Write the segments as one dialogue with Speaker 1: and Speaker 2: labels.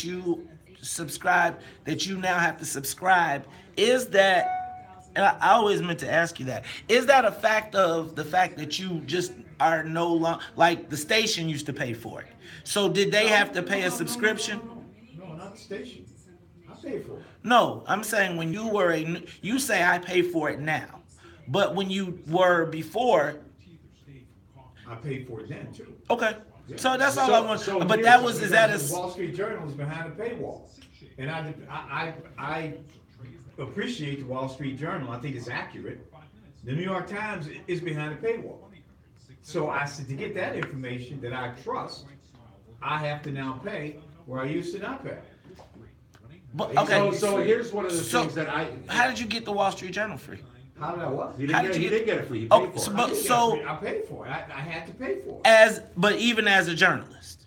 Speaker 1: that you subscribe, that you now have to subscribe, is that, and I always meant to ask you that, is that a fact of the fact that you just are no longer, like the station used to pay for it? So did they have to pay a subscription?
Speaker 2: No, not the station. I pay for it.
Speaker 1: No, I'm saying when you were you say I pay for it now, but when you were before,
Speaker 2: I paid for it then too.
Speaker 1: okay.
Speaker 2: Yeah.
Speaker 1: So that's all I want.
Speaker 2: So
Speaker 1: But
Speaker 2: here's-
Speaker 1: that was, is that
Speaker 2: because the
Speaker 1: a,
Speaker 2: Wall Street Journal is behind a paywall, and I appreciate the Wall Street Journal. I think it's accurate. The New York Times is behind a paywall. So I said to get that information that I trust, I have to now pay where I used to not pay.
Speaker 1: but okay.
Speaker 3: So here's one of the
Speaker 1: So,
Speaker 3: things that
Speaker 1: how did you get the Wall Street Journal free?
Speaker 2: How did I what?
Speaker 3: he
Speaker 1: how
Speaker 3: didn't,
Speaker 1: did
Speaker 3: get,
Speaker 1: you
Speaker 3: he
Speaker 1: get-
Speaker 3: didn't get it free. He
Speaker 1: Oh,
Speaker 3: paid for
Speaker 1: so-
Speaker 3: it.
Speaker 1: but- so-
Speaker 2: I paid for it. I had to pay for it.
Speaker 1: But even as a journalist,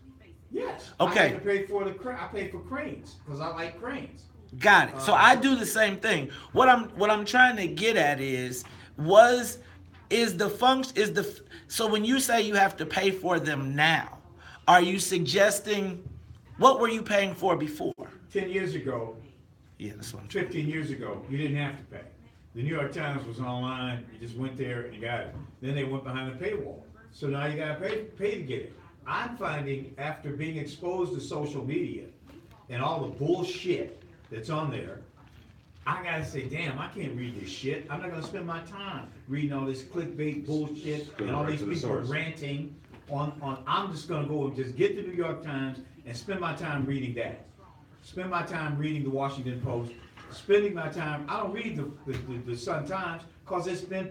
Speaker 2: Yes.
Speaker 1: Okay.
Speaker 2: I had to pay for I paid for cranes because I like cranes.
Speaker 1: got it. So I do the same thing. What I'm trying to get at is so when you say you have to pay for them now, are you suggesting what were you paying for before?
Speaker 2: 10 years ago,
Speaker 1: Yeah, that's what I'm trying.
Speaker 2: 15 years ago, you didn't have to pay. The New York Times was online. You just went there and you got it. Then they went behind the paywall. So now you got to pay to get it. I'm finding after being exposed to social media and all the bullshit that's on there, I gotta say, damn, I can't read this shit. I'm not gonna spend my time reading all this clickbait bullshit and all
Speaker 3: right
Speaker 2: these
Speaker 3: to the
Speaker 2: people
Speaker 3: source.
Speaker 2: ranting on. I'm just gonna go and just get the New York Times and spend my time reading that. Spend my time reading the Washington Post. Spending my time. I don't read the Sun Times because it's been,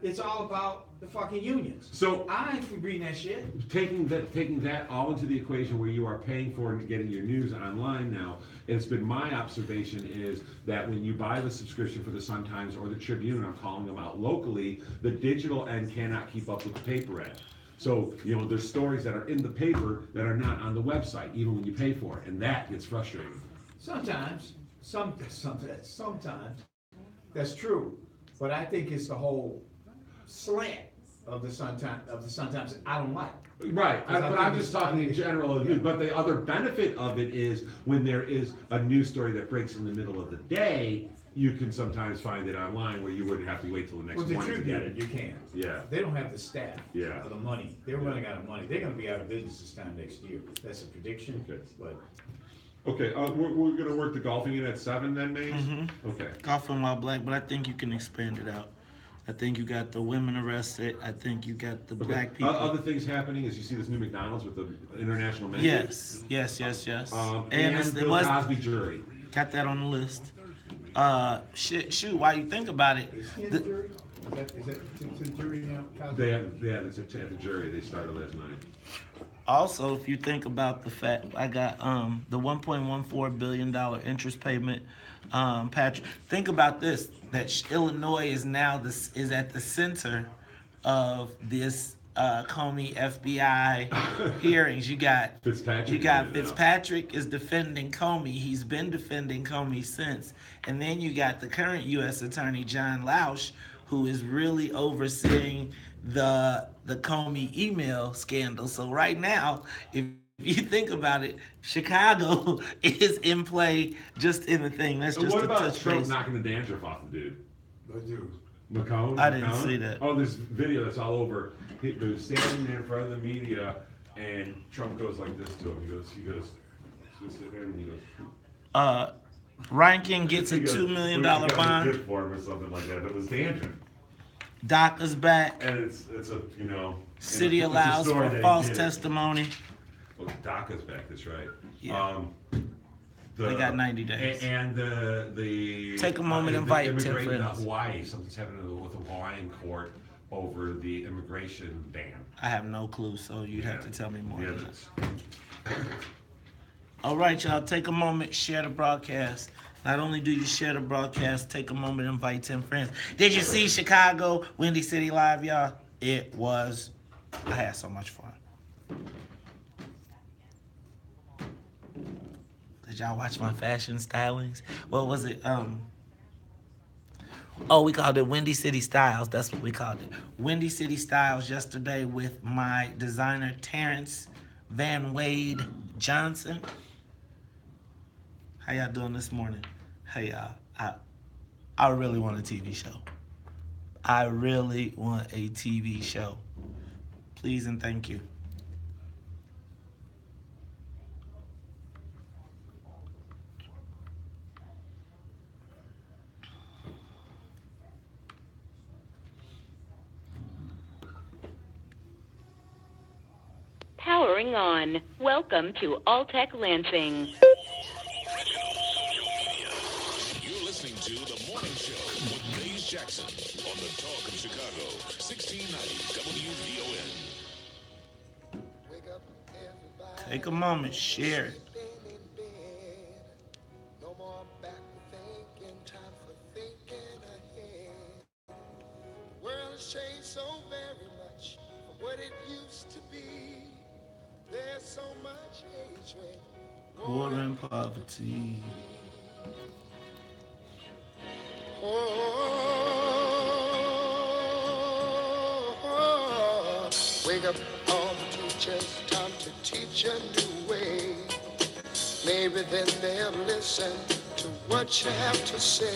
Speaker 2: it's all about the fucking unions.
Speaker 3: So
Speaker 2: I ain't reading that shit.
Speaker 3: taking that all into the equation where you are paying for and getting your news online now, it's been my observation is that when you buy the subscription for the Sun-Times or the Tribune, I'm calling them out locally, the digital end cannot keep up with the paper end. So, there's stories that are in the paper that are not on the website, even when you pay for it, and that gets frustrating.
Speaker 2: Sometimes that's true, but I think it's the whole slant of the Sun Times I don't like.
Speaker 3: Right, but I'm just talking in general, but the other benefit of it is when there is a news story that breaks in the middle of the day, you can sometimes find it online where you wouldn't have to wait till the next
Speaker 2: With the
Speaker 3: morning to get
Speaker 2: Tribune,
Speaker 3: it.
Speaker 2: you can.
Speaker 3: Yeah.
Speaker 2: They don't have the staff.
Speaker 3: Yeah.
Speaker 2: Or the money. They're running out of money. They're gonna be out of business this time next year. That's a prediction,
Speaker 3: Okay.
Speaker 2: but.
Speaker 3: Okay, we're gonna work the golfing in at 7 then, Maze?
Speaker 1: Mm-hmm.
Speaker 3: Okay.
Speaker 1: Golfing while black, but I think you can expand it out. I think you got the women arrested. I think you got the black people.
Speaker 3: Other things happening is you see this new McDonald's with the international menu.
Speaker 1: Yes.
Speaker 3: And
Speaker 1: it
Speaker 3: Bill
Speaker 1: was
Speaker 3: Cosby jury.
Speaker 1: got that on the list. Shoot, while you think about it,
Speaker 2: Is he in the jury? Is that to the jury now?
Speaker 3: It's at the jury. They started last night.
Speaker 1: also, if you think about the fact, I got the $1.14 billion interest payment. Patrick, think about this: that Illinois is now is at the center of this Comey FBI hearings. You got Fitzpatrick is defending Comey. He's been defending Comey since, and then you got the current U.S. Attorney John Lausch, who is really overseeing the Comey email scandal. So right now, if you think about it, Chicago is in play just in the thing. That's
Speaker 3: So
Speaker 1: just
Speaker 3: what
Speaker 1: a
Speaker 3: about
Speaker 1: touch
Speaker 3: Trump
Speaker 1: base.
Speaker 3: knocking the dandruff off the dude?
Speaker 2: Dude.
Speaker 3: McCone?
Speaker 1: I didn't
Speaker 3: McCone?
Speaker 1: see that.
Speaker 3: Oh, there's video that's all over. He was standing there in front of the media, and Trump goes like this to him. He goes, just sit there, and he goes.
Speaker 1: Ryan King gets a
Speaker 3: he goes,
Speaker 1: $2 million
Speaker 3: "We got a
Speaker 1: bond.
Speaker 3: gift for him or something like that. But it was dandruff,
Speaker 1: DACA's back.
Speaker 3: and it's a
Speaker 1: City
Speaker 3: it's a
Speaker 1: allows
Speaker 3: story
Speaker 1: for
Speaker 3: that he
Speaker 1: false
Speaker 3: did.
Speaker 1: testimony.
Speaker 3: Well, DACA's back. That's right.
Speaker 1: Yeah. They got 90 days.
Speaker 3: And the
Speaker 1: Take a moment,
Speaker 3: the
Speaker 1: invite 10
Speaker 3: immigrant
Speaker 1: friends.
Speaker 3: Hawaii. Something's happening with the Hawaiian court over the immigration ban.
Speaker 1: I have no clue, so you'd have to tell me more.
Speaker 3: Yeah,
Speaker 1: than that. All right, y'all, take a moment, share the broadcast. Not only do you share the broadcast, take a moment, invite 10 friends. Did you see Chicago, Windy City Live, y'all? I had so much fun. Did y'all watch my fashion stylings? What was it? We called it Windy City Styles. That's what we called it. Windy City Styles yesterday with my designer, Terrence Van Wade Johnson. How y'all doing this morning? Hey, y'all. I really want a TV show. I really want a TV show. Please and thank you.
Speaker 4: Powering on. Welcome to Alltech Lansing.
Speaker 5: You're listening to The Morning Show with Maze Jackson on the Talk of Chicago, 1690 WVON.
Speaker 1: Take a moment, share it.
Speaker 6: No more backward thinking, time for thinking ahead. The world has changed so very much from what it used to be. There's so much hatred,
Speaker 1: War and poverty.
Speaker 6: Wake up all the teachers, time to teach a new way. Maybe then they'll listen to what you have to say.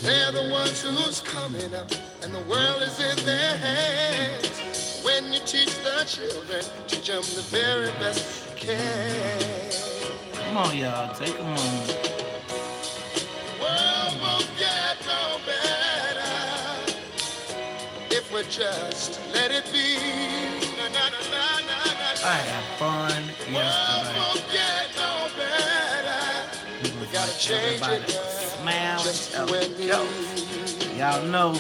Speaker 6: They're the ones who's coming up, and the world is in their hands. When you teach the children, teach them the very best you can.
Speaker 1: Come on, y'all. Take a moment.
Speaker 6: The world won't get no better if we just let it be. Na, na, na, na, na, na.
Speaker 1: I had fun
Speaker 6: The world
Speaker 1: yesterday.
Speaker 6: won't get no better. We gotta change
Speaker 1: Everybody
Speaker 6: it, girl.
Speaker 1: smile
Speaker 6: Just
Speaker 1: and
Speaker 6: you and
Speaker 1: tell
Speaker 6: me.
Speaker 1: Y'all know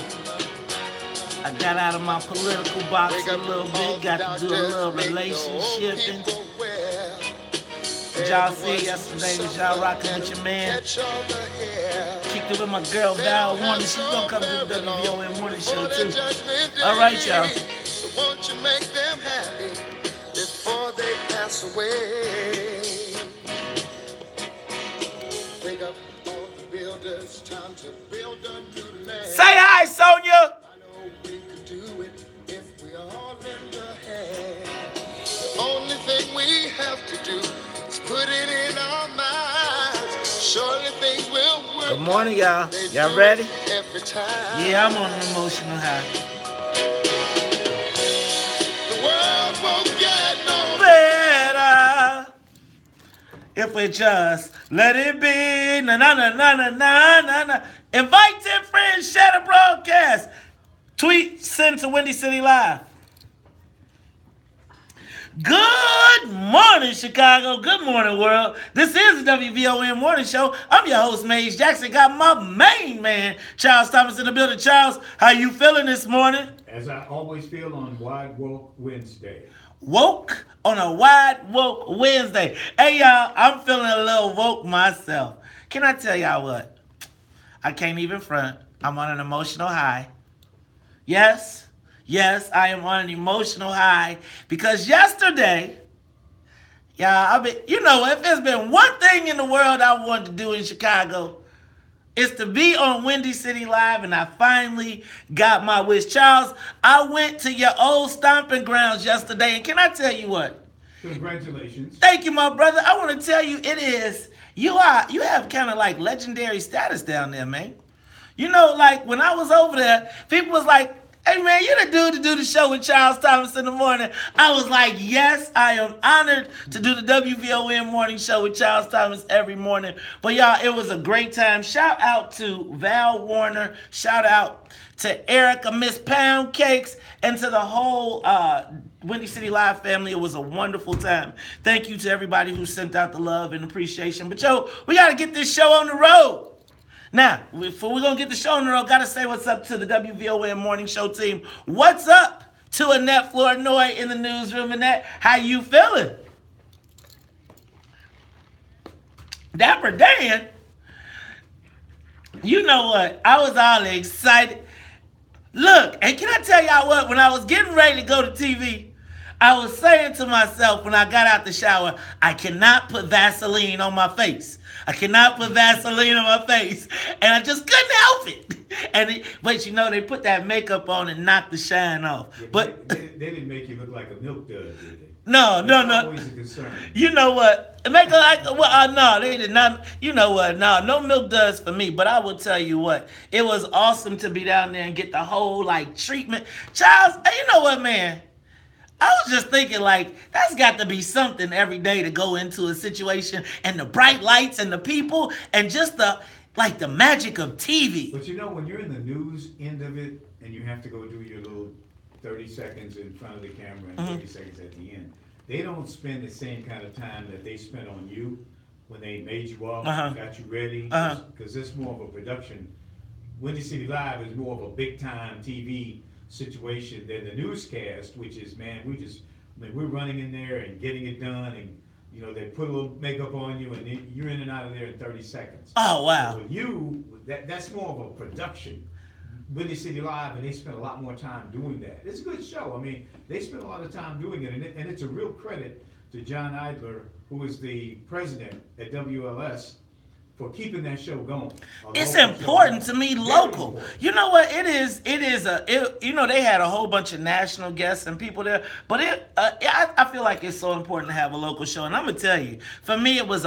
Speaker 1: I got out of my political box
Speaker 6: Wake
Speaker 1: a
Speaker 6: up
Speaker 1: little
Speaker 6: all
Speaker 1: bit,
Speaker 6: the
Speaker 1: got to do a
Speaker 6: doctors,
Speaker 1: little
Speaker 6: make the old
Speaker 1: relationship.
Speaker 6: people well.
Speaker 1: Did y'all see yesterday? Was y'all rocking with your man?
Speaker 6: Catch all the hair.
Speaker 1: Kicked it with my girl Val Warner. She's gonna come to the WVON morning show too. All right, y'all.
Speaker 6: So won't you make them happy before they pass away? Wake up all the builders, time to build a new land.
Speaker 1: Say hi, Sonia.
Speaker 6: I know we could do it if we all lend a hand. The only thing we have to do is put it in our minds. Surely things will work.
Speaker 1: Good morning, y'all.
Speaker 6: They
Speaker 1: Y'all
Speaker 6: do
Speaker 1: ready?
Speaker 6: it every time.
Speaker 1: Yeah, I'm on an emotional high.
Speaker 6: The world won't get no
Speaker 1: Better if we just let it be. Na na na na na na na na. Invite 10 friends, share the broadcast. Tweet, send to Windy City Live. Good morning, Chicago. Good morning, world. This is the WVON Morning Show. I'm your host, Maze Jackson. Got my main man, Charles Thomas, in the building. Charles, how you feeling this morning?
Speaker 2: As I always feel on Wide Woke Wednesday.
Speaker 1: Woke on a wide woke Wednesday. Hey, y'all, I'm feeling a little woke myself. Can I tell y'all what? I can't even front. I'm on an emotional high. Yes, I am on an emotional high because yesterday, y'all, if there's been one thing in the world I wanted to do in Chicago, it's to be on Windy City Live, and I finally got my wish. Charles, I went to your old stomping grounds yesterday, and can I tell you what?
Speaker 2: Congratulations.
Speaker 1: Thank you, my brother. I want to tell you, you have kind of like legendary status down there, man. You know, like when I was over there, people was like, hey man, you're the dude to do the show with Charles Thomas in the morning. I was like, yes, I am honored to do the WVON morning show with Charles Thomas every morning. But y'all, it was a great time. Shout out to Val Warner. Shout out to Erica, Miss Pound Cakes, and to the whole Windy City Live family. It was a wonderful time. Thank you to everybody who sent out the love and appreciation. But yo, we got to get this show on the road. Now, before we're going to get the show on the road, got to say what's up to the WVON Morning Show team. What's up to Annette Flournoy in the newsroom? Annette, how you feeling? Dapper Dan, you know what? I was all excited. Look, and can I tell y'all what? When I was getting ready to go to TV, I was saying to myself when I got out the shower, I cannot put Vaseline on my face. I cannot put Vaseline on my face. And I just couldn't help it. But you know, they put that makeup on and knocked the shine off.
Speaker 2: Yeah,
Speaker 1: But
Speaker 2: they didn't make you look like a milk dud, did they?
Speaker 1: No, no,
Speaker 2: That's
Speaker 1: no.
Speaker 2: always a concern.
Speaker 1: You know what? Make a, like, well, no, they did not. You know what? No milk does for me. But I will tell you what, it was awesome to be down there and get the whole like treatment. Charles, you know what, man? I was just thinking, like, that's got to be something every day to go into a situation and the bright lights and the people and just the magic of TV.
Speaker 2: But you know, when you're in the news end of it and you have to go do your little 30 seconds in front of the camera and 30 seconds at the end, they don't spend the same kind of time that they spent on you when they made you up, got you ready, because it's more of a production. Windy City Live is more of a big time TV situation than the newscast, which is, man, we're running in there and getting it done, and you know, they put a little makeup on you and you're in and out of there in 30 seconds.
Speaker 1: Oh, wow.
Speaker 2: So with you, that's more of a production. Windy City Live, and they spend a lot more time doing that. It's a good show. I mean, they spend a lot of time doing it, and it's a real credit to John Idler, who is the president at WLS, for keeping that show going.
Speaker 1: It's important to me, local. You know what? You know, they had a whole bunch of national guests and people there, but I feel like it's so important to have a local show. And I'm gonna tell you, for me, it was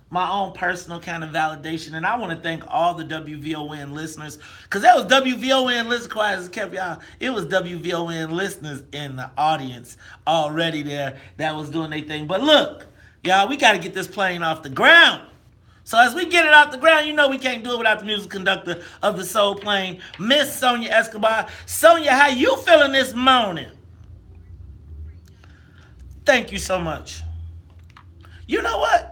Speaker 1: my own personal kind of validation. And I want to thank all the WVON listeners, because that was WVON listeners, quiet as kept y'all. It was WVON listeners in the audience already there that was doing their thing. But look, y'all, we got to get this plane off the ground. So as we get it off the ground, you know we can't do it without the music conductor of the soul plane, Miss Sonia Escobar. Sonia, how you feeling this morning? Thank you so much. You know what?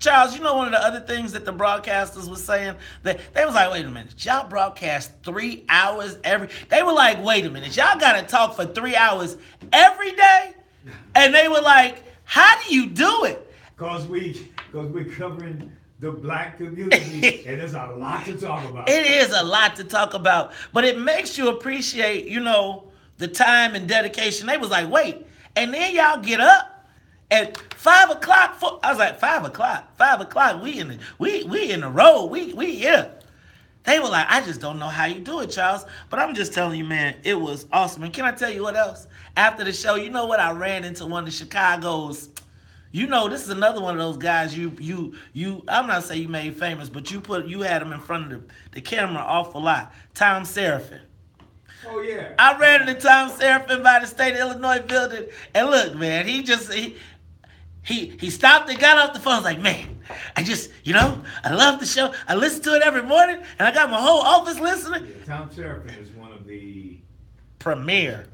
Speaker 1: Charles, you know one of the other things that the broadcasters was saying? That they was like, wait a minute, y'all broadcast 3 hours they were like, wait a minute, y'all gotta talk for 3 hours every day? And they were like, how do you do it?
Speaker 2: Because we're covering the black community, and there's a lot to talk about.
Speaker 1: It is a lot to talk about, but it makes you appreciate, you know, the time and dedication. They was like, wait, and then y'all get up at 5 o'clock. I was like, 5 o'clock, 5 o'clock. We in the road. We here. They were like, I just don't know how you do it, Charles. But I'm just telling you, man, it was awesome. And can I tell you what else? After the show, you know what? I ran into one of Chicago's. You know, this is another one of those guys you I'm not saying you made famous, but you had him in front of the camera awful lot. Tom Seraphin.
Speaker 2: Oh yeah.
Speaker 1: I ran into Tom Seraphin by the State of Illinois building, and look, man, he stopped and got off the phone. I was like, man, I love the show. I listen to it every morning, and I got my whole office listening.
Speaker 2: Yeah, Tom Seraphin is one of the
Speaker 1: premier,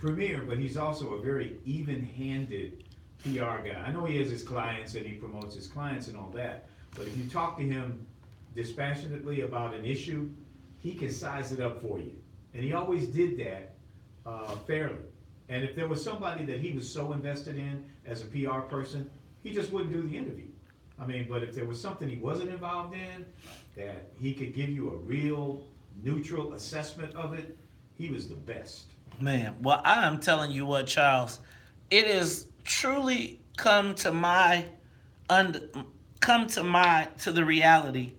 Speaker 2: but he's also a very even-handed PR guy. I know he has his clients and he promotes his clients and all that, but if you talk to him dispassionately about an issue, he can size it up for you. And he always did that fairly. And if there was somebody that he was so invested in as a PR person, he just wouldn't do the interview. I mean, but if there was something he wasn't involved in, that he could give you a real neutral assessment of it, he was the best.
Speaker 1: Man, well, I am telling you what, Charles, it is truly come to the reality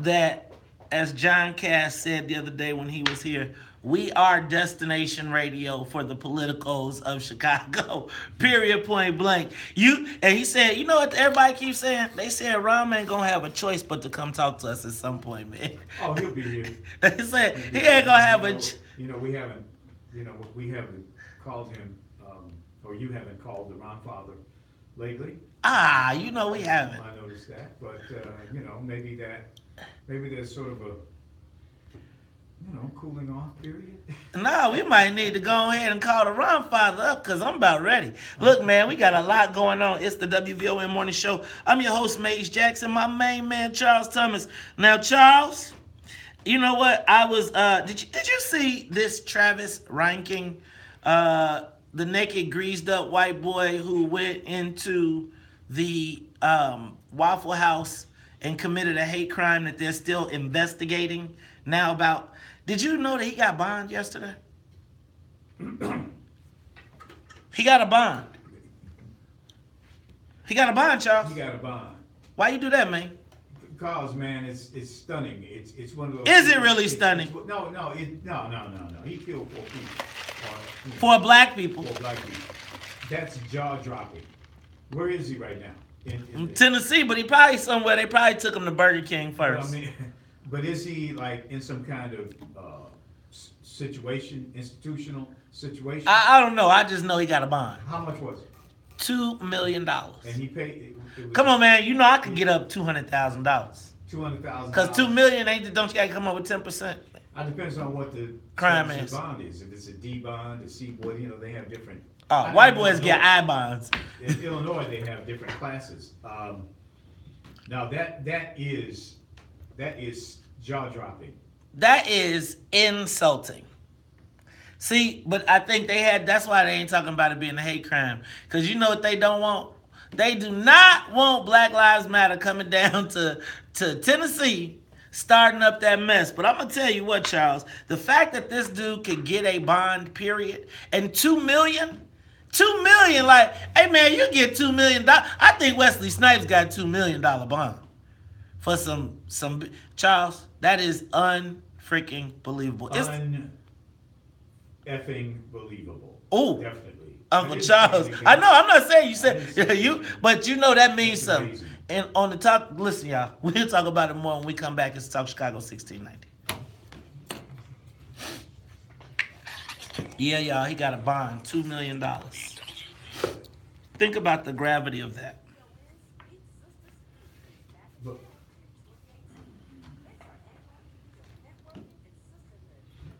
Speaker 1: that, as John Cass said the other day when he was here, we are destination radio for the politicos of Chicago. Period, point blank. And he said, you know what everybody keeps saying? They said Ron ain't gonna have a choice but to come talk to us at some point, man.
Speaker 2: Oh, he'll be here.
Speaker 1: They said he ain't gonna have a.
Speaker 2: We haven't called him, or you haven't called the Ron Father lately.
Speaker 1: We haven't.
Speaker 2: I noticed that, but maybe there's sort of a cooling off period.
Speaker 1: No, we might need to go ahead and call the Ron Father up, because I'm about ready. Look, man, we got a lot going on. It's the WVON Morning Show. I'm your host, Maze Jackson, my main man, Charles Thomas. Now, Charles, you know what? I was, did you see this Travis Ranking, the naked, greased up white boy who went into the Waffle House and committed a hate crime that they're still investigating now about? Did you know that he got bond yesterday? He got a bond. He got a bond, Charles.
Speaker 2: He got a bond.
Speaker 1: Why you do that, man?
Speaker 2: Because, man, it's stunning. It's one of those.
Speaker 1: Is it really stunning?
Speaker 2: No. He killed 4 people.
Speaker 1: For black people.
Speaker 2: For black people. That's jaw dropping. Where is he right now?
Speaker 1: In Tennessee, but he probably somewhere. They probably took him to Burger King first.
Speaker 2: But is he like in some kind of institutional situation?
Speaker 1: I don't know. I just know he got a bond.
Speaker 2: How much was it?
Speaker 1: $2 million.
Speaker 2: And he paid.
Speaker 1: Come on, man. You know I could get up $200,000.
Speaker 2: $200,000.
Speaker 1: Because $2 million ain't. Don't you got to come up with 10%?
Speaker 2: It depends on what the
Speaker 1: Crime is.
Speaker 2: bond is. If it's a D bond, a C bond, they have different.
Speaker 1: Oh, white boys get I bonds.
Speaker 2: In Illinois, they have different classes. Now that is jaw dropping.
Speaker 1: That is insulting. See, but I think that's why they ain't talking about it being a hate crime. Because you know what they don't want? They do not want Black Lives Matter coming down to Tennessee, starting up that mess. But I'm going to tell you what, Charles, the fact that this dude could get a bond, period, and $2 million, like, hey, man, you get $2 million. I think Wesley Snipes got $2 million bond for some Charles, that is unfreaking believable.
Speaker 2: Effing believable.
Speaker 1: Oh,
Speaker 2: definitely.
Speaker 1: Uncle Charles. I know. I'm not saying you said you, but you know that means something.
Speaker 2: Amazing.
Speaker 1: And on the talk, listen, y'all. We'll talk about it more when we come back. It's Talk Chicago 1690. Yeah, y'all. He got a bond, $2 million. Think about the gravity of that.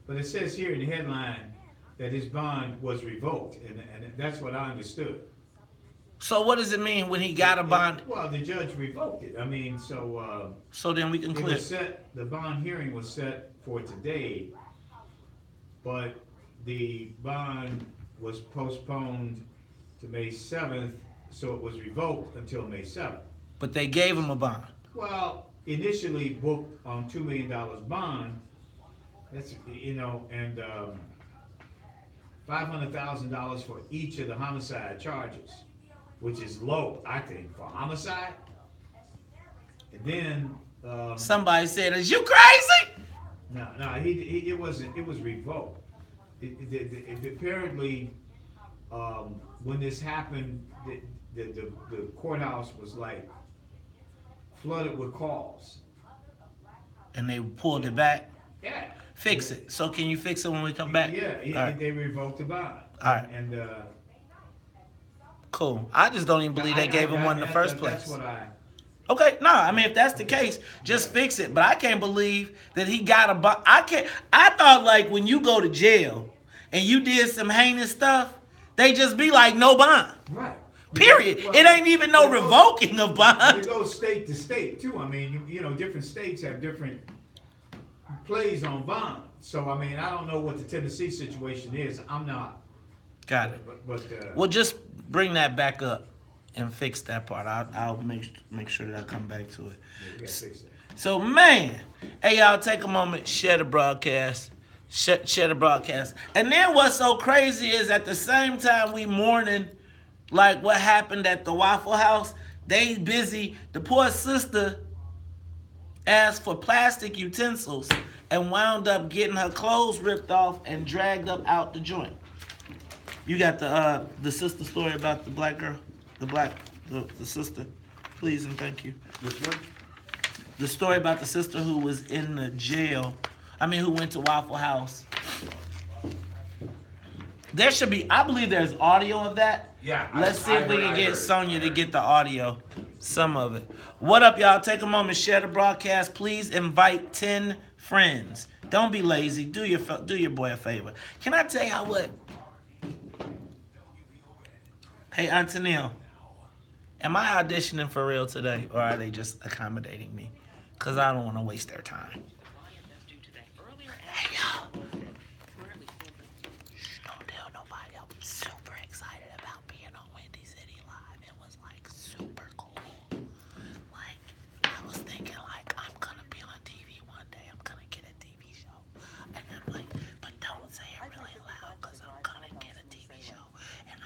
Speaker 2: But it says here in the headline that his bond was revoked, and that's what I understood.
Speaker 1: So what does it mean when he got a bond?
Speaker 2: Well, the judge revoked it. I mean, so.
Speaker 1: So then we can
Speaker 2: it
Speaker 1: clear.
Speaker 2: was set. The bond hearing was set for today, but the bond was postponed to May 7th, so it was revoked until May 7th.
Speaker 1: But they gave him a bond.
Speaker 2: Well, initially booked on $2 million bond. That's, and $500,000 for each of the homicide charges, which is low, I think, for homicide. And then
Speaker 1: Somebody said, "Is you crazy?"
Speaker 2: no, it wasn't. It was revoked. It apparently, when this happened, the courthouse was like flooded with calls.
Speaker 1: And they pulled it back.
Speaker 2: Yeah.
Speaker 1: Fix it. So can you fix it when we come back?
Speaker 2: Yeah,
Speaker 1: All right.
Speaker 2: they revoked the bond.
Speaker 1: All right.
Speaker 2: And
Speaker 1: Cool. I just don't even believe they gave him one in the first place.
Speaker 2: That's what
Speaker 1: Okay, no, I mean, if that's the case, just fix it. But I can't believe that he got a bond. I thought, like, when you go to jail and you did some heinous stuff, they just be like, no bond.
Speaker 2: Right.
Speaker 1: Period.
Speaker 2: Well,
Speaker 1: it ain't even no revoking of bond.
Speaker 2: It goes state to state, too. I mean, different states have different plays on bond. So, I mean, I don't know what the Tennessee situation is. I'm not.
Speaker 1: Got it.
Speaker 2: But
Speaker 1: Well, just bring that back up and fix that part. I'll make sure that I come back to it.
Speaker 2: we gotta fix that.
Speaker 1: So, man, hey, y'all, take a moment, share the broadcast. Share the broadcast. And then what's so crazy is at the same time we mourning, like what happened at the Waffle House, they busy. The poor sister asked for plastic utensils and wound up getting her clothes ripped off and dragged up out the joint. You got the sister story about the black girl, the sister, please and thank you.
Speaker 3: Which one?
Speaker 1: The story about the sister who was in the jail. Who went to Waffle House. There should be, I believe there's audio of that.
Speaker 3: Yeah.
Speaker 1: Let's see if we can get Sonya to get the audio, some of it. What up, y'all? Take a moment, share the broadcast. Please invite 10 friends. Don't be lazy. Do your boy a favor. Can I tell y'all what? Hey, Antonio, am I auditioning for real today, or are they just accommodating me? Because I don't want to waste their time. Hey, y'all. Don't tell nobody. I'm super excited about being on Windy City Live. It was, like, super cool. Like, I was thinking, like, I'm going to be on TV one day. I'm going to get a TV show. And I'm like, but don't say it really loud because I'm going to get a TV show. And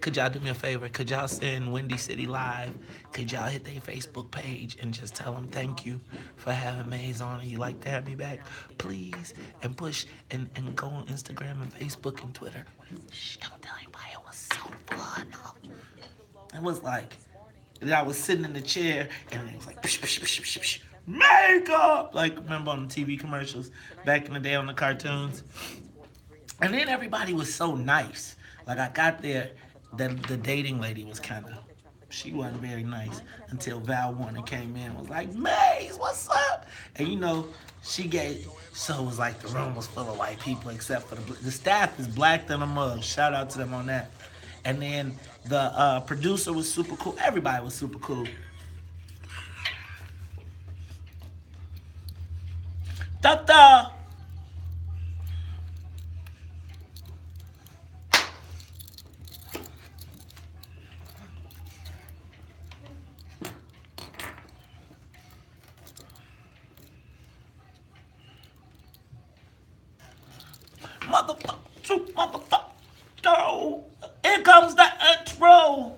Speaker 1: could y'all do me a favor? Could y'all send Windy City Live? Could y'all hit their Facebook page and just tell them thank you for having Maze on and you like to have me back? Please. And push and go on Instagram and Facebook and Twitter. Shh, don't tell anybody. It was so fun. It was like, I was sitting in the chair and it was like, psh, psh, psh, psh, psh, makeup. Like, remember on the TV commercials back in the day on the cartoons? And then everybody was so nice. Like, I got there, the dating lady was kind of, she wasn't very nice until Val Warner came in and was like, Maze, what's up? And you know, she gave, so it was like the room was full of white people except for the staff is black than a mug. Shout out to them on that. And then the producer was super cool. Everybody was super cool. Doctor! Motherfucker, go. Here comes the intro.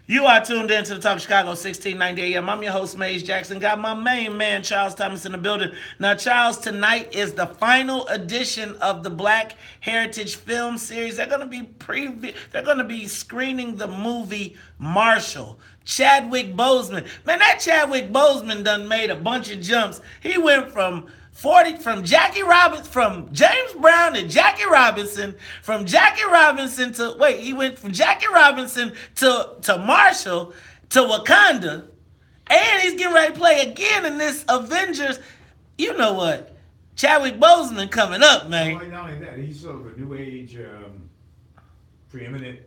Speaker 1: You are tuned in to the Talk of Chicago 1690 AM. I'm your host, Maze Jackson. Got my main man, Charles Thomas, in the building. Now, Charles, tonight is the final edition of the Black Heritage Film Series. They're gonna be screening the movie Marshall. Chadwick Boseman. Man, that Chadwick Boseman done made a bunch of jumps. He went from Jackie Robinson, from James Brown to Jackie Robinson, from Jackie Robinson to, he went from Jackie Robinson to Marshall to Wakanda, and he's getting ready to play again in this Avengers. You know what? Chadwick Boseman coming up, man.
Speaker 2: Well, not only that, he's sort of a new age, preeminent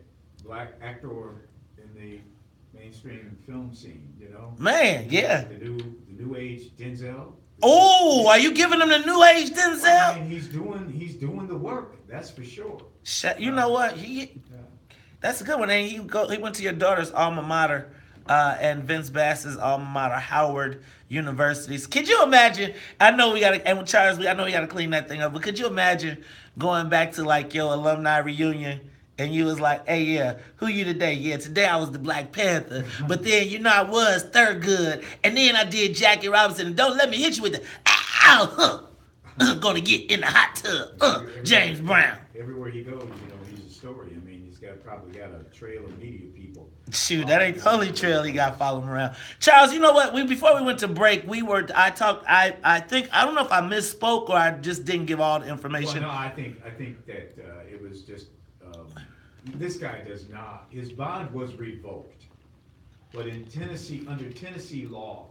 Speaker 2: black actor in the mainstream film scene, you know?
Speaker 1: Man, yeah.
Speaker 2: The new age Denzel.
Speaker 1: Oh, are you giving him the new age Denzel?
Speaker 2: Well, I mean, he's doing the work, that's for sure.
Speaker 1: You know what? That's a good one. And he went to your daughter's alma mater, and Vince Bass's alma mater, Howard University. Could you imagine? I know we gotta clean that thing up. But could you imagine going back to like your alumni reunion? And you was like, hey, yeah, who you today? Yeah, today I was the Black Panther. But then, I was Thurgood. And then I did Jackie Robinson. And don't let me hit you with the, ow, gonna get in the hot tub. James Brown.
Speaker 2: Everywhere he goes, he's a story. I mean, he's probably got a trail of media people.
Speaker 1: Shoot, that ain't the only trail he got following him around. Charles, you know what? Before we went to break, I don't know if I misspoke or I just didn't give all the information.
Speaker 2: Well, no, I think that it was just, this guy does not. His bond was revoked. But in Tennessee, under Tennessee law,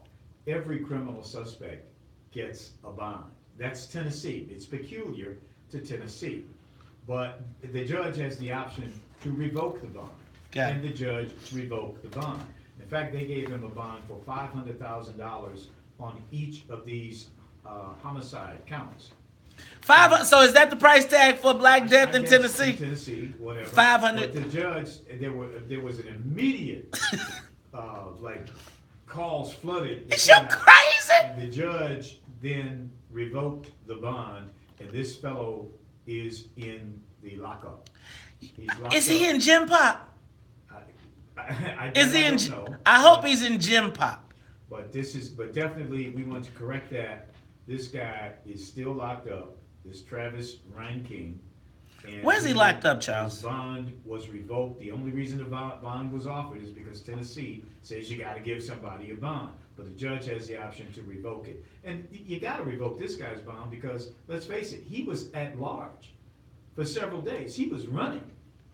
Speaker 2: every criminal suspect gets a bond. That's Tennessee. It's peculiar to Tennessee. But the judge has the option to revoke the bond.
Speaker 1: Okay. And
Speaker 2: the judge revoked the bond. In fact, they gave him a bond for $500,000 on each of these homicide counts.
Speaker 1: So is that the price tag for Black Death in Tennessee?
Speaker 2: In Tennessee, whatever.
Speaker 1: 500.
Speaker 2: But the judge, there was an immediate, calls flooded.
Speaker 1: Is you crazy?
Speaker 2: And the judge then revoked the bond, and this fellow is in the lockup.
Speaker 1: Is he in Gym Pop?
Speaker 2: I
Speaker 1: don't
Speaker 2: know.
Speaker 1: I hope he's in Gym Pop.
Speaker 2: But definitely we want to correct that. This guy is still locked up. This Travis Reinking.
Speaker 1: Where's he locked up, Charles?
Speaker 2: His bond was revoked. The only reason the bond was offered is because Tennessee says you got to give somebody a bond. But the judge has the option to revoke it. And you got to revoke this guy's bond because, let's face it, he was at large for several days. He was running.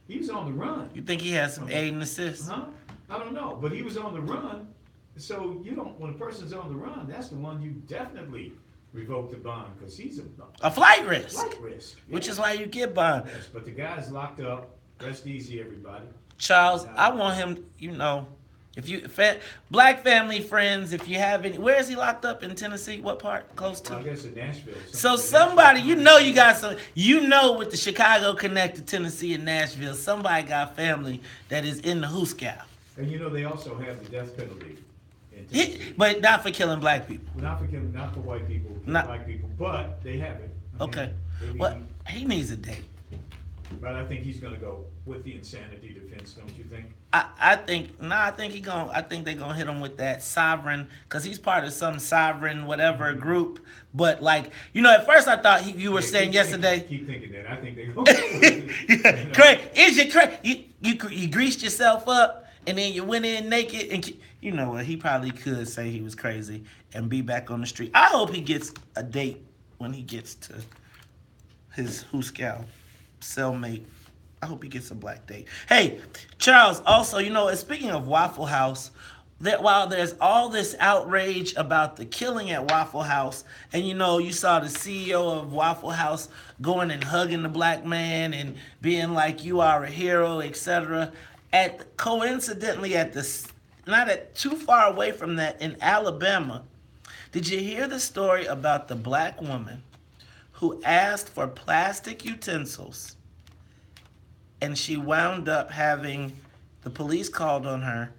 Speaker 2: He was on the run.
Speaker 1: You think he has some aid and assist?
Speaker 2: Huh? I don't know. But he was on the run. So when a person's on the run, that's the one you definitely revoke the bond because he's
Speaker 1: a flight risk.
Speaker 2: Flight risk. Yeah.
Speaker 1: Which is why you get bond.
Speaker 2: Yes, but the guy's locked up. Rest easy, everybody.
Speaker 1: Charles, I want him, if you, black family friends, if you have any, where is he locked up in Tennessee? What part? Close to?
Speaker 2: I guess in Nashville.
Speaker 1: So somebody, you got some, with the Chicago connected Tennessee and Nashville, somebody got family that is in the Hooskow.
Speaker 2: And they also have the death penalty.
Speaker 1: But not for killing black people.
Speaker 2: Not for white people, black people, but they have it.
Speaker 1: Okay. He needs a date.
Speaker 2: But I think he's gonna go with the insanity defense, don't you think?
Speaker 1: I think I think they're gonna hit him with that sovereign, because he's part of some sovereign whatever group. But like, at first I thought you were saying yesterday.
Speaker 2: Keep thinking that. I think they're gonna go with it.
Speaker 1: Craig, is you Craig? You greased yourself up and then you went in naked, and you know what? He probably could say he was crazy and be back on the street. I hope he gets a date when he gets to his Hooskow cellmate. I hope he gets a black date. Hey, Charles, also, speaking of Waffle House, that while there's all this outrage about the killing at Waffle House, and you saw the CEO of Waffle House going and hugging the black man and being like, "You are a hero," etc. Coincidentally, not too far away from that, in Alabama, did you hear the story about the black woman who asked for plastic utensils, and she wound up having the police called on her?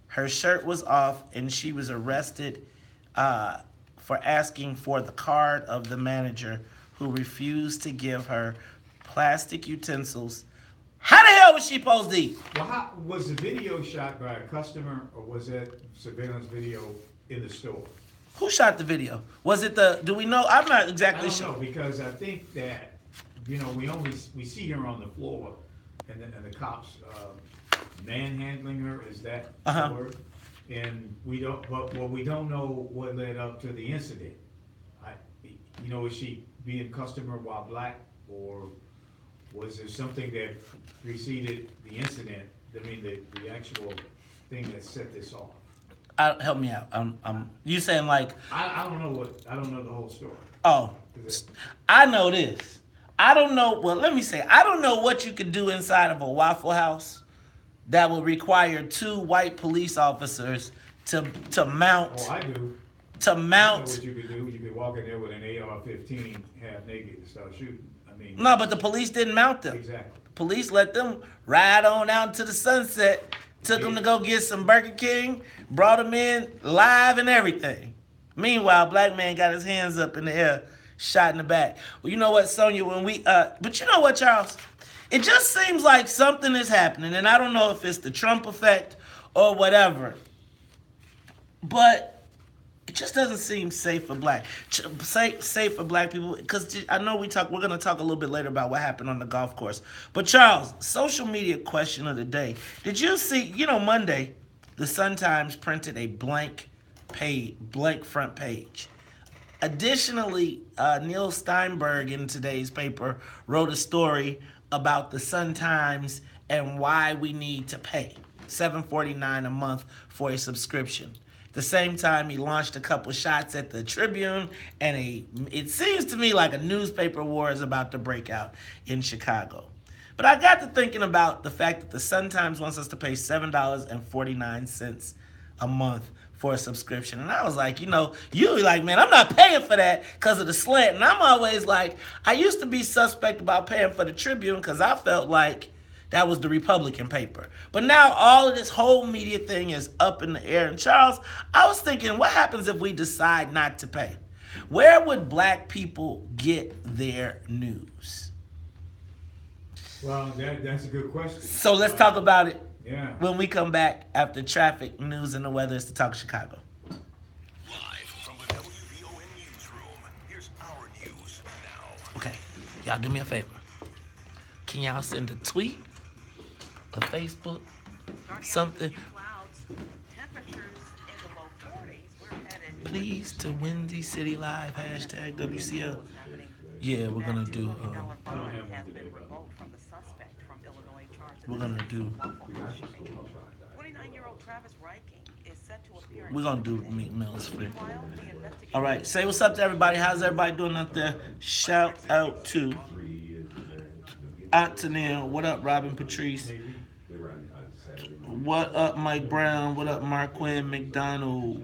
Speaker 1: Her shirt was off, and she was arrested for asking for the card of the manager, who refused to give her plastic utensils. How the hell was she supposed to eat?
Speaker 2: Well, how, was the video shot by a customer, or was that surveillance video in the store?
Speaker 1: Who shot the video? Was it do we know? I'm not exactly sure.
Speaker 2: I don't know, because I think that, we see her on the floor, and the cops manhandling her, is that the word? And we don't know what led up to the incident. Is she being customer while black, or was there something that preceded the incident? I mean, the actual thing that set this off.
Speaker 1: Help me out. You saying like?
Speaker 2: I don't know the whole story.
Speaker 1: Oh, I know this. I don't know. Well, let me say, I don't know what you could do inside of a Waffle House that would require 2 white police officers to mount.
Speaker 2: Oh, I do.
Speaker 1: To mount.
Speaker 2: I know what you could do. You could walk in there with an AR-15, half naked, and start shooting. I mean.
Speaker 1: No, but the police didn't mount them.
Speaker 2: Exactly.
Speaker 1: Police let them ride on out into the sunset. Took them to go get some Burger King. Brought them in live and everything. Meanwhile, black man got his hands up in the air, shot in the back. Well, you know what, Sonia? But you know what, Charles? It just seems like something is happening, and I don't know if it's the Trump effect or whatever, but it just doesn't seem safe for safe for black people. Because I know we're going to talk a little bit later about what happened on the golf course. But Charles, social media question of the day. Did you see? Monday, the Sun-Times printed a blank front page. Additionally, Neil Steinberg in today's paper wrote a story about the Sun-Times and why we need to pay $7.49 a month for a subscription. At the same time, he launched a couple shots at the Tribune, and it seems to me like a newspaper war is about to break out in Chicago. But I got to thinking about the fact that the Sun-Times wants us to pay $7.49 a month for a subscription. And I was like, you like, man, I'm not paying for that because of the slant. And I'm always like, I used to be suspect about paying for the Tribune because I felt like that was the Republican paper. But now all of this whole media thing is up in the air. And Charles, I was thinking, what happens if we decide not to pay? Where would black people get their news?
Speaker 2: Well, that's a good question.
Speaker 1: So let's talk about it.
Speaker 2: Yeah.
Speaker 1: When we come back after traffic, news, and the weather, is to Talk Chicago.
Speaker 5: Live from the WVON newsroom, here's our news now.
Speaker 1: Okay, y'all do me a favor. Can y'all send a tweet, a Facebook, something, please, to Windy City Live, hashtag WCL. Yeah, we're gonna do. We're gonna do Meek Mill's free. All right, say what's up to everybody. How's everybody doing out there? Shout out to Antonio. What up, Robin Patrice? What up, Mike Brown? What up, Marquin McDonald?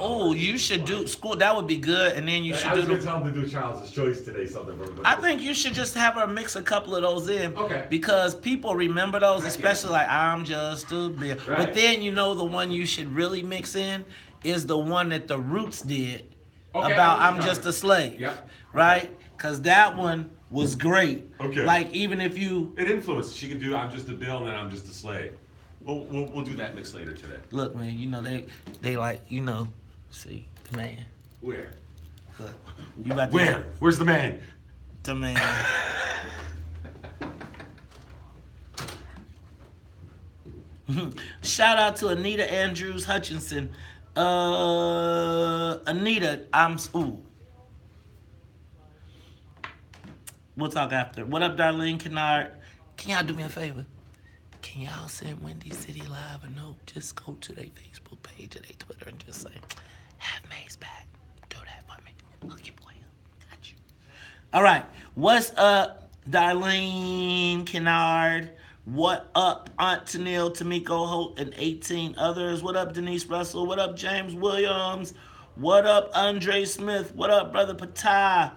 Speaker 1: Oh, you should do school. That would be good, and then you should
Speaker 3: I was
Speaker 1: do
Speaker 3: gonna tell him to do Charles's Choice today, something.
Speaker 1: I think you should just have her mix a couple of those in.
Speaker 3: Okay.
Speaker 1: Because people remember those,
Speaker 3: Heck
Speaker 1: especially like I'm just a beer.
Speaker 3: Right.
Speaker 1: But then you know the one you should really mix in is the one that the Roots did
Speaker 3: Okay,
Speaker 1: about
Speaker 3: I know
Speaker 1: I'm
Speaker 3: what you're
Speaker 1: just a slave.
Speaker 3: Yep.
Speaker 1: Right? Because that one was great.
Speaker 7: Okay.
Speaker 1: Like even if you
Speaker 7: It influenced. She could do I'm just a bill and then I'm just a slave. We'll do that mix later today.
Speaker 1: look, man, you know they like see the man.
Speaker 7: Where?
Speaker 1: Look, you about to
Speaker 7: Where? Where's the man?
Speaker 1: the man. Shout out to Anita Andrews Hutchinson. Anita, we'll talk after. What up, Darlene Kennard? Can y'all do me a favor? Can y'all send Windy City Live a note? Just go to their Facebook page or their Twitter and just say, have Maze back. Do that for me. Look your boy up. Got you. All right. What's up, Darlene Kennard? What up, Aunt Tennille, Tamiko Holt, and 18 others? What up, Denise Russell? What up, James Williams? What up, Andre Smith? What up, Brother Patah?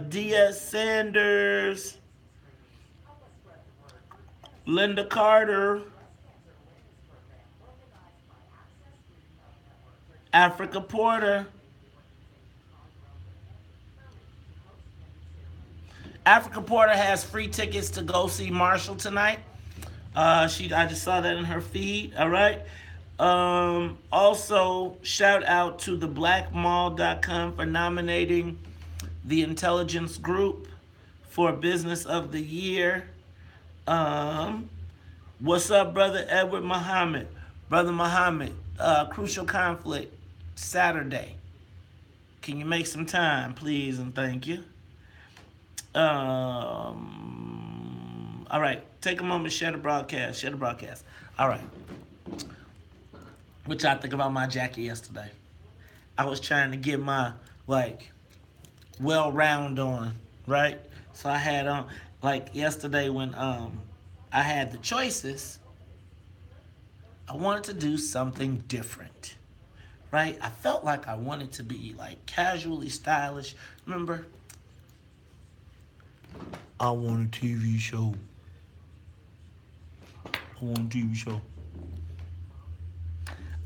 Speaker 1: D.S. Sanders. Linda Carter. Africa Porter. Africa Porter has free tickets to go see Marshall tonight. I just saw that in her feed. All right. Also, shout out to theblackmall.com for nominating the Intelligence Group for Business of the Year. What's up, Brother Edward Muhammad? Brother Muhammad, Crucial Conflict, Saturday. Can you make some time, please, and thank you? All right, take a moment, share the broadcast. All right. What y'all think about my jacket yesterday? I was trying to get my, well-round on, right? So I had on, yesterday when I had the choices, I wanted to do something different, right? I felt like I wanted to be, casually stylish. Remember? I want a TV show.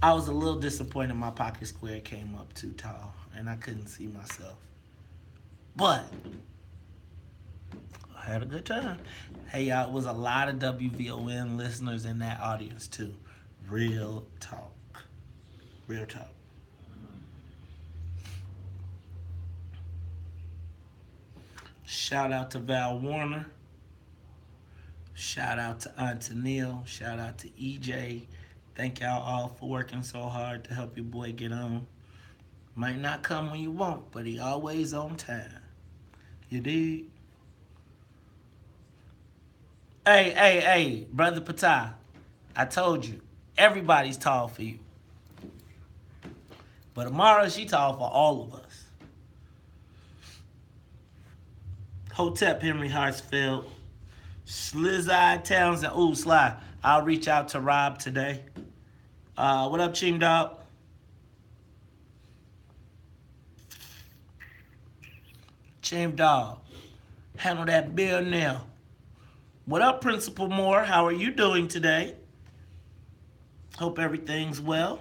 Speaker 1: I was a little disappointed my pocket square came up too tall and I couldn't see myself. But I had a good time. Hey, y'all, it was a lot of WVON listeners in that audience too. Real talk. Shout out to Val Warner. Shout out to Aunt Neil. Shout out to EJ. Thank y'all all for working so hard to help your boy get on. Might not come when you want, but he always on time. You dig? Hey, Brother Patah. I told you, everybody's tall for you. But Amara, she tall for all of us. Hotep Henry Hartsfield. Slizzy Townsend. Ooh, Sly. I'll reach out to Rob today. What up, Ching Dog? Ching Dog. Handle that bill now. What up, Principal Moore? How are you doing today? Hope everything's well.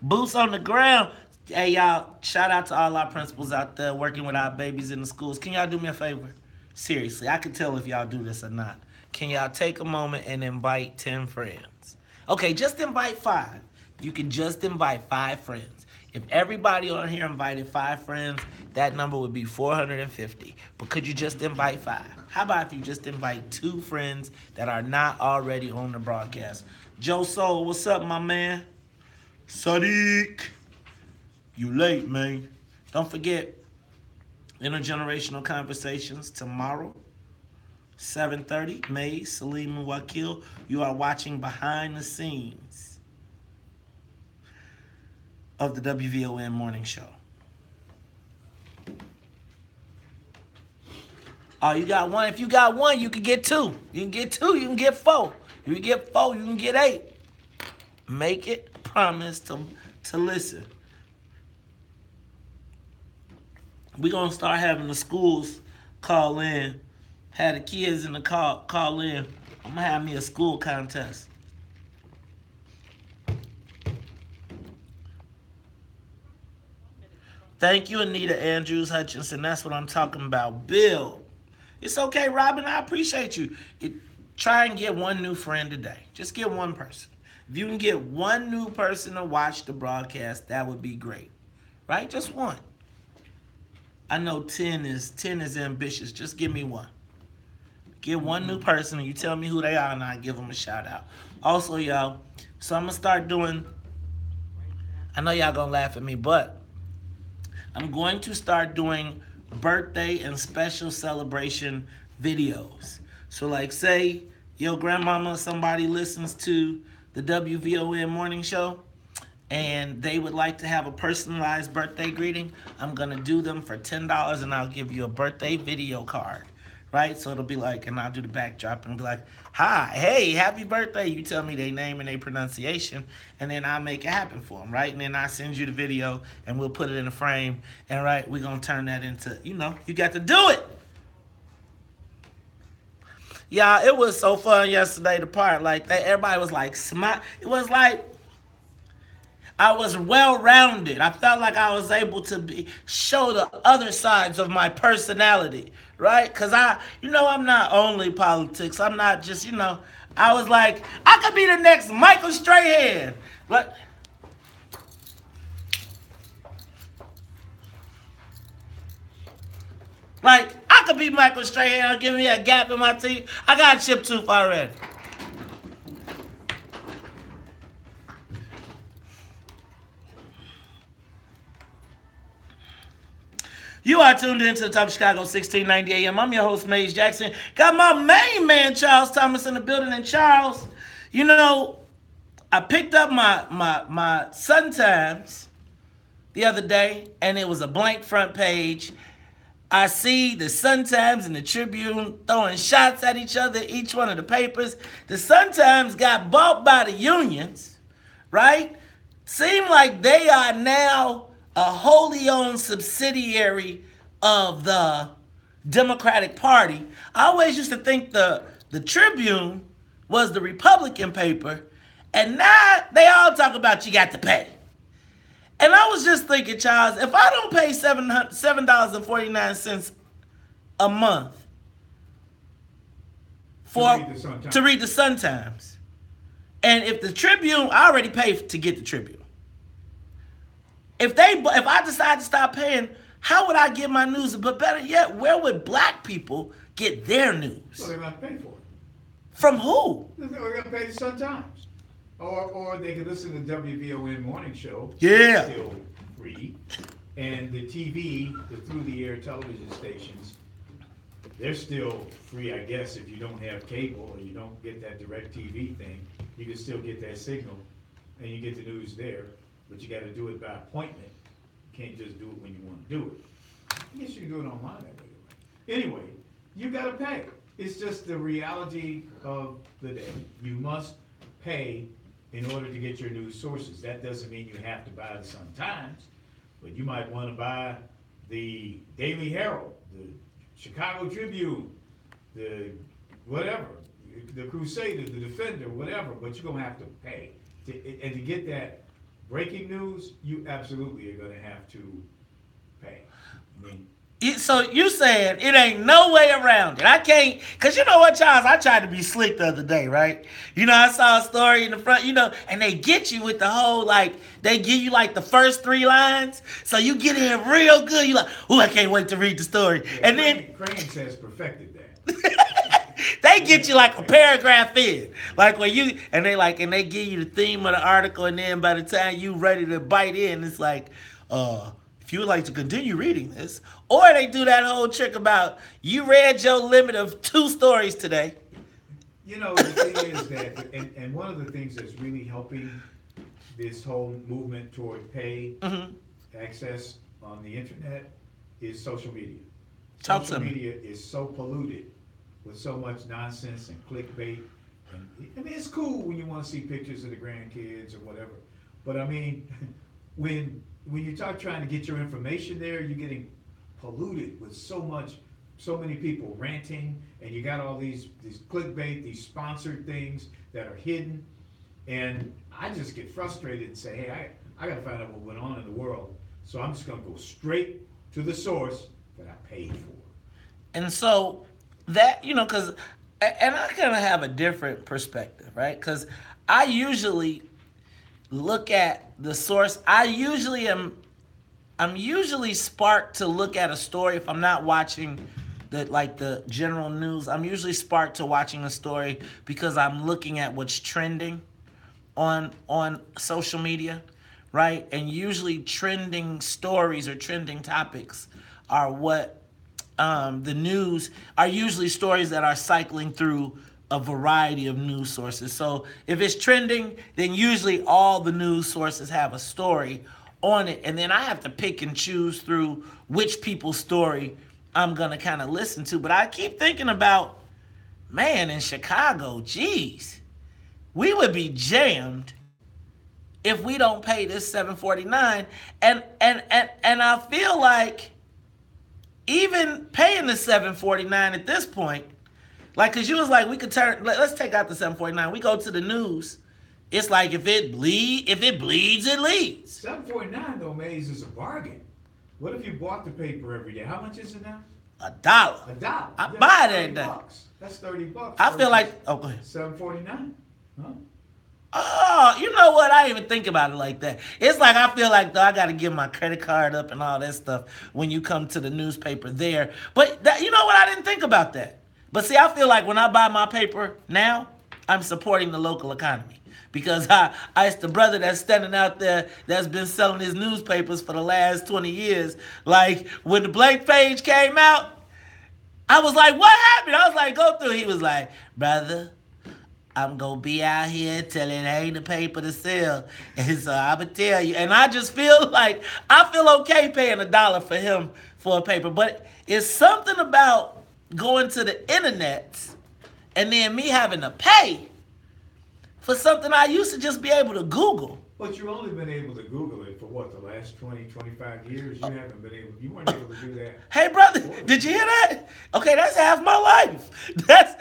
Speaker 1: Boots on the ground. Hey, y'all, shout out to all our principals out there working with our babies in the schools. Can y'all do me a favor? Seriously, I can tell if y'all do this or not. Can y'all take a moment and invite 10 friends? Okay, just invite 5. You can just invite 5 friends. If everybody on here invited 5 friends, that number would be 450. But could you just invite 5? How about if you just invite 2 friends that are not already on the broadcast? Joe Soul, what's up, my man? Sadiq, you late, man. Don't forget, Intergenerational Conversations tomorrow, 7:30. May, Salim and Wakil, you are watching Behind the Scenes. of the WVON morning show. Oh, you got one. If you got one, you can get two. You can get two. You can get four. You can get four. You can get 8. Make it promise to listen. We're going to start having the schools call in. Have the kids in the call in. I'm going to have me a school contest. Thank you, Anita Andrews Hutchinson. That's what I'm talking about. Bill. It's okay, Robin. I appreciate you. Try and get one new friend today. Just get one person. If you can get one new person to watch the broadcast, that would be great. Right? Just one. I know 10 is ambitious. Just give me one. Get one new person and you tell me who they are and I give them a shout out. Also, y'all, so I'm going to start doing, I know y'all going to laugh at me, but I'm going to start doing birthday and special celebration videos. So like say your grandmama, somebody listens to the WVON morning show and they would like to have a personalized birthday greeting, I'm gonna do them for $10 and I'll give you a birthday video card, right? So it'll be like, and I'll do the backdrop and be like, hi, hey, happy birthday. You tell me their name and their pronunciation and then I'll make it happen for them, right? And then I send you the video and we'll put it in a frame and right, we're gonna turn that into, you got to do it. Y'all, it was so fun yesterday, the part like that. Everybody was like, smile. It was like, I was well-rounded. I felt like I was able to show the other sides of my personality, right? Because I'm not only politics. I'm not just, I was like, I could be the next Michael Strahan. But like, I could be Michael Strahan. Give me a gap in my teeth. I got a chipped tooth already. You are tuned into the Top of Chicago, 1690 AM. I'm your host, Maze Jackson. Got my main man, Charles Thomas, in the building. And Charles, I picked up my Sun Times the other day, and it was a blank front page. I see the Sun Times and the Tribune throwing shots at each other, each one of the papers. The Sun Times got bought by the unions, right? Seem like they are now a wholly owned subsidiary of the Democratic Party. I always used to think the Tribune was the Republican paper, and now they all talk about you got to pay. And I was just thinking, Charles, if I don't pay $7.49 a month to read the Sun Times, and if the Tribune, I already paid to get the Tribune. If I decide to stop paying, how would I get my news? But better yet, where would black people get their news?
Speaker 2: So they're going to pay for it.
Speaker 1: From who?
Speaker 2: They're going to pay the Sun Times. Or they could listen to the WVON morning show.
Speaker 1: Yeah.
Speaker 2: It's still free. And the TV, the through-the-air television stations, they're still free, I guess, if you don't have cable or you don't get that direct TV thing. You can still get that signal and you get the news there. But you got to do it by appointment. You can't just do it when you want to do it. I guess you can do it online that way. Anyway, you got to pay. It's just the reality of the day. You must pay in order to get your news sources. That doesn't mean you have to buy the Sun Times, but you might want to buy the Daily Herald, the Chicago Tribune, the whatever, the Crusader, the Defender, whatever, but you're going to have to pay. And to get that breaking news, you absolutely are going to have to pay.
Speaker 1: So you saying it ain't no way around it. I can't, because you know what, Charles? I tried to be slick the other day, right? I saw a story in the front, and they get you with the whole, they give you, the first 3 lines. So you get in real good. You're like, oh, I can't wait to read the story.
Speaker 2: Yeah,
Speaker 1: and then
Speaker 2: Crane has perfected that.
Speaker 1: they get you a paragraph in. And they give you the theme of the article, and then by the time you ready to bite in, it's like, if you would like to continue reading this, or they do that whole trick about you read your limit of 2 stories today.
Speaker 2: The thing is that, and one of the things that's really helping this whole movement toward pay
Speaker 1: Mm-hmm.
Speaker 2: access on the internet is social media.
Speaker 1: Talk to
Speaker 2: Social
Speaker 1: me.
Speaker 2: media is so polluted with so much nonsense and clickbait. And, I mean, it's cool when you want to see pictures of the grandkids or whatever. But I mean, when you start trying to get your information there, you're getting polluted with so many people ranting, and you got all these clickbait, these sponsored things that are hidden. And I just get frustrated and say, hey, I got to find out what went on in the world. So I'm just going to go straight to the source that I paid for.
Speaker 1: And so that, because, and I kind of have a different perspective, right? Because I usually look at the source. I'm usually sparked to look at a story if I'm not watching the general news. I'm usually sparked to watching a story because I'm looking at what's trending on social media, right? And usually trending stories or trending topics are what the news are usually stories that are cycling through a variety of news sources. So if it's trending, then usually all the news sources have a story on it. And then I have to pick and choose through which people's story I'm going to kind of listen to. But I keep thinking about, man, in Chicago, geez, we would be jammed if we don't pay this $7.49. And I feel like even paying the $7.49 at this point, like, cause you was like, we could let's take out the $7.49. We go to the news. It's like if it bleeds, it leads.
Speaker 2: $7.49 though, Maze, is a bargain. What if you bought the paper every day? How much is it now?
Speaker 1: $1.
Speaker 2: $1.
Speaker 1: I buy it every day.
Speaker 2: That's $30.
Speaker 1: I feel like, oh, go ahead.
Speaker 2: $7.49. Huh?
Speaker 1: Oh, you know what? I didn't even think about it like that. It's like I feel like, though, I got to give my credit card up and all that stuff when you come to the newspaper there. But you know what? I didn't think about that. But see, I feel like when I buy my paper now, I'm supporting the local economy. Because it's the brother that's standing out there that's been selling his newspapers for the last 20 years. Like, when the blank page came out, I was like, what happened? I was like, go through. He was like, brother, I'm going to be out here telling ain't the paper to sell. And so I'm going to tell you. And I just feel like, I feel okay paying $1 for him for a paper. But it's something about going to the internet and then me having to pay for something I used to just be able to Google.
Speaker 2: But you've only been able to Google it for what, the last 20, 25 years? You haven't been able, you weren't able to do that.
Speaker 1: Hey, brother, did you hear that? Okay, that's half my life. That's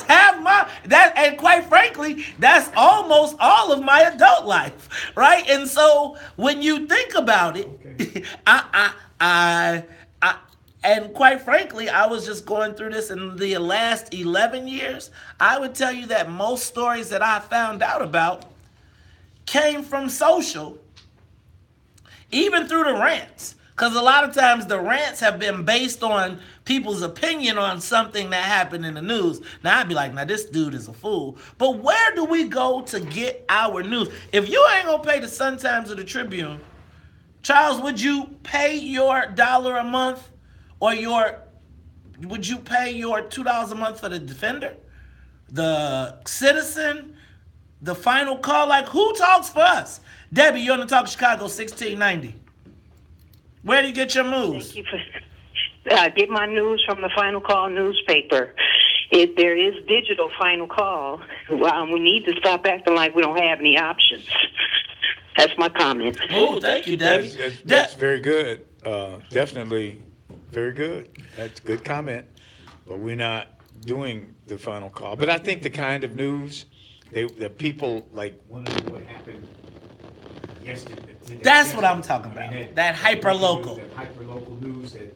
Speaker 1: half my, and quite frankly, that's almost all of my adult life, right? And so when you think about it,
Speaker 2: Okay.
Speaker 1: and quite frankly, I was just going through this in the last 11 years. I would tell you that most stories that I found out about came from social, even through the rants. Because a lot of times the rants have been based on people's opinion on something that happened in the news. Now, I'd be like, now this dude is a fool. But where do we go to get our news? If you ain't going to pay the Sun-Times or the Tribune, Charles, would you pay your $1 a month? Or would you pay your $2 a month for the Defender, the Citizen, the Final Call? Like, who talks for us? Debbie, you're on the Talk Chicago 1690. Where do you get your news?
Speaker 8: Thank you for get my news from the Final Call newspaper. There is digital Final Call. We need to stop acting like we don't have any options. That's my comment.
Speaker 1: Oh, thank you, Debbie.
Speaker 9: That's very good. Definitely very good. That's a good comment. But we're not doing the Final Call. But I think the kind of news, the people like.
Speaker 2: Wondering what happened yesterday.
Speaker 1: That's what I'm talking about. That hyper-local.
Speaker 2: That hyper-local news that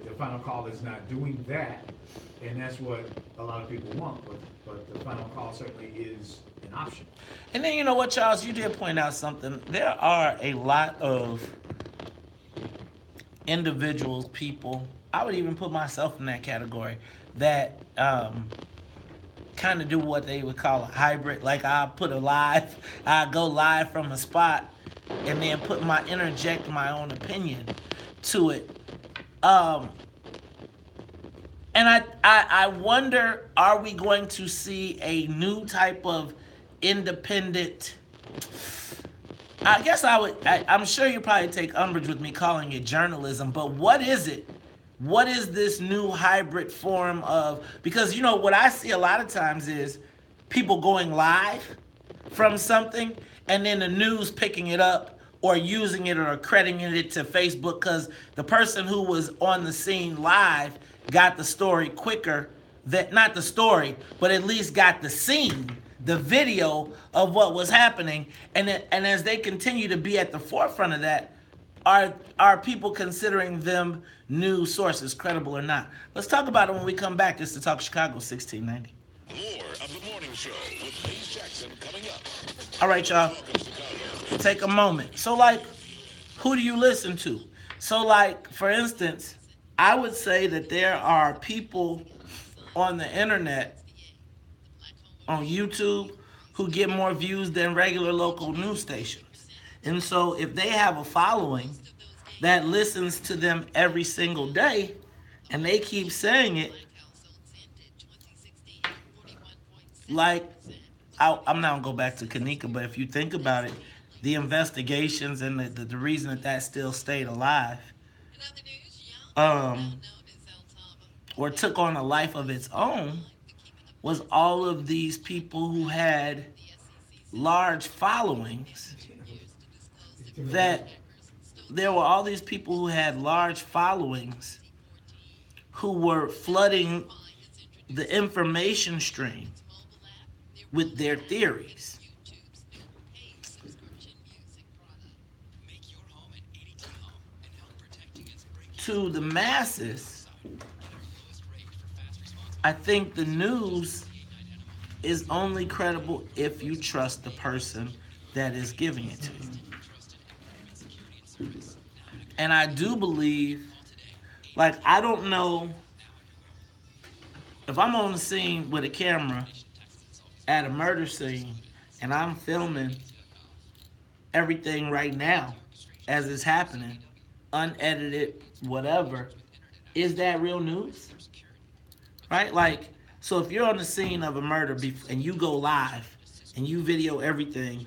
Speaker 2: the Final Call is not doing that. And that's what a lot of people want. But the Final Call certainly is an option.
Speaker 1: And then, you know what, Charles? You did point out something. There are a lot of individuals, people, I would even put myself in that category, that kind of do what they would call a hybrid. Like I go live from a spot and then interject my own opinion to it. And I wonder, are we going to see a new type of independent I guess I would. I'm sure you probably take umbrage with me calling it journalism, but what is it? What is this new hybrid form of? Because you know what I see a lot of times is people going live from something, and then the news picking it up or using it or crediting it to Facebook because the person who was on the scene live got the story quicker. That not the story, but at least got the scene, the video of what was happening, and as they continue to be at the forefront of that, are people considering them news sources, credible or not? Let's talk about it when we come back. This is Talk Chicago 1690.
Speaker 5: More of the morning show with Blaze Jackson coming up.
Speaker 1: All right, y'all. Take a moment. So, like, who do you listen to? So, like, for instance, I would say that there are people on the internet, on YouTube, who get more views than regular local news stations. And so if they have a following that listens to them every single day, and they keep saying it, like, I'm not going to go back to Kanika, but if you think about it, the investigations and the reason that still stayed alive, or took on a life of its own, was all of these people who had large followings. That there were all these people who had large followings who were flooding the information stream with their theories. To the masses, I think the news is only credible if you trust the person that is giving it to you. And I do believe, like, I don't know if I'm on the scene with a camera at a murder scene and I'm filming everything right now as it's happening, unedited, whatever, is that real news? Right? Like, so if you're on the scene of a murder and you go live and you video everything,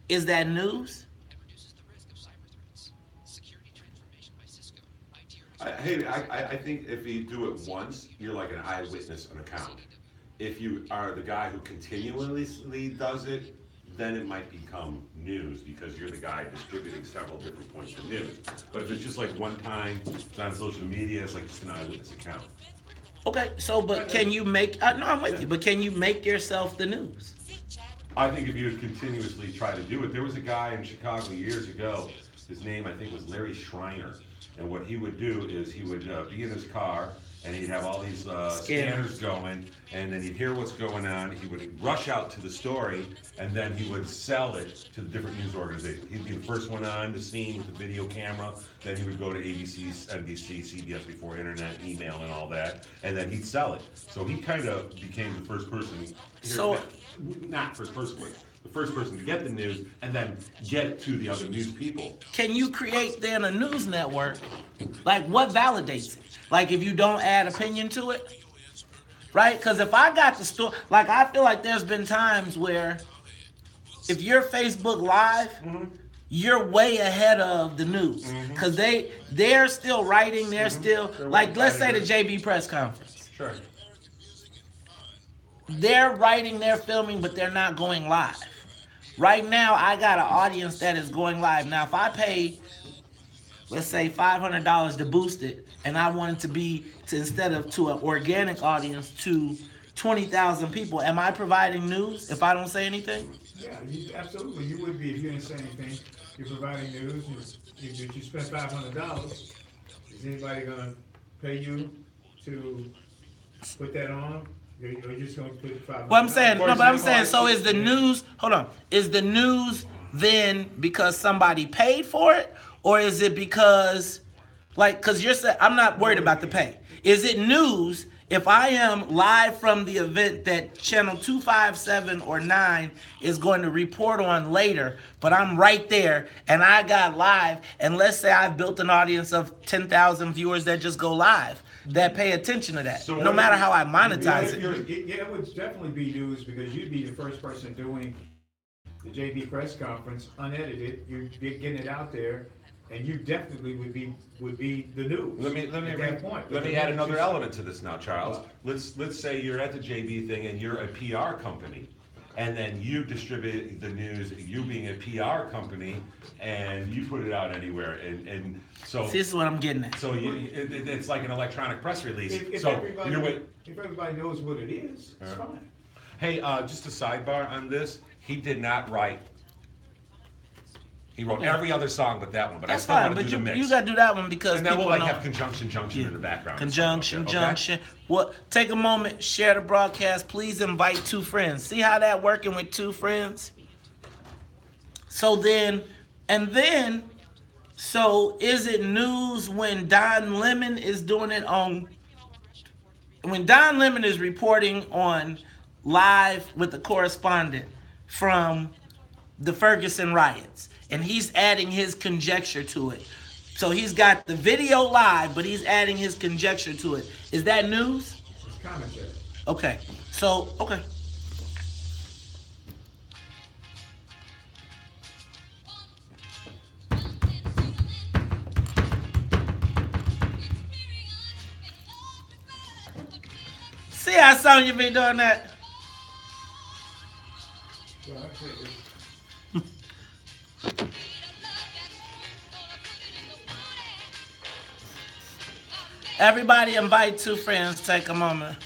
Speaker 1: is that news?
Speaker 3: I think if you do it once, you're like an eyewitness on account. If you are the guy who continually does it, then it might become news because you're the guy distributing several different points of news. But if it's just like one time, it's on social media, it's like just an eyewitness account.
Speaker 1: Okay, so, but can you make, no, I'm with you, but can you make yourself the news?
Speaker 3: I think if you continuously try to do it, there was a guy in Chicago years ago, his name I think was Larry Schreiner, and what he would do is he would be in his car, and he'd have all these scanners going, and then he'd hear what's going on, he would rush out to the story, and then he would sell it to the different news organizations. He'd be the first one on the scene with the video camera, then he would go to ABC, NBC, CBS before internet, email and all that, and then he'd sell it. So he kind of became the first person, not first person, the first person to get the news and then get it to the other news people.
Speaker 1: Can you create then a news network? Like, what validates it? Like, if you don't add opinion to it, right? Because if I got the story, like, I feel like there's been times where if you're Facebook Live, you're way ahead of the news. Because they're still writing, they're still, like, let's say the JB press conference.
Speaker 3: Sure.
Speaker 1: They're writing, they're filming, but they're not going live. Right now, I got an audience that is going live. Now, if I pay, let's say, $500 to boost it, and I want it to be, instead of to an organic audience, to 20,000 people, am I providing news if I don't say anything?
Speaker 2: Yeah, absolutely. You would be if you didn't say anything. You're providing news. If you spend $500, is anybody going to pay you to put that on? You're just going to put $500.
Speaker 1: Well, I'm saying, no, but I'm saying, so is the news, hold on, is the news then because somebody paid for it? Or is it because, like, because you're saying, I'm not worried about the pay. Is it news if I am live from the event that channel 257 or 9 is going to report on later, but I'm right there and I got live, and let's say I've built an audience of 10,000 viewers that just go live. that pay attention to that.
Speaker 7: So
Speaker 1: No
Speaker 7: what
Speaker 1: matter
Speaker 7: if-
Speaker 1: how I
Speaker 2: Yeah,
Speaker 1: monetize it.
Speaker 2: it would definitely be news because you'd be the first person doing the JB press conference unedited. You're getting it out there, and you definitely would be the news.
Speaker 7: Let me
Speaker 2: at that point.
Speaker 7: let me
Speaker 2: But
Speaker 7: add
Speaker 2: the
Speaker 7: another
Speaker 2: news is-
Speaker 7: element to this now, Charles. Let's say you're at the JB thing and you're a PR company, and then you distribute the news, you being a PR company, and you put it out anywhere, and so.
Speaker 1: See, this is what I'm getting at.
Speaker 7: So it's like an electronic press release.
Speaker 2: If
Speaker 7: So
Speaker 2: everybody,
Speaker 7: you're wait.
Speaker 2: if everybody knows what it is, it's fine.
Speaker 7: Hey, just a sidebar on this. He did not write. He wrote every other song but that one. But
Speaker 1: That's
Speaker 7: I still
Speaker 1: fine,
Speaker 7: want to
Speaker 1: but
Speaker 7: do the mix.
Speaker 1: you got to do that one because
Speaker 7: and then we'll
Speaker 1: people
Speaker 7: like
Speaker 1: know.
Speaker 7: have conjunction junction in the background.
Speaker 1: Conjunction,
Speaker 7: Okay?
Speaker 1: junction. What? Take a moment, share the broadcast. Please invite 2 friends. See how that working with 2 friends? So then, so is it news when Don Lemon is doing it on? When Don Lemon is reporting on live with the correspondent from the Ferguson riots, and he's adding his conjecture to it. So he's got the video live, but he's adding his conjecture to it. Is that news?
Speaker 2: It's commentary.
Speaker 1: Okay. So, okay. See how Sonya be doing that?
Speaker 2: Well, I say it's-
Speaker 1: Everybody invite 2 friends. Take a moment.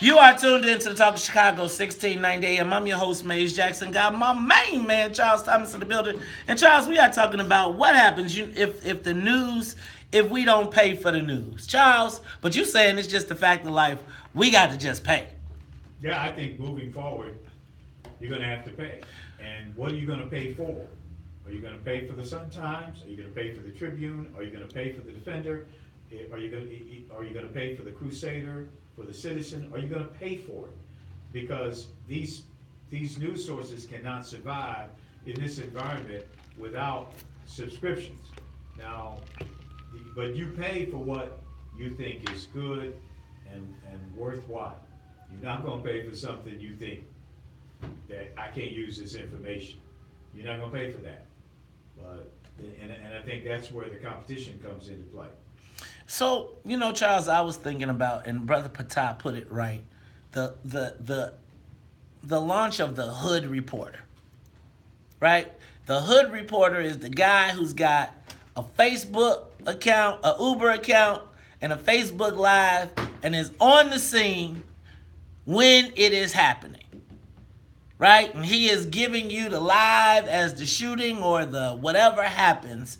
Speaker 1: You are tuned into the Talk of Chicago, 1690 AM. I'm your host, Maze Jackson. Got my main man, Charles Thomas, in the building. And Charles, we are talking about what happens if the news, if we don't pay for the news. Charles, but you saying it's just the fact of life. We got to just pay.
Speaker 2: Yeah, I think moving forward, you're gonna have to pay. And what are you gonna pay for? Are you gonna pay for the Sun-Times? Are you gonna pay for the Tribune? Are you gonna pay for the Defender? Are you gonna pay for the Crusader, for the Citizen? Are you gonna pay for it? Because these news sources cannot survive in this environment without subscriptions. Now, but you pay for what you think is good and worthwhile. You're not gonna pay for something you think that I can't use this information. You're not gonna pay for that. But, and I think that's where the competition comes into play.
Speaker 1: So, Charles, I was thinking about, and Brother Patah put it right, the launch of the Hood Reporter, right? The Hood Reporter is the guy who's got a Facebook account, a Uber account, and a Facebook Live, and is on the scene when it is happening, right? And he is giving you the live as the shooting or the whatever happens.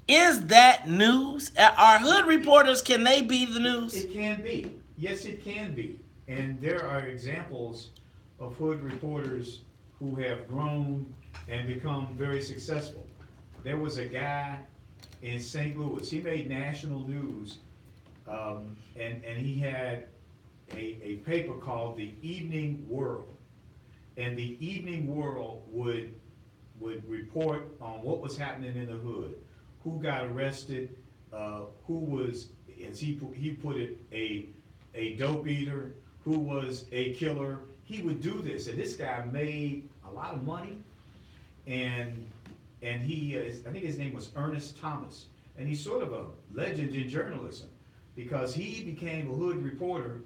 Speaker 1: Is that news? Are Hood Reporters, can they be the news?
Speaker 2: It can be. Yes, it can be. And there are examples of Hood Reporters who have grown and become very successful. There was a guy in St. Louis. He made national news, and he had a paper called the Evening World. And the Evening World would report on what was happening in the hood, who got arrested, who was, as he put it, a dope eater, who was a killer. He would do this, and this guy made a lot of money, and he I think his name was Ernest Thomas, and he's sort of a legend in journalism because he became a Hood Reporter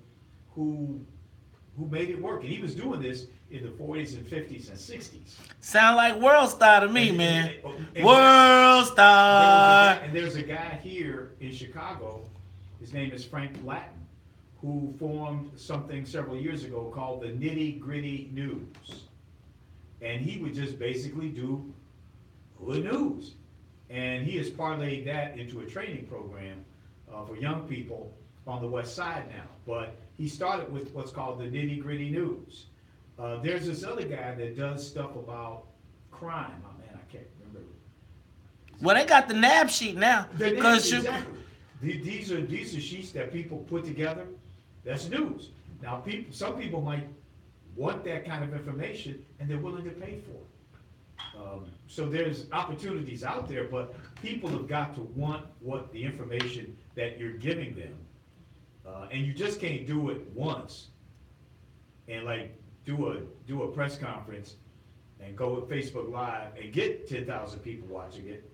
Speaker 2: who made it work, and he was doing this in the 40s and 50s and 60s.
Speaker 1: Sound like World Star to me, man.
Speaker 2: And
Speaker 1: World Star.
Speaker 2: And there's a guy here in Chicago, his name is Frank Latin, who formed something several years ago called the Nitty Gritty News. And he would just basically do hood news. And he has parlayed that into a training program for young people on the West Side now. But he started with what's called the Nitty Gritty News. There's this other guy that does stuff about crime. Oh man, I can't remember.
Speaker 1: Well, they got the NAB sheet now. Because
Speaker 2: Exactly. These are sheets that people put together. That's news. Now, some people might want that kind of information, and they're willing to pay for it. So there's opportunities out there, but people have got to want what the information that you're giving them, and you just can't do it once and like do a press conference and go with Facebook Live and get 10,000 people watching it,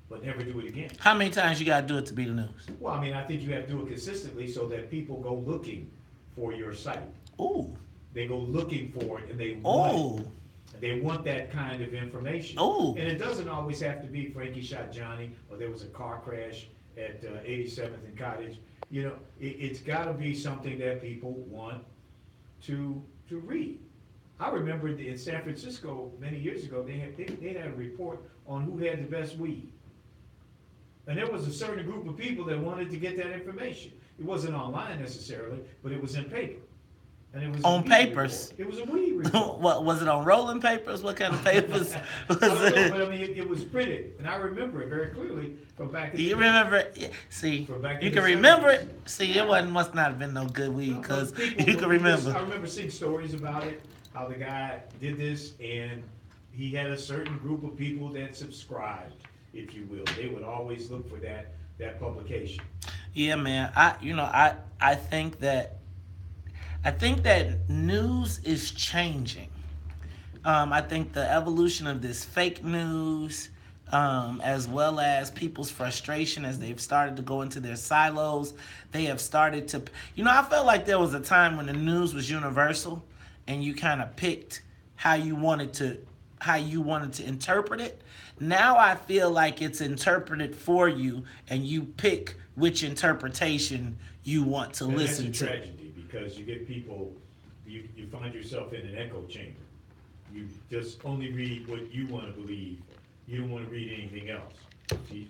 Speaker 2: but never do it again.
Speaker 1: How many times you got to do it to be the news?
Speaker 2: Well, I mean, I think you have to do it consistently so that people go looking for your site.
Speaker 1: Ooh.
Speaker 2: They go looking for it and they want it.
Speaker 1: Ooh.
Speaker 2: They want that kind of information.
Speaker 1: Ooh.
Speaker 2: And it doesn't always have to be Frankie shot Johnny, or there was a car crash at 87th and Cottage. You know, it's got to be something that people want to read. I remember in San Francisco many years ago, they had a report on who had the best weed. And there was a certain group of people that wanted to get that information. It wasn't online necessarily, but it was in paper. And it was
Speaker 1: on papers.
Speaker 2: Report. It was a weed report.
Speaker 1: What was it, on rolling papers? What kind of papers was
Speaker 2: I don't know,
Speaker 1: it?
Speaker 2: but I mean, it was printed, and I remember it very clearly from back in the
Speaker 1: You
Speaker 2: day.
Speaker 1: remember it? Yeah, see,
Speaker 2: From back
Speaker 1: you
Speaker 2: in
Speaker 1: can
Speaker 2: the
Speaker 1: remember
Speaker 2: 70s.
Speaker 1: it. See, it must not have been no good weed because
Speaker 2: People-
Speaker 1: you can remember.
Speaker 2: I remember seeing stories about it, how the guy did this, and he had a certain group of people that subscribed, if you will. They would always look for that publication.
Speaker 1: Yeah, man. I think that news is changing. I think the evolution of this fake news, as well as people's frustration as they've started to go into their silos, they have started to, I felt like there was a time when the news was universal and you kind of picked how you wanted to interpret it. Now I feel like it's interpreted for you and you pick which interpretation you want to listen
Speaker 2: That's
Speaker 1: to.
Speaker 2: a tragedy, because you get people, you find yourself in an echo chamber. You just only read what you want to believe. You don't want to read anything else.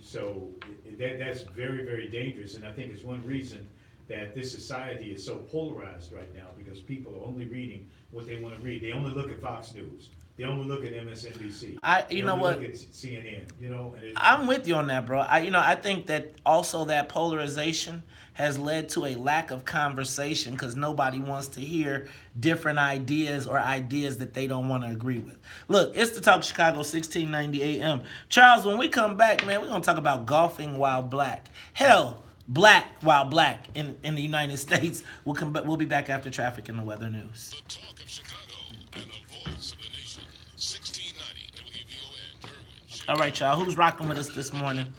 Speaker 2: So that's very, very dangerous, and I think it's one reason that this society is so polarized right now, because people are only reading what they want to read. They only look at Fox News. They only look at MSNBC.
Speaker 1: You know what?
Speaker 2: They only look at CNN. And
Speaker 1: I'm with you on that, bro. I think that also that polarization has led to a lack of conversation because nobody wants to hear different ideas or ideas that they don't want to agree with. Look, it's the Talk Chicago, 1690 AM. Charles, when we come back, man, we're going to talk about golfing while black. Hell, black while black in the United States. We'll be back after traffic and the weather news.
Speaker 5: The Talk of Chicago and the voice of the nation. 1690 WVON, Irwin.
Speaker 1: All right, y'all. Who's rocking with us this morning?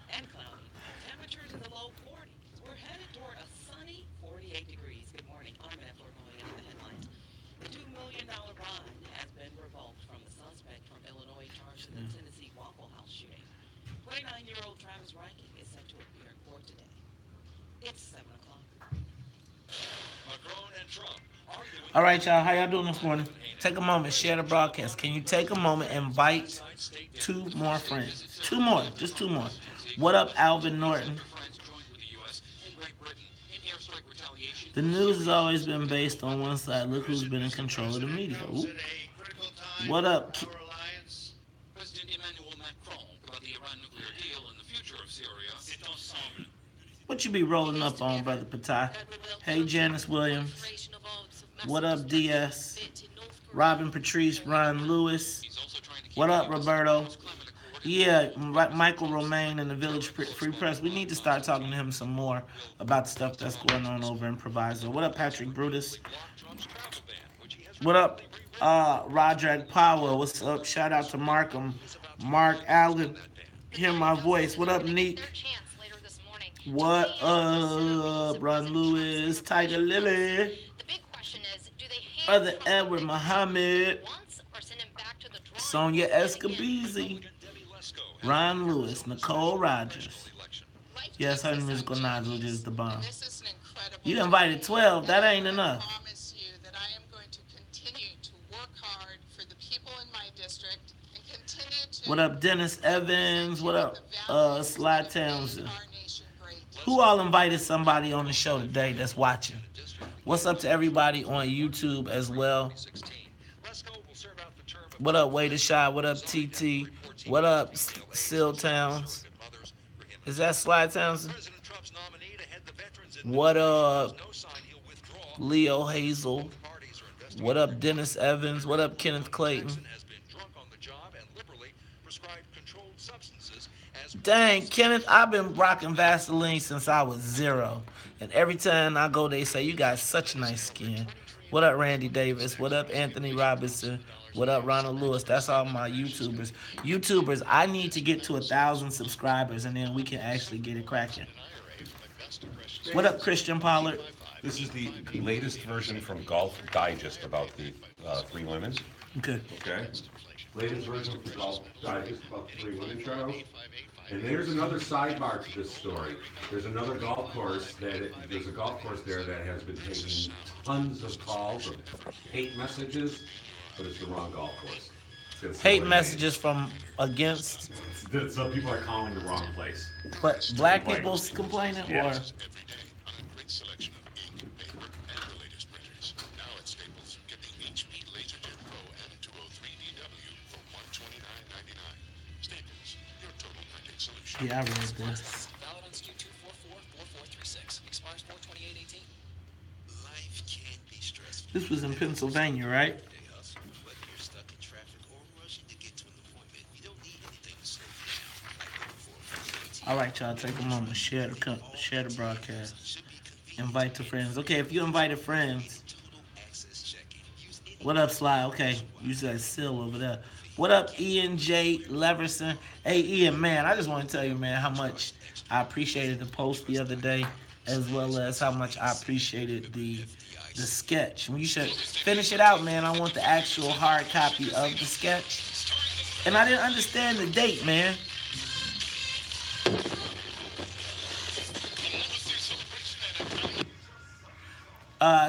Speaker 10: And cloudy. Temperatures in the low 40s. We're headed toward a sunny 48 degrees. Good morning. I'm Matt Flournoy at the headlines. The $2 million bond has been revoked from the suspect from Illinois charged in the Tennessee Waffle House shooting. 29-year-old Travis Ranking is set to appear in court today. It's 7 o'clock.
Speaker 5: Macron and Trump arguing.
Speaker 1: All right, y'all. How y'all doing this morning? Take a moment, share the broadcast. Can you take a moment, invite 2 more friends? 2 more, just 2 more. What up, Alvin Norton? The news has always been based on one side. Look who's been in control of the media. Ooh. What up?
Speaker 5: President Emmanuel Macron about the Iran nuclear deal and the future of Syria.
Speaker 1: What you be rolling up on, Brother Patai? Hey, Janice Williams. What up, DS? Robin Patrice, Ron Lewis. What up, Roberto? Yeah, Michael Romaine and the Village Free Press. We need to start talking to him some more about the stuff that's going on over in Proviso. What up, Patrick Brutus? What up, Roderick Powell? What's up? Shout out to Mark Allen. Hear my voice. What up, Neek? What up, Ron Lewis? Tiger Lily? Brother Edward Muhammad. Sonia Escobeezy. Ron Lewis. Nicole Rogers. Yes, her musical nodule is the bomb. You invited 12. That ain't enough.
Speaker 11: I promise you that I am going to continue to work hard for the people in my district and continue to...
Speaker 1: What up, Dennis Evans? What up, Sly Townsend? Who all invited somebody on the show today that's watching? What's up to everybody on YouTube as well? What up, Way to Shy? What up, TT? What up, Seal Towns? Is that Sly Townsend? What up, Leo Hazel? What up, Dennis Evans? What up, Kenneth Clayton? Dang, Kenneth, I've been rocking Vaseline since I was 0. And every time I go, they say, you got such nice skin. What up, Randy Davis? What up, Anthony Robinson? What up, Ronald Lewis? That's all my YouTubers. YouTubers, I need to get to 1,000 subscribers, and then we can actually get it cracking. What up, Christian Pollard?
Speaker 7: This is the latest version from Golf Digest about the 3 women.
Speaker 1: Okay.
Speaker 3: Okay. Latest version from Golf Digest about the 3 women, Charles. And there's another sidebar to this story. There's another golf course there's a golf course there that has been taking tons of calls of hate messages, but it's the wrong golf course.
Speaker 1: Hate messages from against.
Speaker 3: Some people are calling the wrong place.
Speaker 1: But black people's complaining, or yeah, I read this. This was in Pennsylvania, right? All right, y'all, take a moment, share the broadcast, invite the friends. Okay, if you invited friends, what up, Sly? Okay, you said Seal over there. What up, Ian J. Leverson? Hey, Ian, man, I just want to tell you, man, how much I appreciated the post the other day, as well as how much I appreciated the sketch. You should finish it out, man. I want the actual hard copy of the sketch. And I didn't understand the date, man.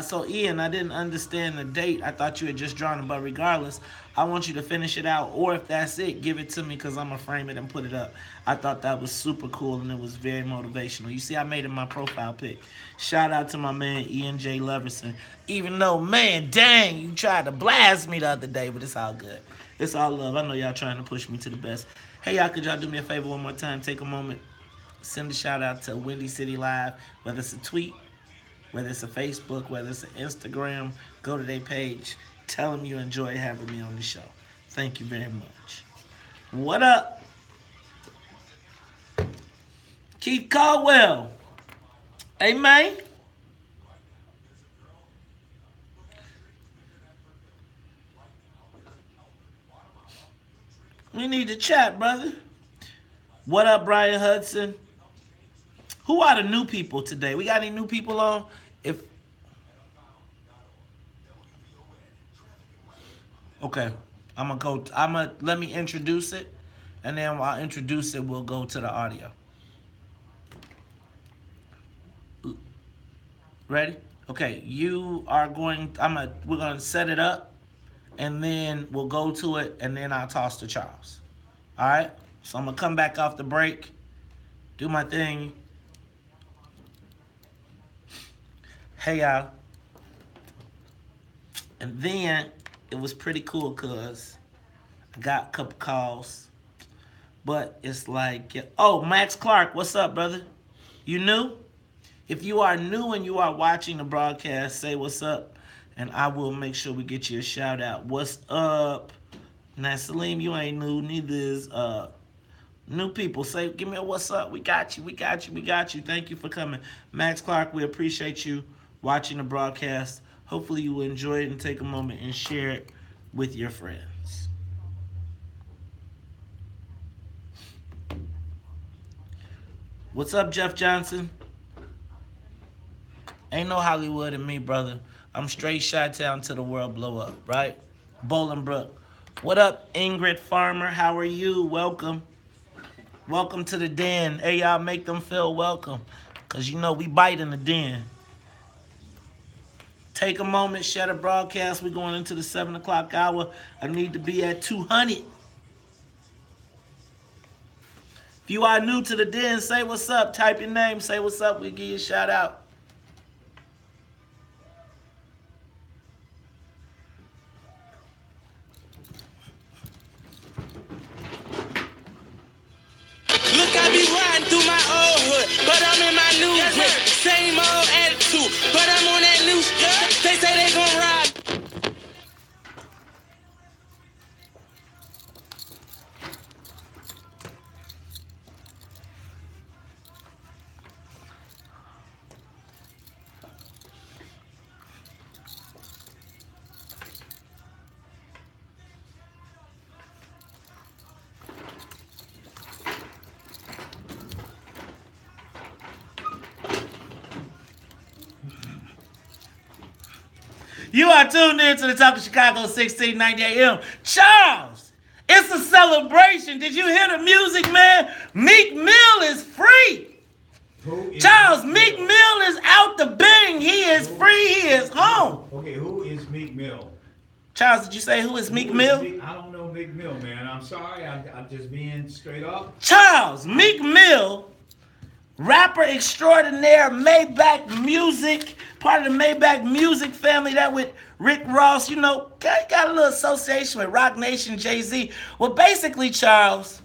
Speaker 1: So Ian, I didn't understand the date. I thought you had just drawn it, but regardless, I want you to finish it out, or if that's it, give it to me because I'm gonna frame it and put it up. I thought that was super cool and it was very motivational. You see, I made it my profile pic. Shout out to my man Ian J. Leverson. Even though, man, dang, you tried to blast me the other day, but it's all good. It's all love. I know y'all trying to push me to the best. Hey, y'all, could y'all do me a favor one more time? Take a moment, send a shout out to Windy City Live, whether it's a tweet, whether it's a Facebook, whether it's an Instagram, go to their page. Tell them you enjoy having me on the show. Thank you very much. What up? Keith Caldwell. Hey, man. We need to chat, brother. What up, Brian Hudson? Who are the new people today? We got any new people on? Okay, let me introduce it, and then while I introduce it, we'll go to the audio. Ready? Okay, we're gonna set it up, and then we'll go to it, and then I'll toss to Charles. All right? So I'm gonna come back off the break, do my thing. Hey, y'all. And then it was pretty cool because I got a couple calls. But it's like, oh, Max Clark, what's up, brother? You new? If you are new and you are watching the broadcast, say what's up, and I will make sure we get you a shout out. What's up? Now, Salim, you ain't new. Neither is new people. Say, give me a what's up. We got you. We got you. We got you. Thank you for coming. Max Clark, we appreciate you watching the broadcast. Hopefully you will enjoy it and take a moment and share it with your friends. What's up, Jeff Johnson? Ain't no Hollywood in me, brother. I'm straight Chi-Town till the world blow up, right? Bolingbrook. What up, Ingrid Farmer? How are you? Welcome. Welcome to the den. Hey, y'all, make them feel welcome. Because, you know, we bite in the den. Take a moment, share the broadcast. We're going into the 7 o'clock hour. I need to be at 200. If you are new to the den, say what's up. Type your name, say what's up. We'll give you a shout out. I be riding through my old hood, but I'm in my new whip. Same old attitude, but I'm on that new shit. They say they gon' ride. You are tuned in to the Talk of Chicago 1690 AM. Charles, it's a celebration. Did you hear the music, man? Meek Mill is free. Charles, Meek Mill is out the bing. He is free. He is home.
Speaker 2: Okay, who is Meek Mill?
Speaker 1: Charles, did you say who is Meek Mill?
Speaker 2: I don't know Meek Mill, man. I'm sorry. I'm just being straight up.
Speaker 1: Charles, Meek Mill, rapper extraordinaire, Maybach Music, part of the Maybach Music family, that with Rick Ross, you know, got a little association with Rock Nation, Jay-Z. Well, basically, Charles,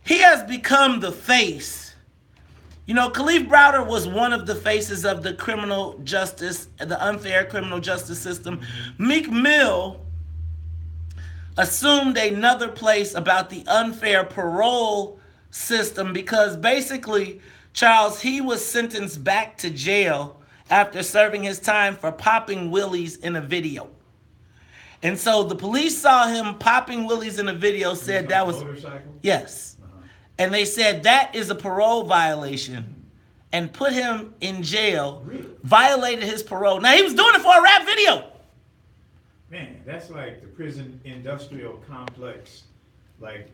Speaker 1: he has become the face. You know, Khalif Browder was one of the faces of the criminal justice, the unfair criminal justice system. Meek Mill assumed another place about the unfair parole system because basically, Charles, he was sentenced back to jail after serving his time for popping willies in a video. And so the police saw him popping willies in a video, said that was...
Speaker 2: Motorcycle?
Speaker 1: Yes. And they said that is a parole violation and put him in jail, violated his parole. Now, he was doing it for a rap video.
Speaker 2: Man, that's like the prison industrial complex, like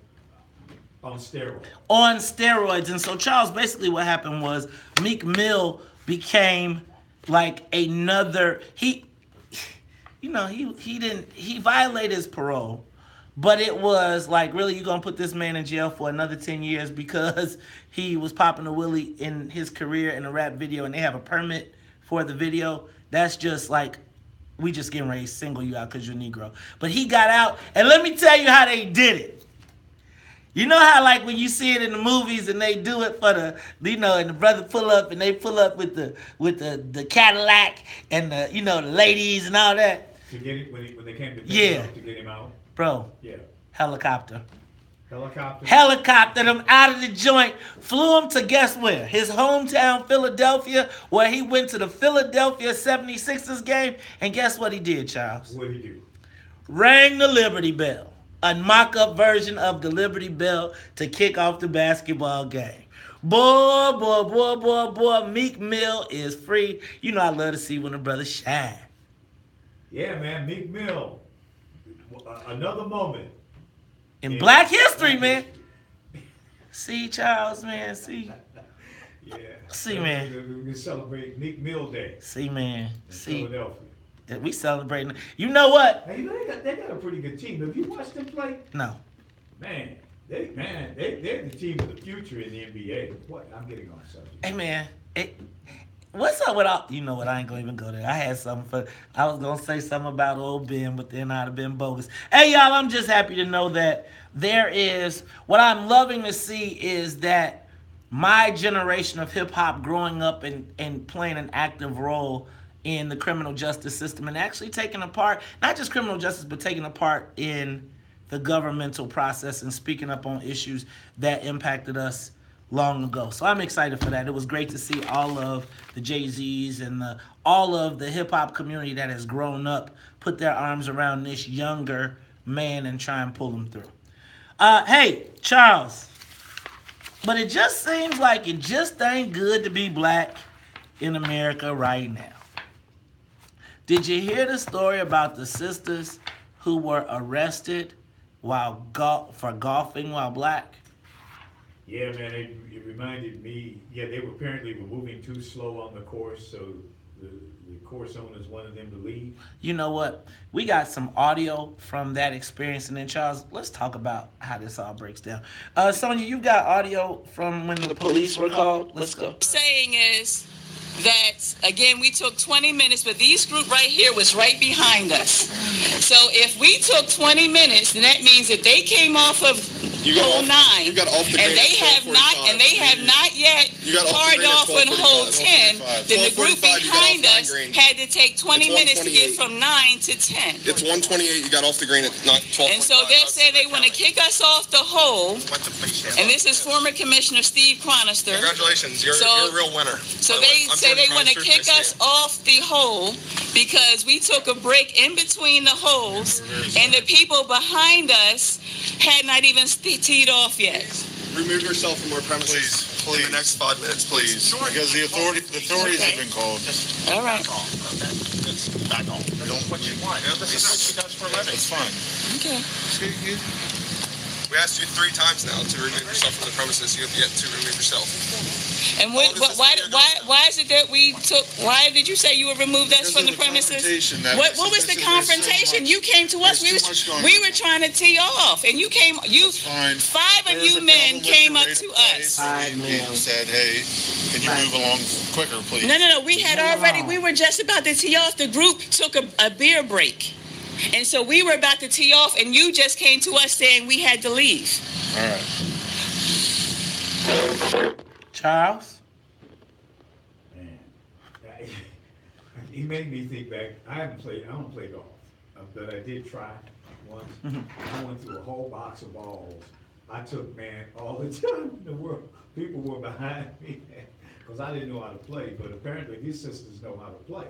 Speaker 2: on steroids.
Speaker 1: On steroids. And so, Charles, basically what happened was Meek Mill became like another, he violated his parole. But it was like, really, you're going to put this man in jail for another 10 years because he was popping a willy in his career in a rap video and they have a permit for the video? That's just like, we just getting ready to single you out because you're Negro. But he got out, and let me tell you how they did it. You know how, like, when you see it in the movies and they do it for the, you know, and the brother pull up and they pull up with the Cadillac and the, you know, the ladies and all that?
Speaker 2: To get it, when they came to pick him up to get him out?
Speaker 1: Bro,
Speaker 2: yeah.
Speaker 1: Helicopter.
Speaker 2: Helicopter
Speaker 1: him out of the joint, flew him to guess where? His hometown, Philadelphia, where he went to the Philadelphia 76ers game. And guess what he did, Charles?
Speaker 2: What did he do?
Speaker 1: Rang the Liberty Bell. A mock-up version of the Liberty Bell to kick off the basketball game. Boy, Meek Mill is free. You know I love to see when a brother shine.
Speaker 2: Yeah, man, Meek Mill. Another moment.
Speaker 1: In Black History, man. See, Charles, man, see.
Speaker 2: Yeah.
Speaker 1: See, man.
Speaker 2: We're going to celebrate Meek Mill Day.
Speaker 1: See, man. See.
Speaker 2: Philadelphia.
Speaker 1: We celebrating. You know what?
Speaker 2: Hey, you know, they got a pretty good team. Have you watched them play?
Speaker 1: No.
Speaker 2: Man, they're the team of the future in the NBA. What? I'm getting on subject.
Speaker 1: Hey, man. What's up with all... You know what? I ain't going to even go there. I had something for... I was going to say something about old Ben, but then I'd have been bogus. Hey, y'all, I'm just happy to know that there is... What I'm loving to see is that my generation of hip-hop growing up and playing an active role in the criminal justice system and actually taking a part, not just criminal justice, but taking a part in the governmental process and speaking up on issues that impacted us long ago. So I'm excited for that. It was great to see all of the Jay-Z's and all of the hip-hop community that has grown up put their arms around this younger man and try and pull him through. Hey, Charles, but it just seems like it just ain't good to be black in America right now. Did you hear the story about the sisters who were arrested while for golfing while black?
Speaker 2: Yeah, man, it reminded me. Yeah, they were apparently moving too slow on the course, so the course owners wanted them to leave.
Speaker 1: You know what? We got some audio from that experience, and then Charles, let's talk about how this all breaks down. Sonia, you've got audio from when the police were called. Let's go.
Speaker 12: Saying is that, again, we took 20 minutes, but these group right here was right behind us. So if we took 20 minutes, then that means that they came off of hole 9,
Speaker 13: you got off the
Speaker 12: and
Speaker 13: green
Speaker 12: they
Speaker 13: at
Speaker 12: have not,
Speaker 13: 12:45.
Speaker 12: and they have not yet
Speaker 13: You got off the
Speaker 12: hard
Speaker 13: green at
Speaker 12: off on hole 10.
Speaker 13: 12:45.
Speaker 12: Then the group
Speaker 13: 12:45, you got
Speaker 12: behind
Speaker 13: off
Speaker 12: us
Speaker 13: 9 green.
Speaker 12: had to take 20
Speaker 13: It's
Speaker 12: minutes to get
Speaker 13: 1:28.
Speaker 12: from 9 to 10.
Speaker 13: It's 1:28. You got off the green at 12:45.
Speaker 12: And so they're saying they want to kick us off the hole. And this is former Commissioner Steve Chronister.
Speaker 13: Congratulations, you're a real winner.
Speaker 12: So they say they want to kick us off the hole because we took a break in between the holes, and the people behind us had not even teed off yet.
Speaker 13: Remove yourself from our premises in the next 5 minutes, please. Because the authorities have been called.
Speaker 12: All right.
Speaker 13: Back on. Don't what you want. This is what she does for a living. It's fine.
Speaker 12: Okay.
Speaker 13: We asked you 3 times now to remove yourself from the premises. You have yet to remove yourself.
Speaker 12: And why is it that we took? Why did you say you would remove us from the premises? What was the confrontation? You came to us. We were trying to tee off, and you came. 5 of you men came up to us.
Speaker 13: And said, "Hey, can you move along quicker, please?"
Speaker 12: No. We had already. We were just about to tee off. The group took a beer break, and so we were about to tee off, and you just came to us saying we had to leave.
Speaker 13: All right.
Speaker 1: Charles?
Speaker 2: Man, he made me think back. I don't play golf, but I did try once. I went through a whole box of balls. I took, man, all the time in the world. People were behind me because I didn't know how to play, but apparently these sisters know how to play.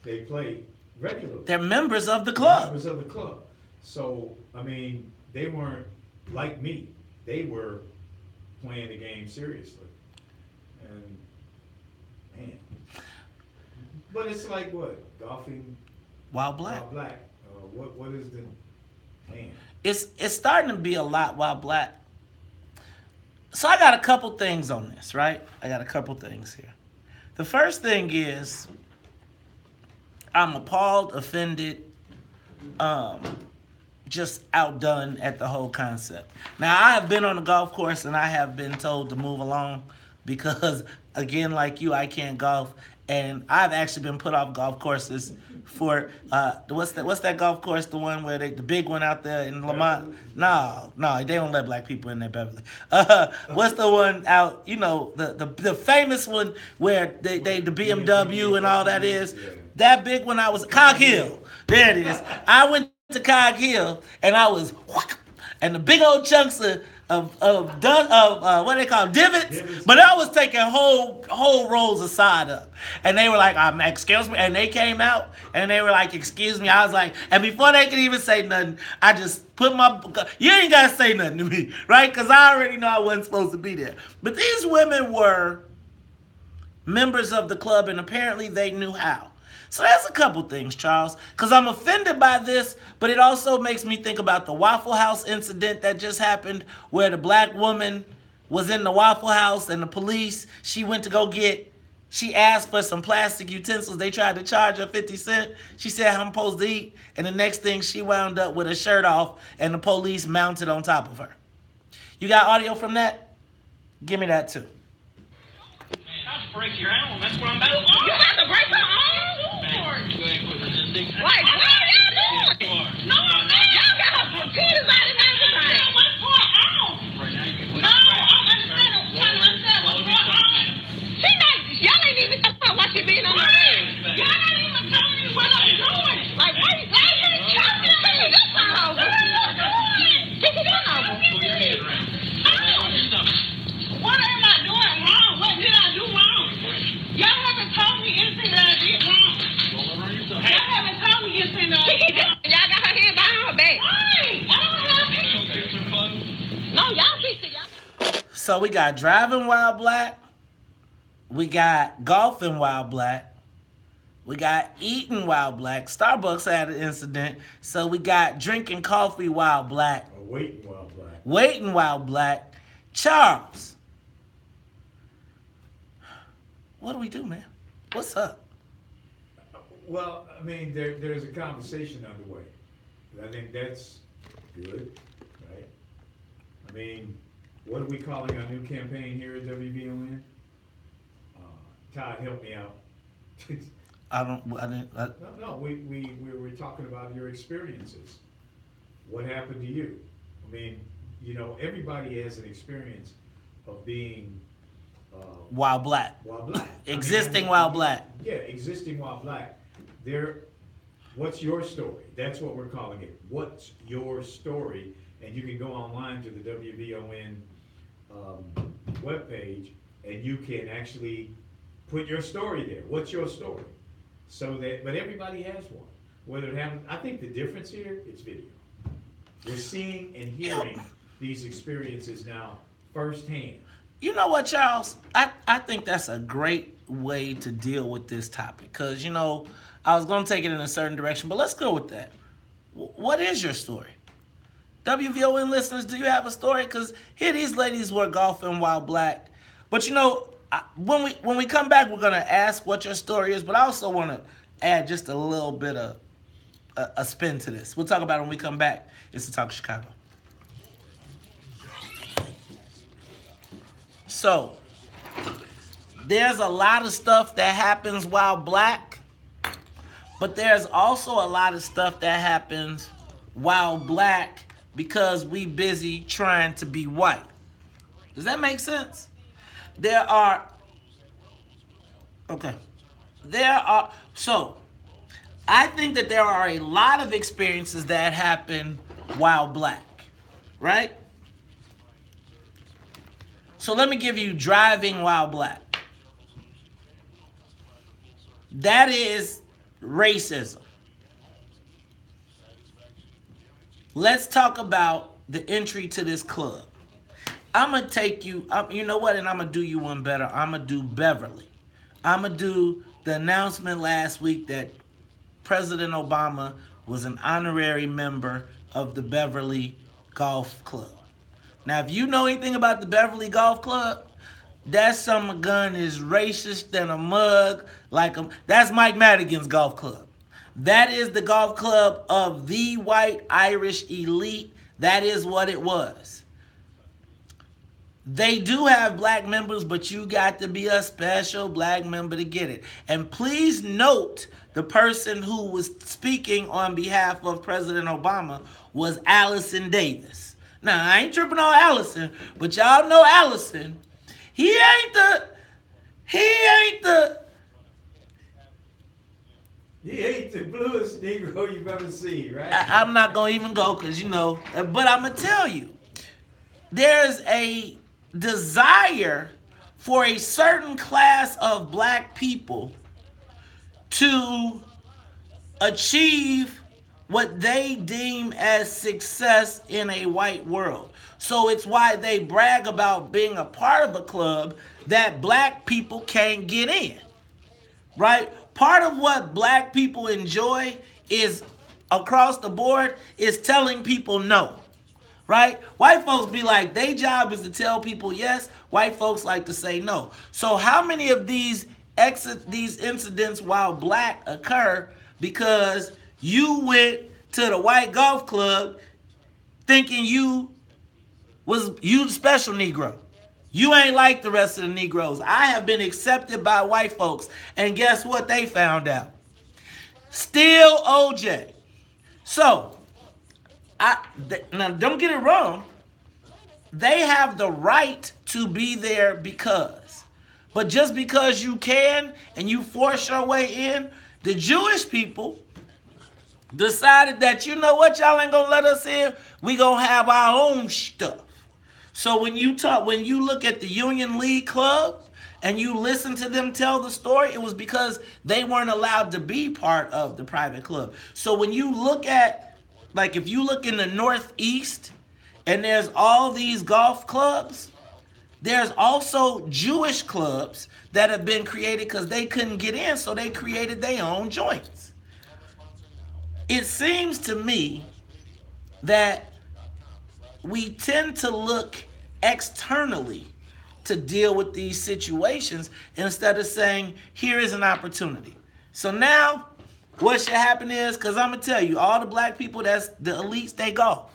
Speaker 2: They play regularly.
Speaker 1: They're members of the club.
Speaker 2: Members of the club. So, I mean, they weren't like me. They were playing the game seriously. And, man. But it's like what? Golfing?
Speaker 1: Wild Black.
Speaker 2: Wild Black. What is the, man?
Speaker 1: It's starting to be a lot Wild Black. So I got a couple things on this, right? I got a couple things here. The first thing is I'm appalled, offended, just outdone at the whole concept. Now, I have been on a golf course and I have been told to move along because, again, like you, I can't golf. And I've actually been put off golf courses for, what's that golf course, the one where the big one out there in Lamont? No, they don't let black people in there, Beverly. What's the one out, you know, the famous one where the BMW and all that is? That big one I was, Cog Hill. There it is. I went to Cog Hill and I was, and the big old chunks of what they call divots, but I was taking whole rolls of side up, and they were like, excuse me, and they came out and they were like, excuse me. I was like, and before they could even say nothing, I just put you ain't gotta say nothing to me, right? Because I already know I wasn't supposed to be there. But these women were members of the club, and apparently they knew how. So that's a couple things, Charles, because I'm offended by this, but it also makes me think about the Waffle House incident that just happened where the black woman was in the Waffle House and the police, she asked for some plastic utensils. They tried to charge her 50 cents. She said, I'm supposed to eat. And the next thing she wound up with her shirt off and the police mounted on top of her. You got audio from that? Give me that too.
Speaker 14: I'll break your arm. That's what I'm about to do.
Speaker 15: You about to break her arm? Like, what y'all doing? No, man, y'all got her computers out and everything. What's going on? No, I'm understanding. What's going on? Y'all ain't even talking about why she being on the road. Y'all not even telling me what I'm doing. Like, what are you talking to me? That's not over. Take it down over. What am I doing wrong? What did I do wrong? Y'all haven't told me anything that I did wrong. Y'all haven't told me anything that I did wrong. Y'all got her hand behind her back. I don't have it. No, y'all fix it. Y'all.
Speaker 1: So we got driving while black. We got golfing while black. We got eating while black. Starbucks had an incident. So we got drinking coffee while black.
Speaker 2: Waiting while black.
Speaker 1: Waiting while black. Charles, what do we do, man? What's up?
Speaker 2: Well, I mean, there's a conversation underway. I think that's good, right? I mean, what are we calling our new campaign here at WVON? Todd, help me out. No, we were talking about your experiences. What happened to you? I mean, everybody has an experience of being
Speaker 1: While black.
Speaker 2: while black.
Speaker 1: Existing while black.
Speaker 2: Yeah, existing while black. What's your story? That's what we're calling it. What's your story? And you can go online to the WVON webpage, and you can actually put your story there. What's your story? But everybody has one. Whether it happens, I think the difference here is video. We're seeing and hearing these experiences now firsthand.
Speaker 1: You know what, Charles? I think that's a great way to deal with this topic. Because, I was going to take it in a certain direction, but let's go with that. What is your story? WVON listeners, do you have a story? Because here these ladies were golfing while black. But, when we come back, we're going to ask what your story is. But I also want to add just a little bit of a spin to this. We'll talk about it when we come back. It's the Talk of Chicago. So, there's a lot of stuff that happens while black, but there's also a lot of stuff that happens while black because we busy trying to be white. Does that make sense? So, I think that there are a lot of experiences that happen while black, right? So let me give you driving while black. That is racism. Let's talk about the entry to this club. I'm going to take you, you know what, and I'm going to do you one better. I'm going to do Beverly. I'm going to do the announcement last week that President Obama was an honorary member of the Beverly Golf Club. Now, if you know anything about the Beverly Golf Club, that summer gun is racist than a mug. That's Mike Madigan's golf club. That is the golf club of the white Irish elite. That is what it was. They do have black members, but you got to be a special black member to get it. And please note, the person who was speaking on behalf of President Obama was Allison Davis. Now, I ain't tripping on Allison, but y'all know Allison. He ain't the
Speaker 2: bluest Negro you've ever seen, right?
Speaker 1: I'm not going to even go because, but I'm going to tell you. There's a desire for a certain class of black people to achieve what they deem as success in a white world. So it's why they brag about being a part of a club that black people can't get in, right? Part of what black people enjoy is, across the board, is telling people no, right? White folks be like, their job is to tell people yes. White folks like to say no. So how many of these incidents while black occur because you went to the white golf club thinking you the special Negro? You ain't like the rest of the Negroes. I have been accepted by white folks, and guess what they found out? Still OJ. So, now don't get it wrong. They have the right to be there but just because you can and you force your way in, the Jewish people decided that, you know what, y'all ain't gonna let us in. We gonna have our own stuff. So when you look at the Union League Club and you listen to them tell the story, it was because they weren't allowed to be part of the private club. So when you look at, if you look in the Northeast and there's all these golf clubs, there's also Jewish clubs that have been created because they couldn't get in, so they created their own joints. It seems to me that we tend to look externally to deal with these situations instead of saying, here is an opportunity. So now, what should happen is, because I'm going to tell you, all the black people that's the elites, they golf.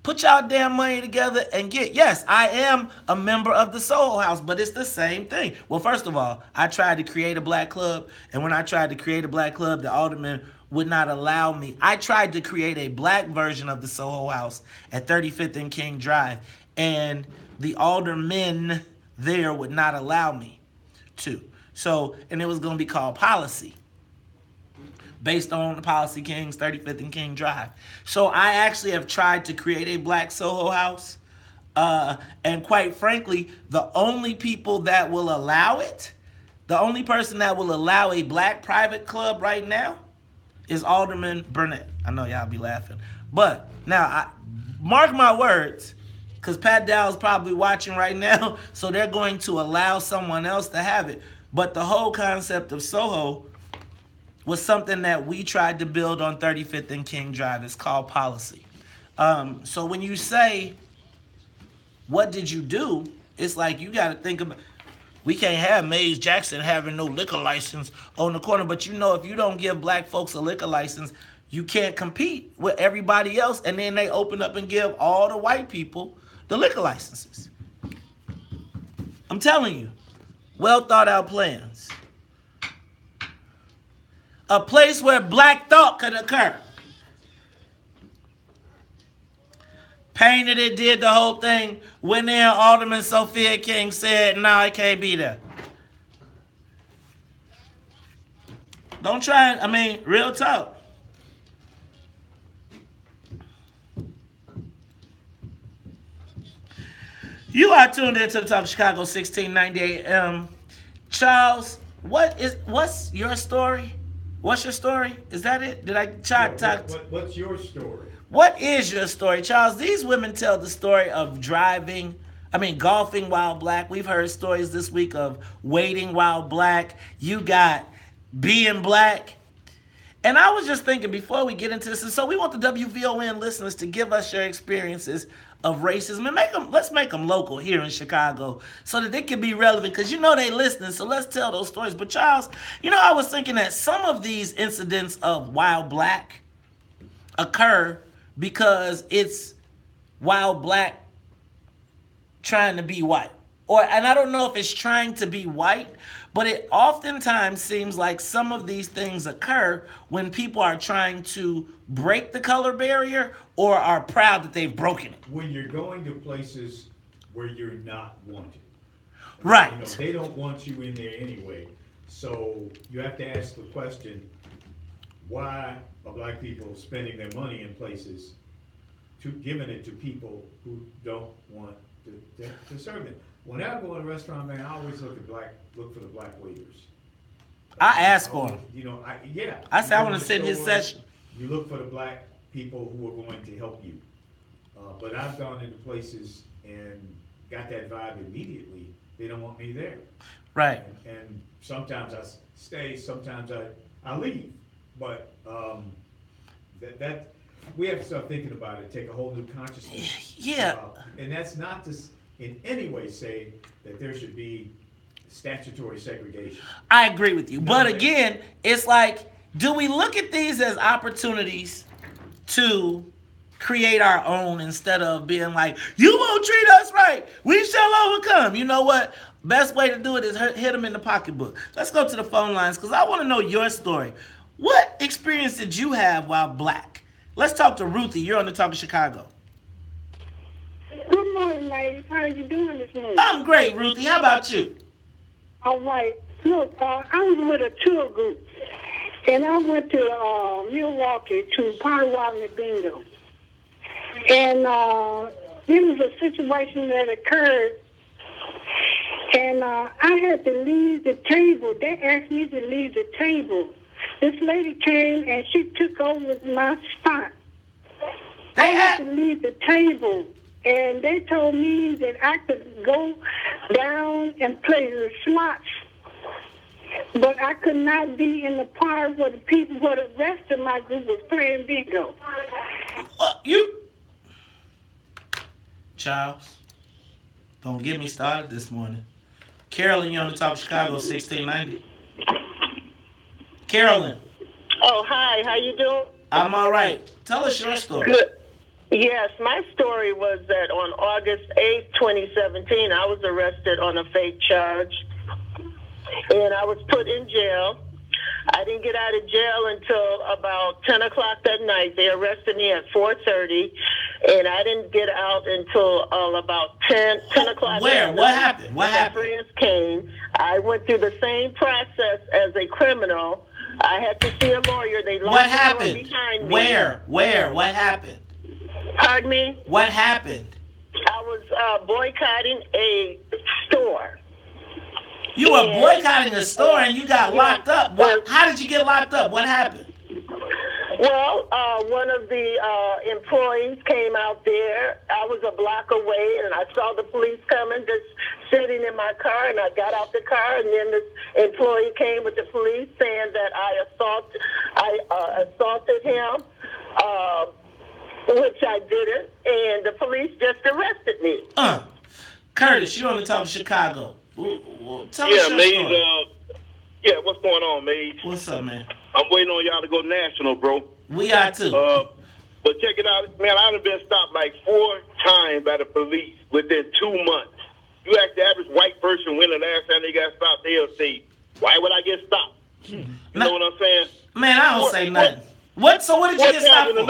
Speaker 1: Put y'all damn money together and yes, I am a member of the Soho House, but it's the same thing. Well, first of all, I tried to create a black club, and when I tried to create a black club, the alderman would not allow me. I tried to create a black version of the Soho House at 35th and King Drive, and the aldermen there would not allow me to. So, and it was going to be called Policy, based on the Policy Kings, 35th and King Drive. So I actually have tried to create a black Soho House, and quite frankly, the only people that will allow it, the only person that will allow a black private club right now is Alderman Burnett. I know y'all be laughing. But now, mark my words, because Pat Dowell's probably watching right now, so they're going to allow someone else to have it. But the whole concept of Soho was something that we tried to build on 35th and King Drive. It's called Policy. So when you say, what did you do? It's like you got to think about, we can't have Mays Jackson having no liquor license on the corner, but you know if you don't give black folks a liquor license, you can't compete with everybody else, and then they open up and give all the white people the liquor licenses. I'm telling you, well thought out plans. A place where black thought could occur. Painted it, did the whole thing. Went there, Alderman Sophia King said, no, I can't be there. Don't try it. I mean, real talk. You are tuned into the Talk of Chicago 1690 AM. Charles, what's your story? What's your story? Is that it? Did I try to talk?
Speaker 2: What's your story?
Speaker 1: What is your story, Charles? These women tell the story of golfing while black. We've heard stories this week of waiting while black. You got being black. And I was just thinking before we get into this, and so we want the WVON listeners to give us your experiences of racism and let's make them local here in Chicago so that they can be relevant, because you know they listening, so let's tell those stories. But Charles, I was thinking that some of these incidents of while black occur because it's while black trying to be white. And I don't know if it's trying to be white, but it oftentimes seems like some of these things occur when people are trying to break the color barrier or are proud that they've broken it.
Speaker 2: When you're going to places where you're not wanted.
Speaker 1: Right.
Speaker 2: They don't want you in there anyway. So you have to ask the question, why are black people spending their money in places, giving it to people who don't want to serve it? When I go to a restaurant, man, I always look for the black waiters.
Speaker 1: I ask for them. I say I want to sit in his session.
Speaker 2: You look for the black people who are going to help you. But I've gone into places and got that vibe immediately. They don't want me there.
Speaker 1: Right.
Speaker 2: And sometimes I stay, sometimes I leave. But that we have to start thinking about it, take a whole new consciousness.
Speaker 1: Yeah.
Speaker 2: And that's not to in any way say that there should be statutory segregation.
Speaker 1: I agree with you. But again, it's like, do we look at these as opportunities to create our own instead of being like, you won't treat us right, we shall overcome? You know what? Best way to do it is hit them in the pocketbook. Let's go to the phone lines because I want to know your story. What experience did you have while black? Let's talk to Ruthie. You're on the Talk of Chicago.
Speaker 16: Good morning, ladies. How are you doing this morning?
Speaker 1: I'm great, Ruthie. How about you?
Speaker 16: All right. Look, I was with a tour group, and I went to Milwaukee to Potawatomi Bingo. And there was a situation that occurred, and I had to leave the table. They asked me to leave the table. This lady came, and she took over my spot. I had to leave the table. And they told me that I could go down and play the slots, but I could not be in the part where the rest of my group was playing bingo.
Speaker 1: Charles, don't get me started this morning. Carolyn, you're on the Talk of Chicago 1690. Carolyn.
Speaker 17: Oh, hi. How you doing?
Speaker 1: I'm all right. Tell us your story.
Speaker 17: Good. Yes, my story was that on August 8th, 2017, I was arrested on a fake charge, and I was put in jail. I didn't get out of jail until about 10 o'clock that night. They arrested me at 4:30, and I didn't get out until about 10 o'clock.
Speaker 1: Where? What happened? What happened?
Speaker 17: My friends came. I went through the same process as a criminal. I had to see a lawyer. They locked the door behind me.
Speaker 1: Where? What happened?
Speaker 17: Pardon me?
Speaker 1: What happened?
Speaker 17: I was boycotting a store.
Speaker 1: You were boycotting a store and you got locked up. How did you get locked up? What happened?
Speaker 17: Well, one of the employees came out there. I was a block away, and I saw the police coming, just sitting in my car, and I got out the car, and then this employee came with the police saying that I assaulted him, which I didn't, and the police just arrested me.
Speaker 1: Curtis, you're on the top of Chicago. Tell us your
Speaker 18: Maze,
Speaker 1: story.
Speaker 18: what's going on, Maze?
Speaker 1: What's up, man?
Speaker 18: I'm waiting on y'all to go national, bro.
Speaker 1: We are too.
Speaker 18: But check it out, man. I've been stopped like 4 times by the police within 2 months. You ask the average white person when the last time they got stopped, they'll say, "Why would I get stopped?" You know what I'm saying?
Speaker 1: Man, I don't say nothing. So what did you get stopped for?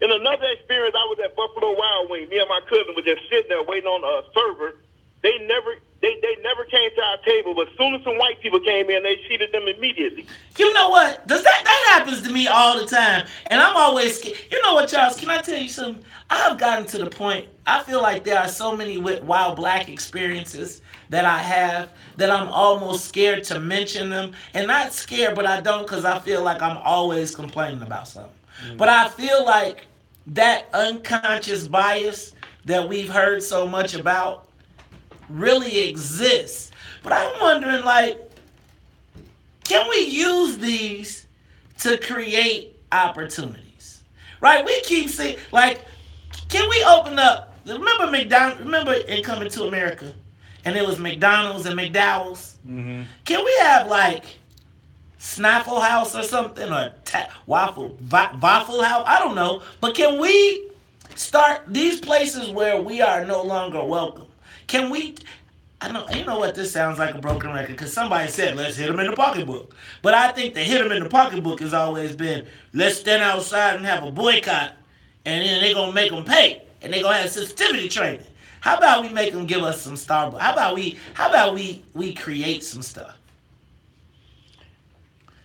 Speaker 18: In another experience, I was at Buffalo Wild Wings. Me and my cousin were just sitting there waiting on a server. They never came to our table, but as soon as some white people came in, they seated them immediately.
Speaker 1: You know what? That happens to me all the time, and I'm always scared. You know what, Charles? Can I tell you something? I've gotten to the point. I feel like there are so many wild black experiences that I have that I'm almost scared to mention them, and not scared, but I don't because I feel like I'm always complaining about something. But I feel like that unconscious bias that we've heard so much about really exists. But I'm wondering, like, can we use these to create opportunities? Right? We keep saying, like, can we open up? Remember McDonald's? Remember in Coming to America? And it was McDonald's and McDowell's? Mm-hmm. Can we have, like, Snaffle House or something? Or Waffle House? I don't know. But can we start these places where we are no longer welcome? Can we, you know what, this sounds like a broken record because somebody said, let's hit them in the pocketbook. But I think the hit them in the pocketbook has always been, let's stand outside and have a boycott and then they're going to make them pay and they're going to have sensitivity training. How about we make them give us some Starbucks? How about we create some stuff?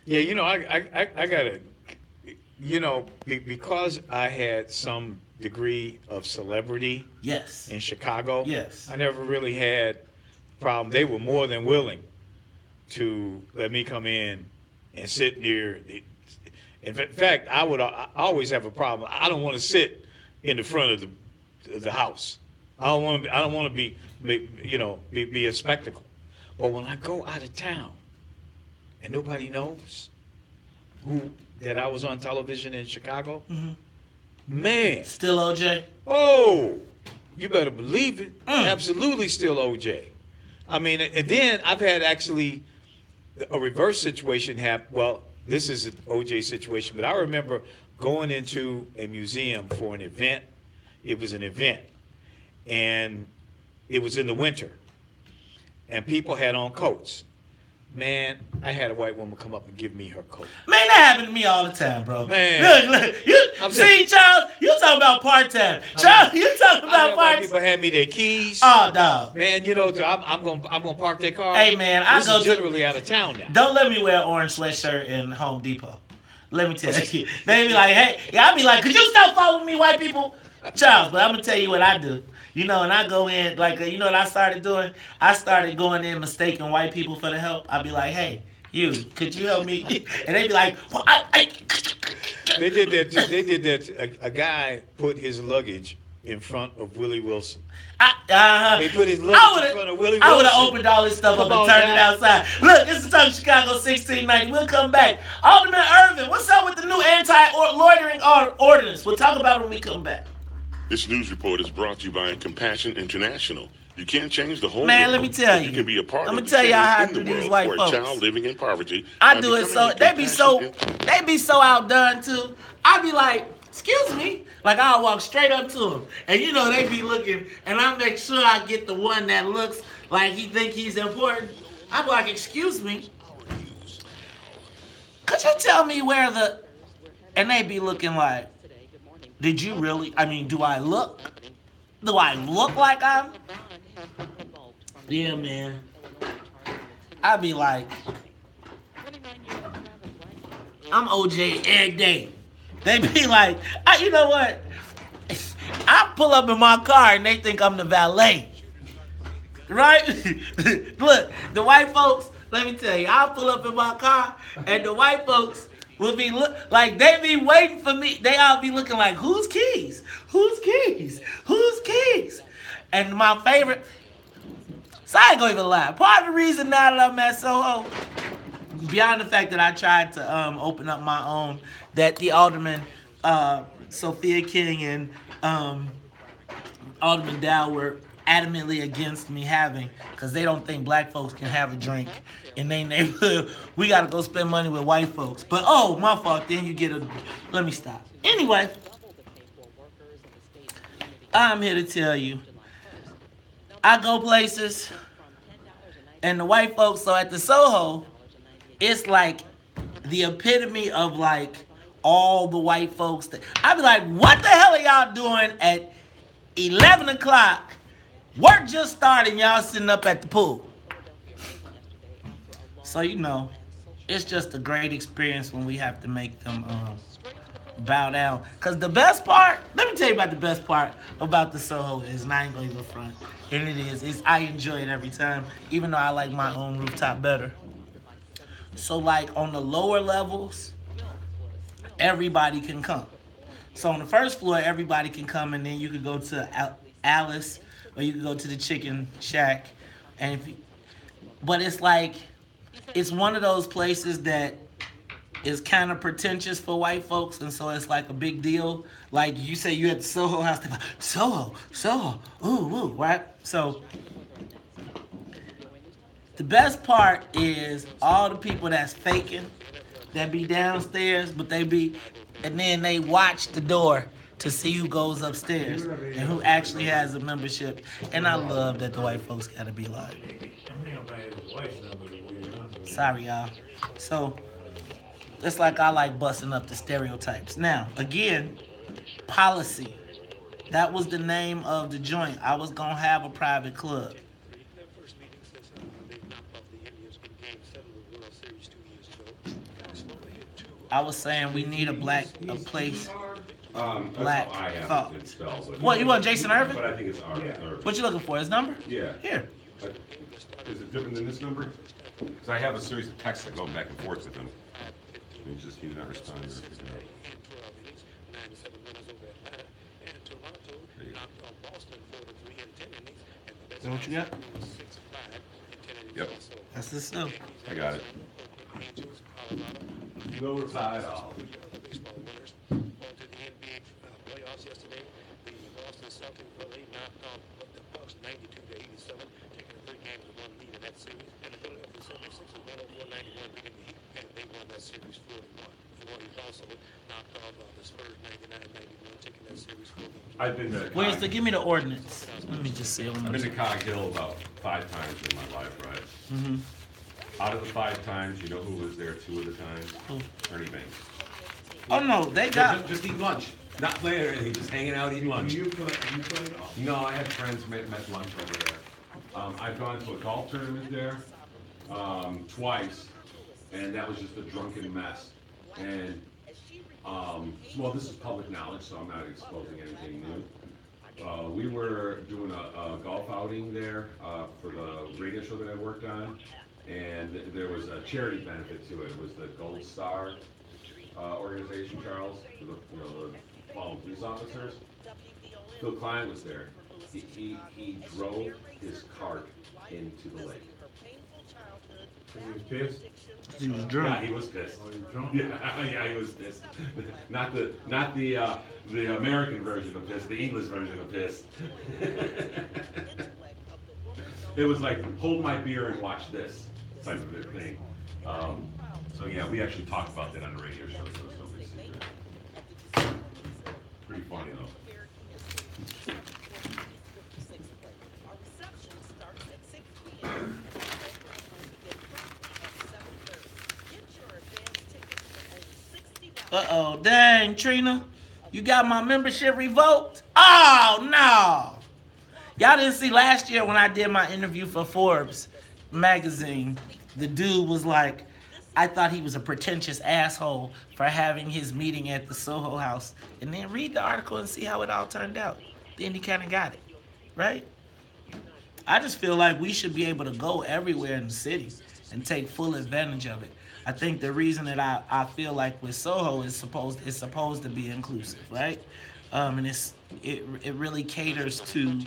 Speaker 9: Yeah, you know, I gotta, you know, because I had some degree of celebrity in Chicago. Yes. I never really had a problem. They were more than willing to let me come in and sit near. In fact, I always have a problem. I don't want to sit in the front of the house. I don't want to be a spectacle. But when I go out of town and nobody knows that I was on television in Chicago, man.
Speaker 1: Still OJ?
Speaker 9: Oh, you better believe it. Absolutely still OJ. I mean, and then I've had actually a reverse situation happen. Well, this is an OJ situation, but I remember going into a museum for an event. It was an event, and it was in the winter, and people had on coats. Man, I had a white woman come up and give me her coat.
Speaker 1: Man, that happened to me all the time, bro.
Speaker 9: Man.
Speaker 1: Look. See, Charles, you talking about part-time. Charles, you talking about part-time.
Speaker 9: People had me their keys.
Speaker 1: Oh, dog.
Speaker 9: Man, you know, I'm gonna park their car.
Speaker 1: Hey, man,
Speaker 9: I go literally out of town now.
Speaker 1: Don't let me wear an orange sweatshirt in Home Depot. Let me tell you. They be like, hey, I'll be like, could you stop following me, white people? Charles, but I'm going to tell you what I do. You know, and I go in, like, you know what I started doing? I started going in mistaking white people for the help. I'd be like, hey, you, could you help me? And they'd be like, well,
Speaker 9: They did that. They did that. A guy put his luggage in front of Willie Wilson. They put his luggage in front of Willie Wilson.
Speaker 1: I would have opened all this stuff up and turned it outside. Look, this is Talk Chicago 1690. We'll come back. Alderman Irvin, what's up with the new anti-loitering ordinance? We'll talk about it when we come back.
Speaker 5: This news report is brought to you by Compassion International. You can't change the whole
Speaker 1: Man,
Speaker 5: world.
Speaker 1: let me tell you.
Speaker 5: You can be a part
Speaker 1: I'm
Speaker 5: of
Speaker 1: gonna tell y'all how I
Speaker 5: in
Speaker 1: do
Speaker 5: the
Speaker 1: these
Speaker 5: world
Speaker 1: white
Speaker 5: for
Speaker 1: folks.
Speaker 5: a child living in poverty.
Speaker 1: I do it so they be so outdone too. I be like, excuse me, like I'll walk straight up to them, and you know they be looking, and I make sure I get the one that looks like he think he's important. I be like, excuse me. Could you tell me where the, and they be looking like, did you really, I mean, do I look like I'm, yeah, man. I be like, I'm OJ every day. They be like, you know what? I pull up in my car and they think I'm the valet. Right? Look, the white folks, let me tell you, I'll pull up in my car and the white folks will be like, they be waiting for me. They all be looking like, whose keys? Whose keys? Whose keys? And my favorite, so I ain't gonna even lie. Part of the reason now that I'm at Soho, beyond the fact that I tried to open up my own, that the alderman, Sophia King and Alderman Dow were adamantly against me having, because they don't think black folks can have a drink in their neighborhood. We gotta go spend money with white folks. But oh, my fault, then you get a, let me stop. Anyway, I'm here to tell you, I go places, and the white folks, so at the Soho, it's like the epitome of like all the white folks. I be like, what the hell are y'all doing at 11 o'clock? Work just started and y'all sitting up at the pool. So, you know, it's just a great experience when we have to make them bow down. Because the best part, let me tell you about the best part about the Soho is, and I ain't going to go front, and it is I enjoy it every time, even though I like my own rooftop better. So, like, on the lower levels, everybody can come. So, on the first floor, everybody can come, and then you could go to Alice, or you could go to the Chicken Shack. And but it's like, it's one of those places that is kind of pretentious for white folks, and so it's like a big deal. Like, you say you at the Soho House, they go, Soho, ooh, right? So, the best part is all the people that's faking, that be downstairs, but they be, and then they watch the door to see who goes upstairs and who actually has a membership. And I love that the white folks gotta be like, sorry y'all. So, it's like I like busting up the stereotypes. Now, again, policy. That was the name of the joint. I was gonna have a private club. I was saying we need a place. Black thought. What, you want Jason Irvin?
Speaker 7: But I think it's Irvin.
Speaker 1: What you looking for? His number?
Speaker 7: Yeah.
Speaker 1: Here.
Speaker 7: Is it different than this number? Because I have a series of texts that go back and forth with him. He's not responding. There you go.
Speaker 1: Is that what you got?
Speaker 7: Yep.
Speaker 1: That's the stuff.
Speaker 7: I got it. No reply at all. I've been to
Speaker 1: Where's the, give me the ordinance. Let me just see.
Speaker 7: I've been to Cog Hill about 5 times in my life, right?
Speaker 1: Mm-hmm.
Speaker 7: Out of the 5 times, you know who was there 2 of the times?
Speaker 1: Who?
Speaker 7: Ernie Banks.
Speaker 1: Oh no, they got
Speaker 7: just eat lunch, not playing or anything, just hanging out eating lunch.
Speaker 2: You played off?
Speaker 7: No, I had friends met lunch over there. I've gone to a golf tournament there twice, and that was just a drunken mess. And well, this is public knowledge, so I'm not exposing anything new. We were doing a golf outing there for the radio show that I worked on, and there was a charity benefit to it. It was the Gold Star organization, Charles, for the fallen police officers. Phil Klein was there. He drove his cart into the lake.
Speaker 2: He was pissed?
Speaker 1: He was drunk.
Speaker 7: Yeah, he was pissed.
Speaker 2: Oh, he was drunk?
Speaker 7: Yeah, he was pissed. Not the American version of pissed, the English version of pissed. It was like, hold my beer and watch this type of a thing. So yeah, we actually talked about that on the radio show, so it's no big secret. Pretty funny though.
Speaker 1: Uh-oh, dang, Trina. You got my membership revoked? Oh, no. Y'all didn't see last year when I did my interview for Forbes magazine. The dude was like, I thought he was a pretentious asshole for having his meeting at the Soho House. And then read the article and see how it all turned out. Then he kind of got it, right? I just feel like we should be able to go everywhere in the city and take full advantage of it. I think the reason that I feel like with Soho is supposed to be inclusive, right? And it really caters to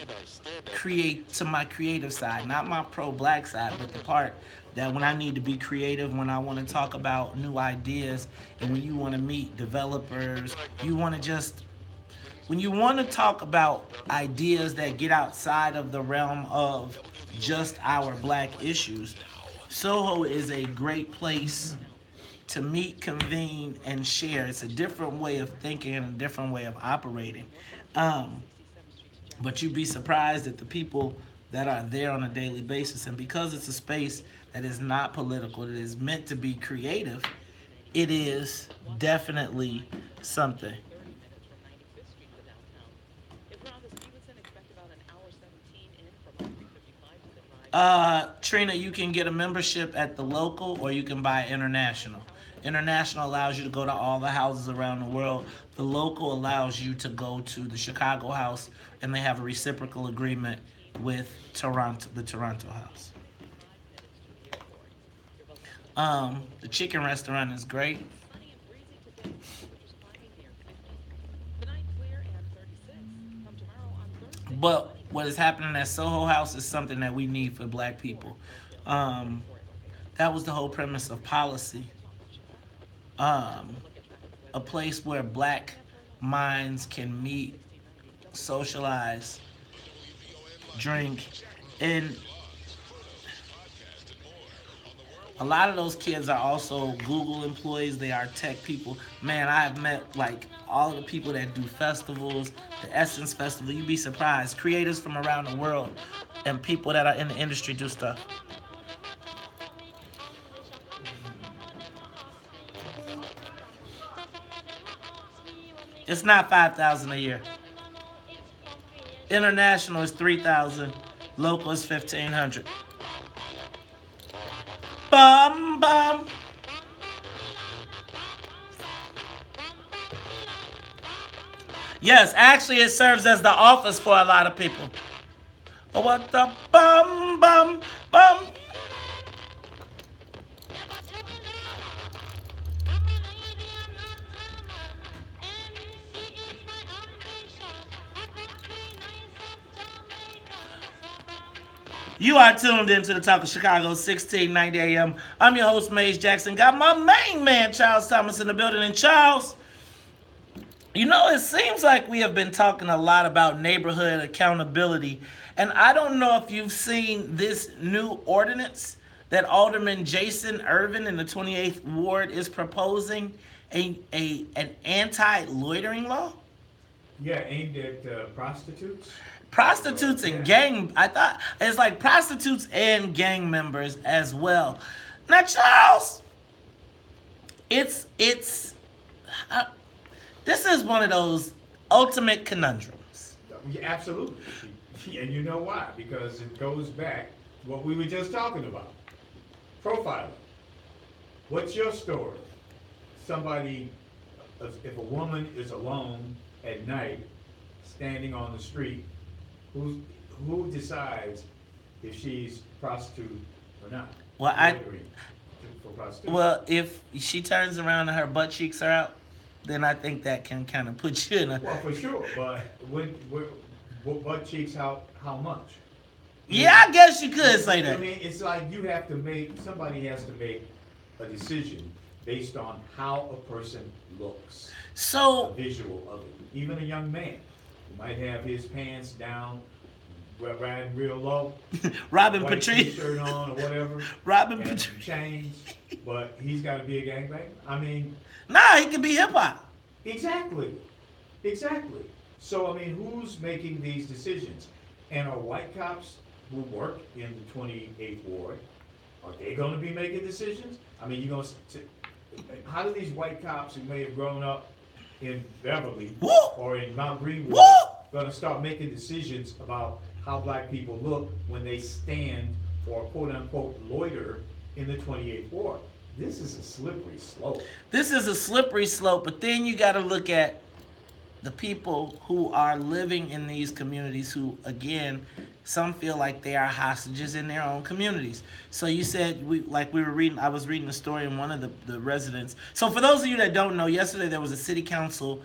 Speaker 1: my creative side, not my pro-black side, but the part that when I need to be creative, when I want to talk about new ideas, and when you want to meet developers, when you want to talk about ideas that get outside of the realm of just our black issues, Soho is a great place to meet, convene, and share. It's a different way of thinking and a different way of operating. But you'd be surprised at the people that are there on a daily basis. And because it's a space that is not political, that is meant to be creative, it is definitely something. Trina, you can get a membership at the local or you can buy international. International allows you to go to all the houses around the world. The local allows you to go to the Chicago house, and they have a reciprocal agreement with the Toronto house. The chicken restaurant is great. But what is happening at Soho House is something that we need for black people. That was the whole premise of policy. A place where black minds can meet, socialize, drink, and a lot of those kids are also Google employees. They are tech people. Man, I have met like all of the people that do festivals, the Essence Festival. You'd be surprised. Creators from around the world and people that are in the industry do stuff. It's not $5,000 a year. International is $3,000. Local is $1,500. Bum bum. Yes, actually, it serves as the office for a lot of people. But what the bum bum bum? You are tuned into the Talk of Chicago, 1690 AM. I'm your host, Maze Jackson. Got my main man, Charles Thomas, in the building. And Charles, you know, it seems like we have been talking a lot about neighborhood accountability. And I don't know if you've seen this new ordinance that Alderman Jason Irvin in the 28th Ward is proposing, an anti-loitering law.
Speaker 2: Yeah, aimed at prostitutes.
Speaker 1: Prostitutes and gang, I thought it's like prostitutes and gang members as well. Now, Charles, this is one of those ultimate conundrums.
Speaker 2: Yeah, absolutely. And you know why? Because it goes back to what we were just talking about. Profiling. What's your story? Somebody, if a woman is alone at night, standing on the street, who decides if she's a prostitute or not?
Speaker 1: Well, if she turns around and her butt cheeks are out, then I think that can kind of put you in a...
Speaker 2: Well, for sure, but what butt cheeks out, how much?
Speaker 1: Yeah, I guess you could say that.
Speaker 2: I mean, it's like somebody has to make a decision based on how a person looks.
Speaker 1: So...
Speaker 2: A visual of it. Even a young man. Might have his pants down, riding real low.
Speaker 1: Robin
Speaker 2: white
Speaker 1: Patrice.
Speaker 2: T-shirt on or whatever.
Speaker 1: Robin Patrice.
Speaker 2: Chains, but he's got to be a gangbanger. I mean.
Speaker 1: Nah, he can be hip hop.
Speaker 2: Exactly. So I mean, who's making these decisions? And are white cops who work in the 28th Ward, are they going to be making decisions? I mean, you're going to how do these white cops who may have grown up in Beverly or in Mount Greenwood gonna start making decisions about how black people look when they stand or quote unquote loiter in the 28th ward? This is a slippery slope.
Speaker 1: This is a slippery slope, but then you got to look at the people who are living in these communities who, again, some feel like they are hostages in their own communities. So you said, I was reading a story in one of the residents. So for those of you that don't know, yesterday there was a city council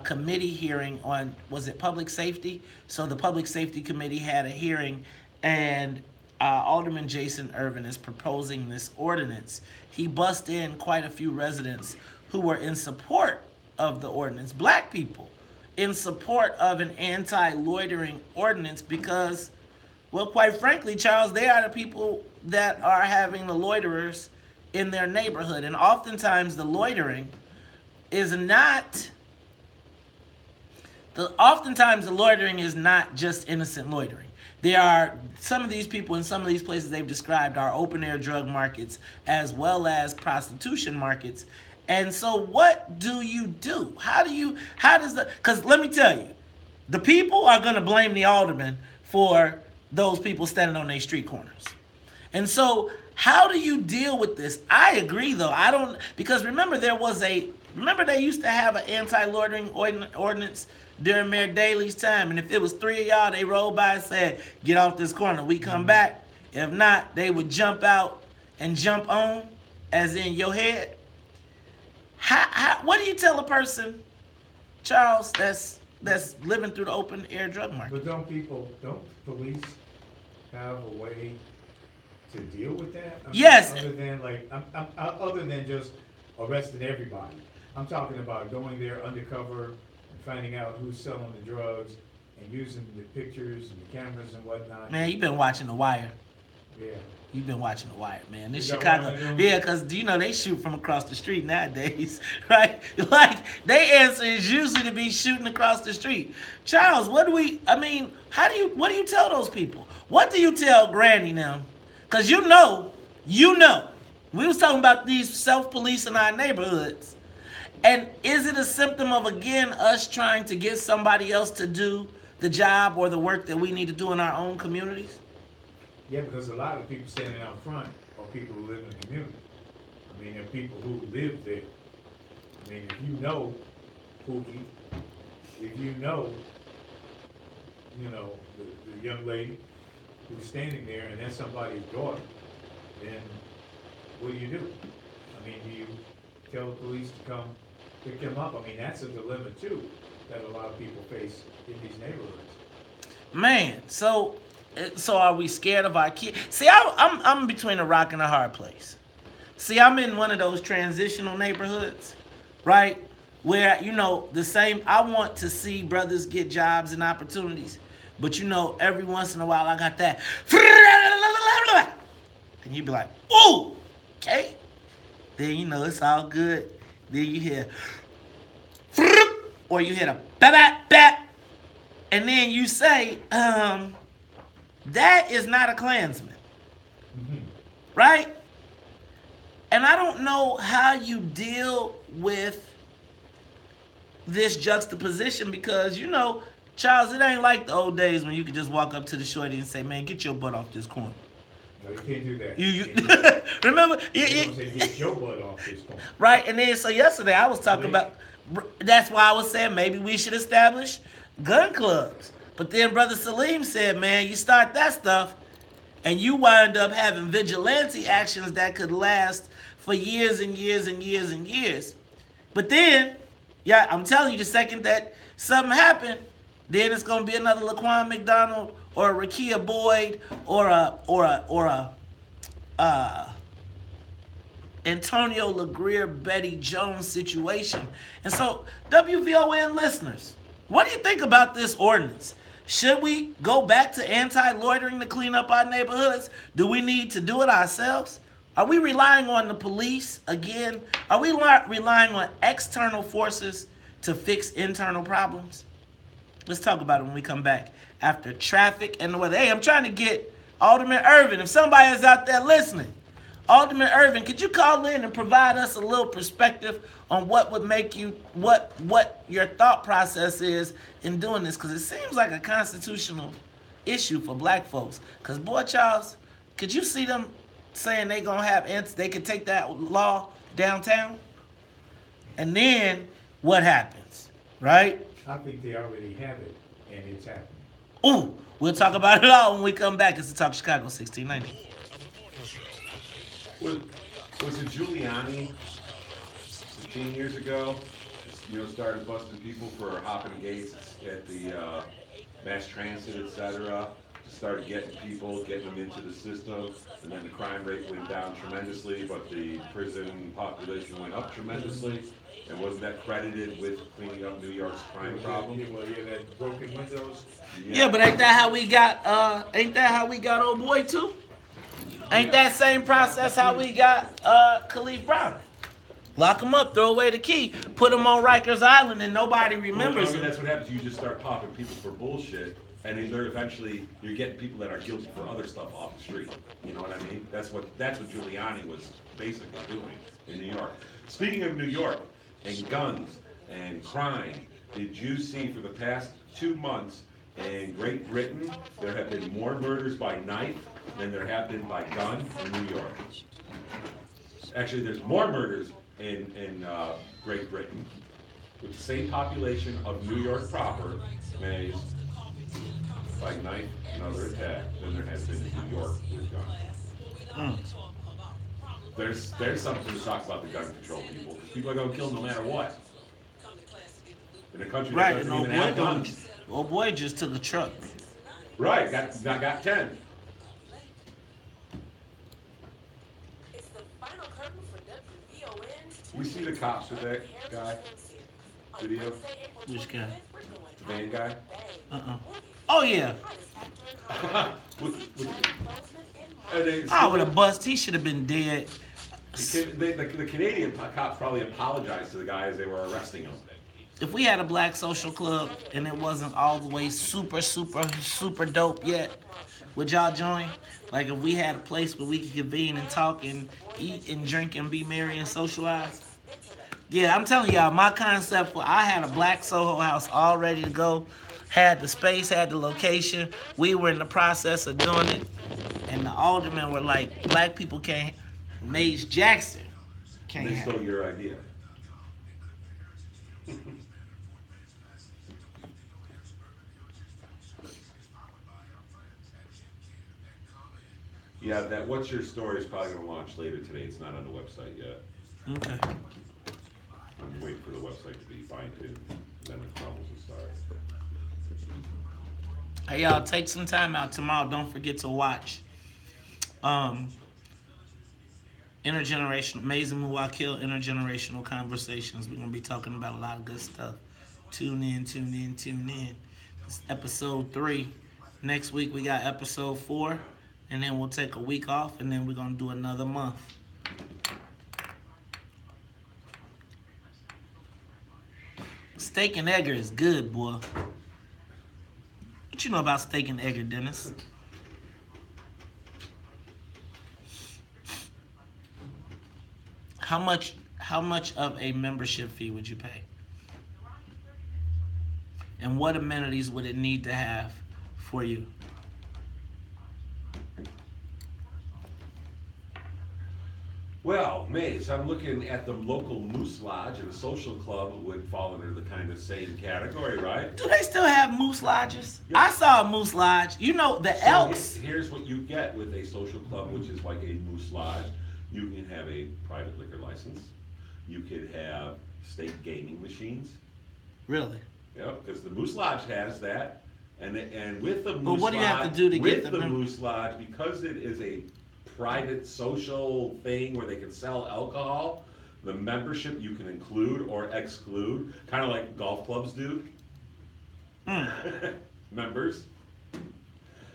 Speaker 1: committee hearing on, was it public safety? So the public safety committee had a hearing, and Alderman Jason Irvin is proposing this ordinance. He bust in quite a few residents who were in support of the ordinance, black people, in support of an anti-loitering ordinance because, well, quite frankly, Charles, they are the people that are having the loiterers in their neighborhood. And oftentimes the loitering is not, just innocent loitering. There are some of these people in some of these places they've described are open air drug markets as well as prostitution markets. And so what do you do? Because let me tell you, the people are going to blame the alderman for those people standing on their street corners. And so how do you deal with this? I agree, though. Because remember they used to have an anti-loitering ordinance during Mayor Daley's time. And if it was 3 of y'all, they rolled by and said, get off this corner. We come back. If not, they would jump out and jump on, as in your head. What do you tell a person, Charles, that's living through the open air drug market?
Speaker 2: But don't police have a way to deal with that?
Speaker 1: Yes.
Speaker 2: Other than just arresting everybody. I'm talking about going there undercover and finding out who's selling the drugs and using the pictures and the cameras and whatnot.
Speaker 1: Man, you've been watching The Wire.
Speaker 2: Yeah.
Speaker 1: You've been watching The Wire, man. This Chicago, yeah, because they shoot from across the street nowadays, right? Like, their answer is usually to be shooting across the street. Charles, what do you tell those people? What do you tell Granny now? Because you know, we was talking about these self-police in our neighborhoods. And is it a symptom of, again, us trying to get somebody else to do the job or the work that we need to do in our own communities?
Speaker 2: Yeah, because a lot of people standing out front are people who live in the community. I mean, they're people who live there. I mean, if you know Pookie, if you know, the young lady who's standing there and that's somebody's daughter, then what do you do? I mean, do you tell the police to come pick them up? I mean, that's a dilemma too that a lot of people face in these neighborhoods.
Speaker 1: Man, so are we scared of our kids? See, I'm between a rock and a hard place. See, I'm in one of those transitional neighborhoods, right? Where, I want to see brothers get jobs and opportunities. But, every once in a while I got that. And you be like, ooh, okay. Then, it's all good. Then you hear, or you hear a bat. And then you say, that is not a Klansman, right? And I don't know how you deal with this juxtaposition because, Charles, it ain't like the old days when you could just walk up to the shorty and say, man, get your butt off this corner.
Speaker 2: No, you can't do that.
Speaker 1: You remember?
Speaker 2: Get your butt off this corner.
Speaker 1: Right, and then so yesterday I was talking about, that's why I was saying maybe we should establish gun clubs. But then Brother Salim said, man, you start that stuff and you wind up having vigilante actions that could last for years and years and years and years. But then, yeah, I'm telling you, the second that something happened, then it's going to be another Laquan McDonald or a Rakia Boyd or a Antonio LaGreer, Betty Jones situation. And so, WVON listeners, what do you think about this ordinance? Should we go back to anti-loitering to clean up our neighborhoods? Do we need to do it ourselves? Are we relying on the police again? Are we relying on external forces to fix internal problems? Let's talk about it when we come back after traffic and the weather. Hey, I'm trying to get Alderman Irvin. If somebody is out there listening, Alderman Irvin, could you call in and provide us a little perspective on what would make you, what your thought process is in doing this? Because it seems like a constitutional issue for black folks. Because, boy, Charles, could you see them saying they gonna have, they could take that law downtown? And then what happens, right?
Speaker 2: I think they already have it, and it's happening.
Speaker 1: Ooh, we'll talk about it all when we come back. It's the Talk Chicago 1690.
Speaker 7: Was it Giuliani 15 years ago, started busting people for hopping gates at the mass transit, etc., started getting them into the system, and then the crime rate went down tremendously, but the prison population went up tremendously, and wasn't that credited with cleaning up New York's crime problem?
Speaker 2: Well, that broken windows.
Speaker 1: Yeah, but ain't that how we got old boy too? Ain't that same process how we got Khalif Brown? Lock him up, throw away the key, put him on Rikers Island, and nobody remembers him.
Speaker 7: That's what happens. You just start popping people for bullshit, and eventually you're getting people that are guilty for other stuff off the street. You know what I mean? That's what Giuliani was basically doing in New York. Speaking of New York and guns and crime, did you see for the past 2 months in Great Britain there have been more murders by knife than there have been by gun in New York? Actually, there's more murders in Great Britain with the same population of New York proper, Mays, by knife and other attack than there has been in New York with guns. There's something to talk about the gun control people. People are going to kill no matter what. In a country that doesn't even have guns.
Speaker 1: Old boy just took a truck.
Speaker 7: Right, got 10. We see the cops with that guy video.
Speaker 1: Which guy?
Speaker 7: The van guy.
Speaker 1: Oh yeah. With a bust, he should have been dead.
Speaker 7: The Canadian cops probably apologized to the guy as they were arresting him.
Speaker 1: If we had a black social club and it wasn't all the way super dope yet, would y'all join? Like if we had a place where we could convene and talk and eat and drink and be merry and socialize? Yeah, I'm telling y'all, my concept for I had a black Soho house all ready to go, had the space, had the location. We were in the process of doing it, and the aldermen were like, black people can't. Mays Jackson can't.
Speaker 7: They stole your idea. Yeah, that What's Your Story is probably going to launch later today. It's not on the website yet.
Speaker 1: Okay.
Speaker 7: I'm waiting for the website to be fine-tuned, then the troubles will start.
Speaker 1: Hey, y'all, take some time out tomorrow. Don't forget to watch Intergenerational, Amazing Muwakil Intergenerational Conversations. We're going to be talking about a lot of good stuff. Tune in. It's episode 3. Next week, we got episode 4. And then we'll take a week off, and then we're going to do another month. Steak and egger is good, boy. What you know about steak and egger, Dennis? How much of a membership fee would you pay? And what amenities would it need to have for you?
Speaker 7: Well, Mace, I'm looking at the local Moose Lodge, and a social club would fall under the kind of same category, right?
Speaker 1: Do they still have Moose Lodges? Yeah. I saw a Moose Lodge. You know, the Elks.
Speaker 7: Here's what you get with a social club, which is like a Moose Lodge. You can have a private liquor license. You could have state gaming machines.
Speaker 1: Really?
Speaker 7: Yep, because the Moose Lodge has that. And with the Moose Lodge,
Speaker 1: but what do you have to do to get
Speaker 7: the Moose Lodge, because it is a private social thing where they can sell alcohol, the membership you can include or exclude, kind of like golf clubs do. Members.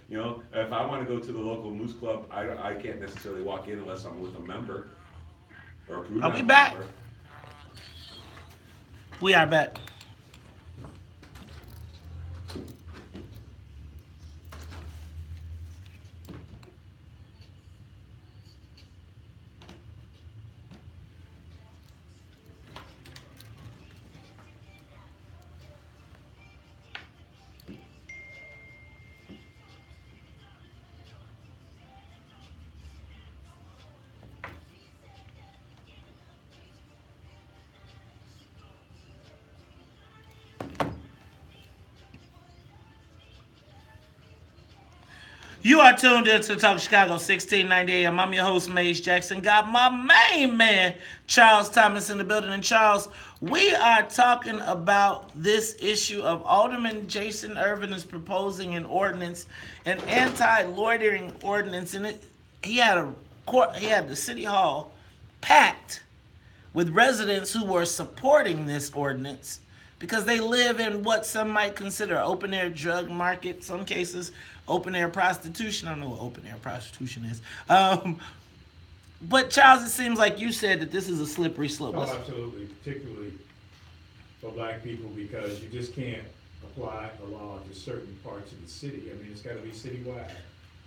Speaker 7: You know, if I want to go to the local Moose Club, I can't necessarily walk in unless I'm with a member or a
Speaker 1: Are we back? Member. We are back. You are tuned into Talk Chicago 1690 AM. I'm your host, Maze Jackson. Got my main man, Charles Thomas, in the building. And Charles, we are talking about this issue of Alderman Jason Irvin is proposing an ordinance, an anti-loitering ordinance, and he had the city hall packed with residents who were supporting this ordinance because they live in what some might consider an open-air drug market, some cases open-air prostitution. I don't know what open-air prostitution is. But Charles, it seems like you said that this is a slippery slope.
Speaker 2: Oh, absolutely, particularly for black people, because you just can't apply a law to certain parts of the city. I mean, it's got to be citywide.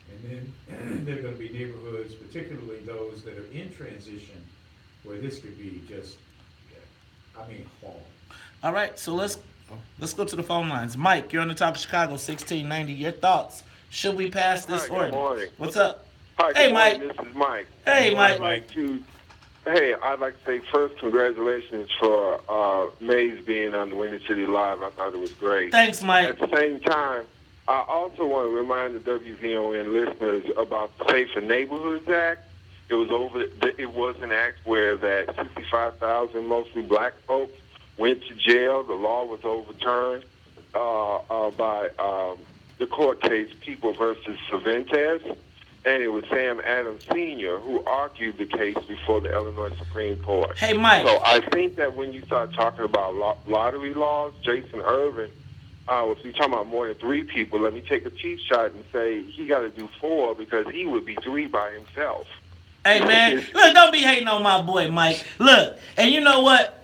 Speaker 2: And then there are going to be neighborhoods, particularly those that are in transition, where this could be just, horrible.
Speaker 1: All right, so let's go to the phone lines. Mike, you're on the Talk Chicago 1690. Your thoughts? Should we pass this ordinance?
Speaker 19: Good morning.
Speaker 1: What's up?
Speaker 19: Hi,
Speaker 1: hey, Mike.
Speaker 19: Morning. This is Mike.
Speaker 1: Hey, Mike.
Speaker 19: I'd like to say first, congratulations for Maze being on the Windy City Live. I thought it was great.
Speaker 1: Thanks, Mike.
Speaker 19: At the same time, I also want to remind the WVON listeners about the Safer Neighborhoods Act. It was an act where that 65,000 mostly black folks went to jail. The law was overturned by the court case People versus Cervantes, and it was Sam Adams Sr. who argued the case before the Illinois Supreme Court.
Speaker 1: Hey, Mike.
Speaker 19: So I think that when you start talking about lottery laws, Jason Irvin, if you're talking about more than 3 people, let me take a cheap shot and say he got to do 4 because he would be 3 by himself.
Speaker 1: Hey, man, look, don't be hating on my boy, Mike. Look, and you know what?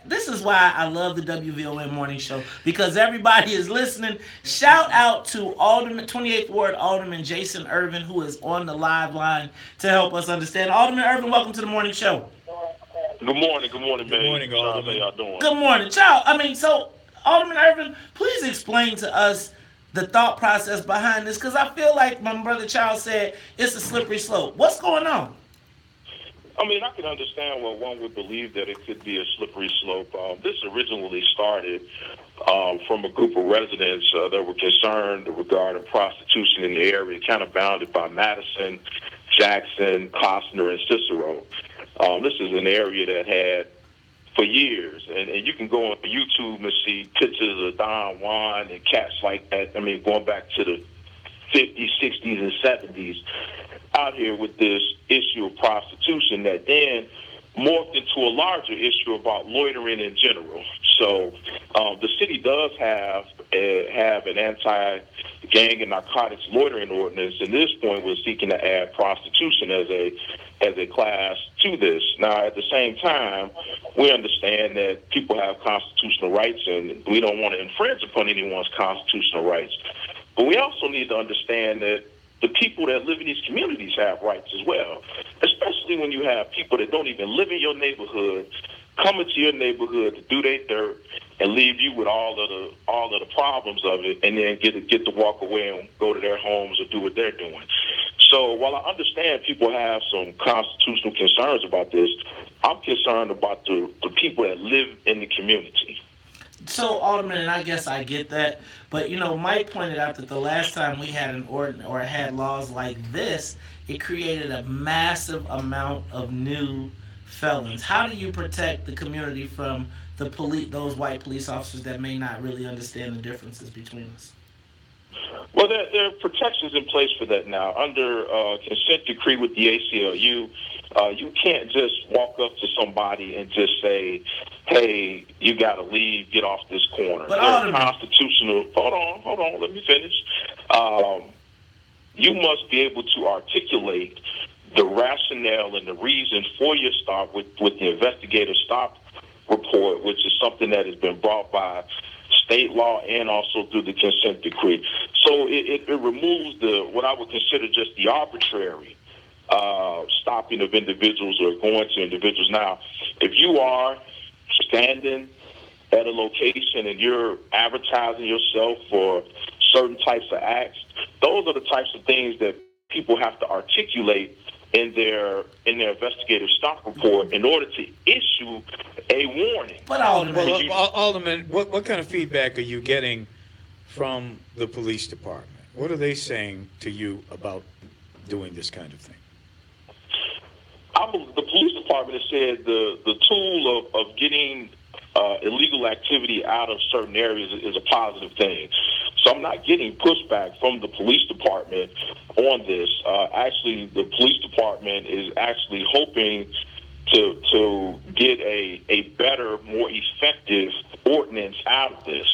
Speaker 1: This is why I love the WVON morning show, because everybody is listening. Shout out to 28th Ward Alderman Jason Irvin, who is on the live line to help us understand. Alderman Irvin, welcome to the morning show.
Speaker 18: Good morning, man.
Speaker 9: Good morning, Alderman.
Speaker 18: How y'all doing?
Speaker 1: Good morning, child. So Alderman Irvin, please explain to us the thought process behind this, because I feel like my brother Charles said it's a slippery slope. What's going on?
Speaker 18: I can understand why one would believe that it could be a slippery slope. This originally started from a group of residents that were concerned regarding prostitution in the area, kind of bounded by Madison, Jackson, Costner, and Cicero. This is an area that had for years, and you can go on YouTube and see pictures of Don Juan and cats like that. Going back to the 50s, 60s, and 70s, out here with this issue of prostitution that then morphed into a larger issue about loitering in general. So the city does have an anti-gang and narcotics loitering ordinance. At this point, we're seeking to add prostitution as a class to this. Now, at the same time, we understand that people have constitutional rights, and we don't want to infringe upon anyone's constitutional rights. But we also need to understand that the people that live in these communities have rights as well, especially when you have people that don't even live in your neighborhood come into your neighborhood to do their dirt and leave you with all of the problems of it, and then get to walk away and go to their homes or do what they're doing. So while I understand people have some constitutional concerns about this, I'm concerned about the people that live in the community.
Speaker 1: So, Alderman, and I guess I get that, but Mike pointed out that the last time we had an ordinance or had laws like this, it created a massive amount of new felons. How do you protect the community from those white police officers that may not really understand the differences between us?
Speaker 18: Well, there are protections in place for that now. Under consent decree with the ACLU, you can't just walk up to somebody and just say, hey, you got to leave, get off this corner.
Speaker 1: But
Speaker 18: constitutional. Hold on, let me finish. You must be able to articulate the rationale and the reason for your stop with the investigative stop report, which is something that has been brought by state law and also through the consent decree. So it removes what I would consider just the arbitrary stopping of individuals or going to individuals. Now, if you are standing at a location and you're advertising yourself for certain types of acts, those are the types of things that people have to articulate in their investigative stop report in order to issue a warning.
Speaker 9: But Alderman, what kind of feedback are you getting from the police department? What are they saying to you about doing this kind of thing?
Speaker 20: The police department has said the tool of getting illegal activity out of certain areas is a positive thing. So I'm not getting pushback from the police department on this. Actually, the police department is actually hoping to get a better, more effective ordinance out of this.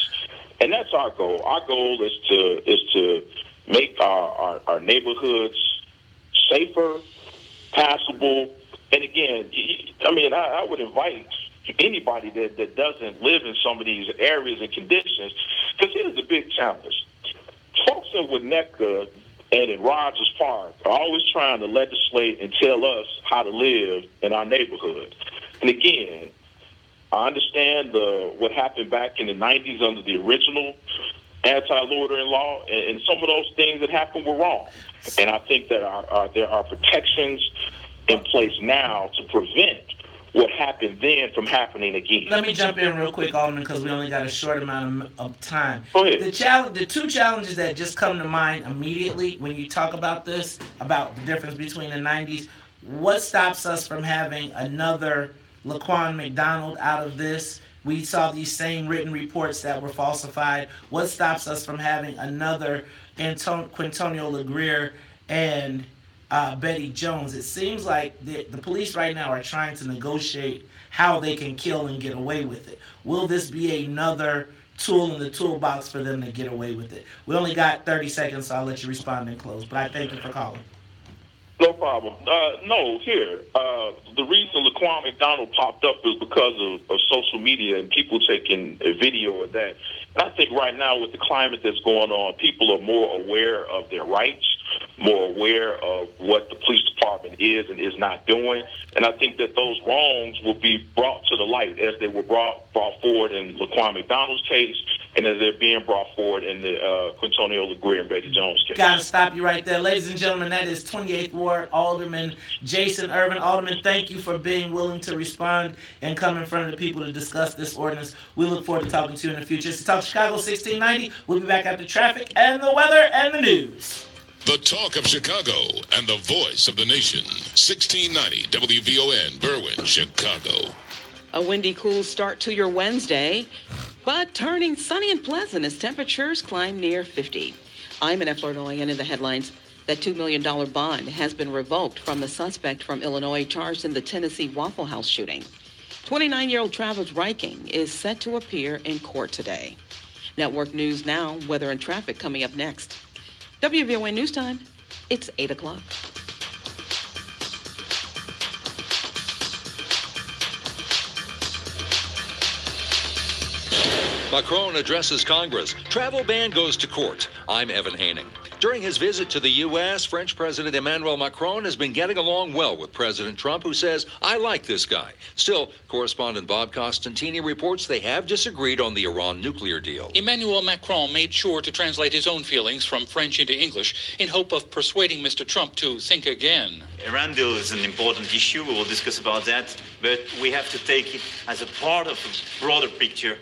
Speaker 20: And that's our goal. Our goal is to make our neighborhoods safer, passable. And again, I would invite anybody that doesn't live in some of these areas and conditions, because it is a big challenge. Folks in Winnetka and in Rogers Park are always trying to legislate and tell us how to live in our neighborhood. And again, I understand what happened back in the 90s under the original anti-loitering law, and some of those things that happened were wrong. And I think that there are protections in place now to prevent what happened then from happening again.
Speaker 1: Let me jump in real quick, Alderman, because we only got a short amount of time.
Speaker 20: Go ahead.
Speaker 1: The two challenges that just come to mind immediately when you talk about this, about the difference between the 90s, what stops us from having another Laquan McDonald out of this? We saw these same written reports that were falsified. What stops us from having another Quintonio LeGrier and Betty Jones? It seems like the police right now are trying to negotiate how they can kill and get away with it. Will this be another tool in the toolbox for them to get away with it? We only got 30 seconds, so I'll let you respond and close. But I thank you for calling.
Speaker 20: No problem. The reason Laquan McDonald popped up is because of social media and people taking a video of that. And I think right now with the climate that's going on, people are more aware of their rights, more aware of what the police department is and is not doing. And I think that those wrongs will be brought to the light as they were brought forward in Laquan McDonald's case and as they're being brought forward in the Quintonio LeGrier and Betty Jones case.
Speaker 1: Gotta stop you right there. Ladies and gentlemen, that is 28th Ward Alderman Jason Irvin. Alderman, thank you for being willing to respond and come in front of the people to discuss this ordinance. We look forward to talking to you in the future. It's the Talk Chicago 1690. We'll be back after traffic and the weather and the news.
Speaker 5: The talk of Chicago and the voice of the nation. 1690 WVON, Berwyn, Chicago.
Speaker 10: A windy, cool start to your Wednesday, but turning sunny and pleasant as temperatures climb near 50. I'm in Illinois, and in the headlines, that $2 million bond has been revoked from the suspect from Illinois charged in the Tennessee Waffle House shooting. 29-year-old Travis Reiking is set to appear in court today. Network News Now, weather and traffic coming up next. WVON News Time, it's 8 o'clock.
Speaker 21: Macron addresses Congress. Travel ban goes to court. I'm Evan Haining. During his visit to the U.S., French President Emmanuel Macron has been getting along well with President Trump, who says, I like this guy. Still, correspondent Bob Costantini reports they have disagreed on the Iran nuclear deal.
Speaker 22: Emmanuel Macron made sure to translate his own feelings from French into English in hope of persuading Mr. Trump to think again.
Speaker 23: Iran deal is an important issue. We will discuss about that, but we have to take it as a part of a broader picture,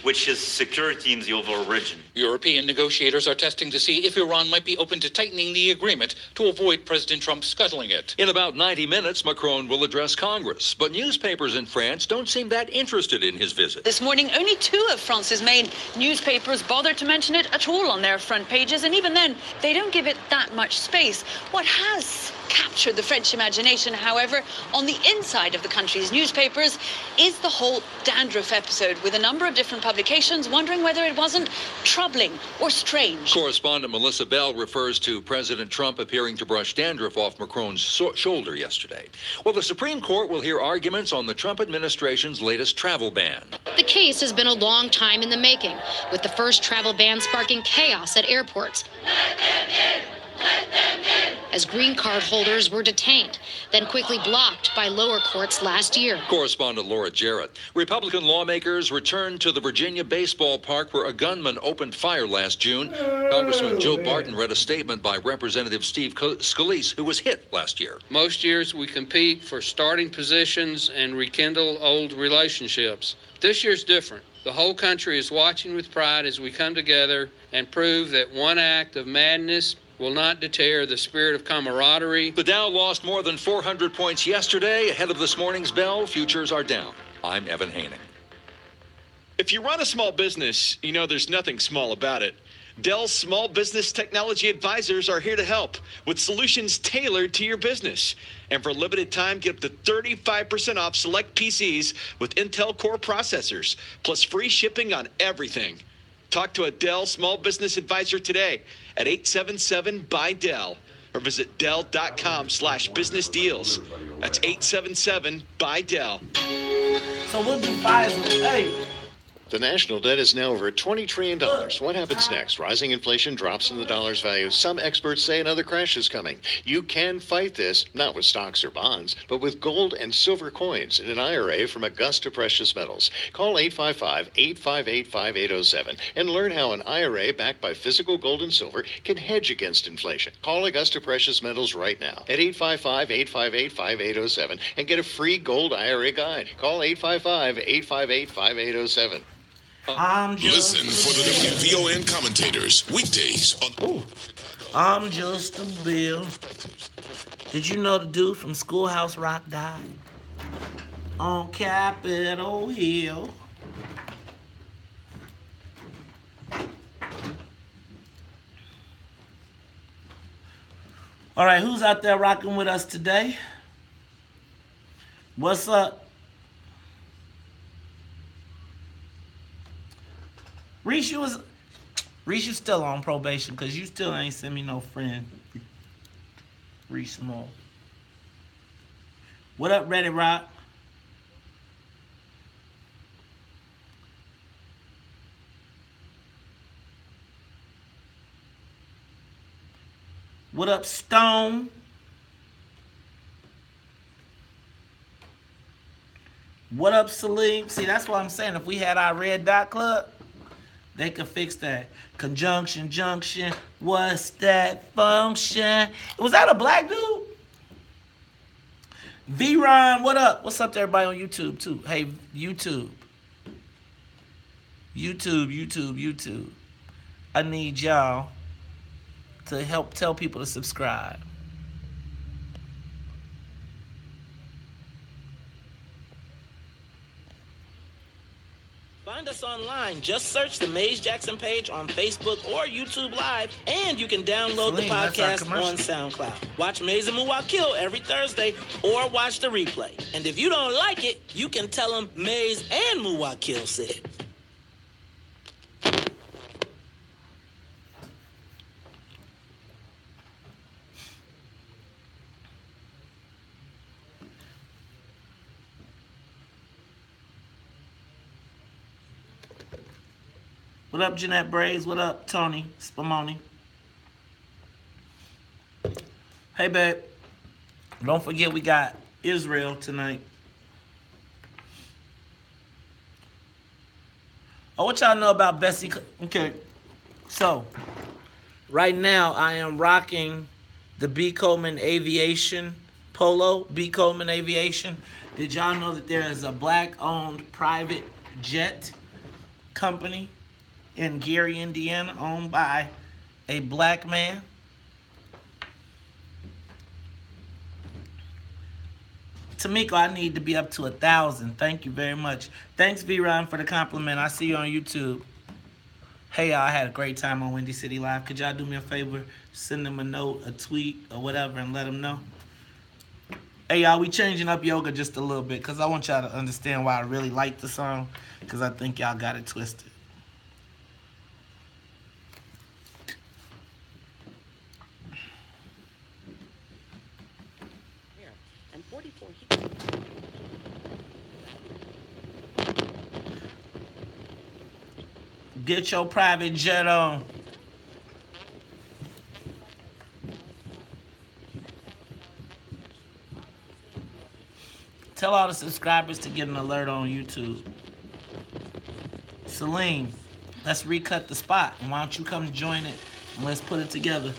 Speaker 23: which is security in the overall region.
Speaker 22: European negotiators are testing to see if Iran might be open to tightening the agreement to avoid President Trump scuttling it.
Speaker 21: In about 90 minutes, Macron will address Congress, but newspapers in France don't seem that interested in his visit.
Speaker 24: This morning, only 2 of France's main newspapers bothered to mention it at all on their front pages, and even then, they don't give it that much space. What has captured the French imagination, however, on the inside of the country's newspapers is the whole dandruff episode, with a number of different publications wondering whether it wasn't troubling or strange.
Speaker 21: Correspondent Melissa Bell refers to President Trump appearing to brush dandruff off Macron's shoulder yesterday. Well, the Supreme Court will hear arguments on the Trump administration's latest travel ban.
Speaker 25: The case has been a long time in the making, with the first travel ban sparking chaos at airports as green card holders were detained, then quickly blocked by lower courts last year.
Speaker 21: Correspondent Laura Jarrett. Republican lawmakers returned to the Virginia baseball park where a gunman opened fire last June. Congressman Joe Barton read a statement by Representative Steve Scalise, who was hit last year.
Speaker 26: Most years we compete for starting positions and rekindle old relationships. This year's different.
Speaker 3: The whole country is watching with pride as we come together and prove that one act of madness will not deter the spirit of camaraderie.
Speaker 21: The Dow lost more than 400 points yesterday. Ahead of this morning's bell, futures are down. I'm Evan Haining.
Speaker 4: If you run a small business, you know there's nothing small about it. Dell's Small Business Technology Advisors are here to help with solutions tailored to your business. And for a limited time, get up to 35% off select PCs with Intel Core processors, plus free shipping on everything. Talk to a Dell Small Business Advisor today at 877-BUY-DELL or visit Dell.com/business deals. That's 877-BUY-DELL.
Speaker 1: So we'll do Pfizer. Hey.
Speaker 6: The national debt is now over $20 trillion. What happens next? Rising inflation drops in the dollar's value. Some experts say another crash is coming. You can fight this, not with stocks or bonds, but with gold and silver coins in an IRA from Augusta Precious Metals. Call 855-858-5807 and learn how an IRA backed by physical gold and silver can hedge against inflation. Call Augusta Precious Metals right now at 855-858-5807 and get a free gold IRA guide. Call 855-858-5807.
Speaker 5: Listen for the WVON commentators weekdays on.
Speaker 1: I'm just a bill. Did you know the dude from Schoolhouse Rock died on Capitol Hill? All right, who's out there rocking with us today? What's up? Reese, you still on probation because you still ain't send me no friend. Reese Moore. What up, Reddit Rock? What up, Stone? What up, Salim? See, that's what I'm saying. If we had our Red Dot Club, they could fix that. Conjunction, junction, what's that function? Was that a black dude? V-Ron, what up? What's up to everybody on YouTube, too? Hey, YouTube. YouTube. I need y'all to help tell people to subscribe. Find us online. Just search the Maze Jackson page on Facebook or YouTube Live, and you can download the podcast on SoundCloud. Watch Maze and Muwa Kill every Thursday, or watch the replay. And if you don't like it, you can tell them Maze and Muwa Kill said. What up, Jeanette Braves? What up, Tony Spumoni? Hey, babe. Don't forget we got Israel tonight. Oh, what y'all know about Bessie? Okay, so right now I am rocking the B. Coleman Aviation Polo. B. Coleman Aviation. Did y'all know that there is a black-owned private jet company in Gary, Indiana, owned by a black man? Tamiko, I need to be up to 1,000. Thank you very much. Thanks, V-Ron, for the compliment. I see you on YouTube. Hey, y'all, I had a great time on Windy City Live. Could y'all do me a favor? Send them a note, a tweet, or whatever, and let them know. Hey, y'all, we changing up yoga just a little bit because I want y'all to understand why I really like the song, because I think y'all got it twisted. Get your private jet on. Tell all the subscribers to get an alert on YouTube. Celine, let's recut the spot. And why don't you come join it and let's put it together.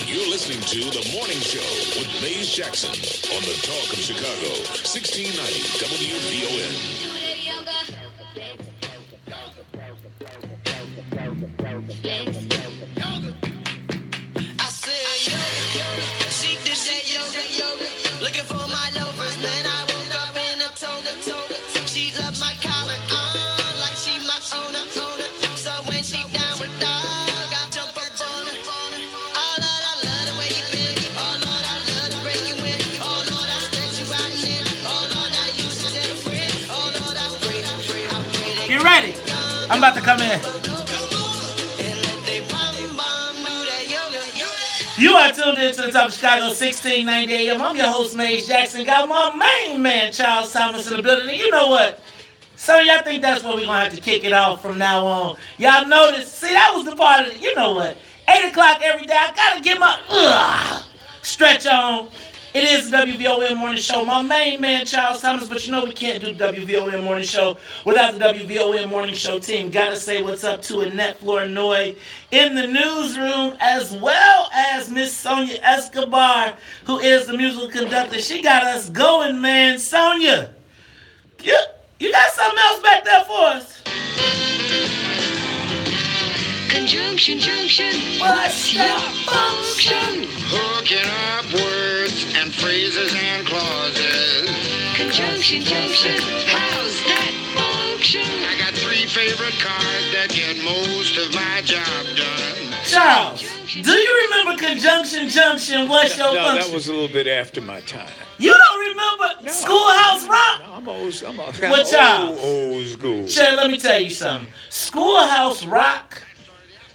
Speaker 5: You're listening to The Morning Show with Maze Jackson on the Talk of Chicago, 1690 WVON.
Speaker 15: I said yoga, she did that yoga. Looking for my loafers, man. I woke up in a toga. She loved my collar on like she my owner. So when she down with dog, I jump up on her. Oh Lord, I love the way you bend. Oh Lord, I love the break you in. Oh Lord, I stretch you out and in. Oh Lord, I use it as a friend. Oh Lord, I pray.
Speaker 1: Get ready. I'm about to come in. You are tuned in to the Top of Chicago, 1690 AM. I'm your host, Maze Jackson. Got my main man, Charles Thomas, in the building. And you know what? Some of y'all think that's where we're going to have to kick it off from now on. Y'all notice? See, that was the part of it. You know what? 8 o'clock every day, I got to get my stretch on. It is the WVON Morning Show. My main man, Charles Thomas, but you know we can't do the WVON Morning Show without the WVON Morning Show team. Gotta say what's up to Annette Flournoy in the newsroom, as well as Miss Sonia Escobar, who is the musical conductor. She got us going, man. Sonia, you got something else back there for us?
Speaker 15: Conjunction, junction.
Speaker 1: What's your function?
Speaker 15: Hooking up words and phrases and clauses. Conjunction, junction. How's that function? I got 3 favorite cards that get most of my job done.
Speaker 1: Charles, do you remember conjunction, junction? What's your
Speaker 9: No,
Speaker 1: function?
Speaker 9: that was a little bit after my time.
Speaker 1: You don't remember Schoolhouse Rock?
Speaker 9: I'm old school.
Speaker 1: Sure, let me tell you something. Schoolhouse Rock,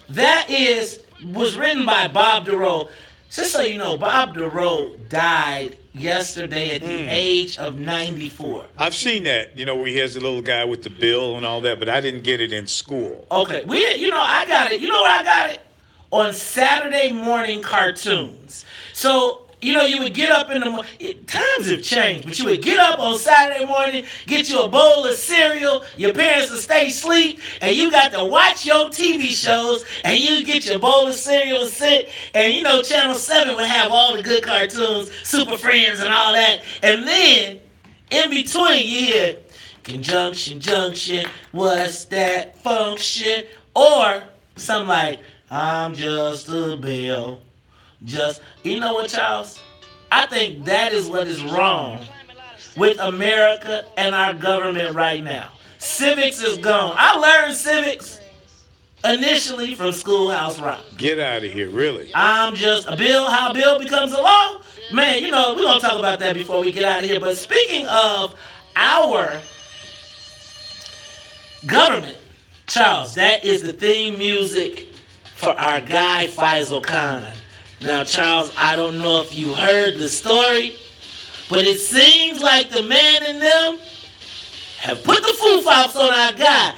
Speaker 1: that was written by Bob DeRoe. Just so you know, Bob DeRoe died yesterday at the age of 94.
Speaker 9: I've seen that, where he has the little guy with the bill and all that, but I didn't get it in school.
Speaker 1: Okay, I got it. You know where I got it? On Saturday morning cartoons. So, you would get up in the morning. Times have changed, but you would get up on Saturday morning, get you a bowl of cereal, your parents would stay asleep, and you got to watch your TV shows, and you get your bowl of cereal and sit, and Channel 7 would have all the good cartoons, Super Friends and all that, and then, in between, you hear, conjunction, junction, what's that function? Or, something like, I'm just a bill. You know what, Charles? I think that is what is wrong with America and our government right now. Civics is gone. I learned civics initially from Schoolhouse Rock.
Speaker 9: Get out of here, really.
Speaker 1: I'm just a bill. How a bill becomes a law? Man, we're going to talk about that before we get out of here. But speaking of our government, Charles, that is the theme music for our guy Faisal Khan. Now, Charles, I don't know if you heard the story, but it seems like the man in them have put the foo-fops on our guy.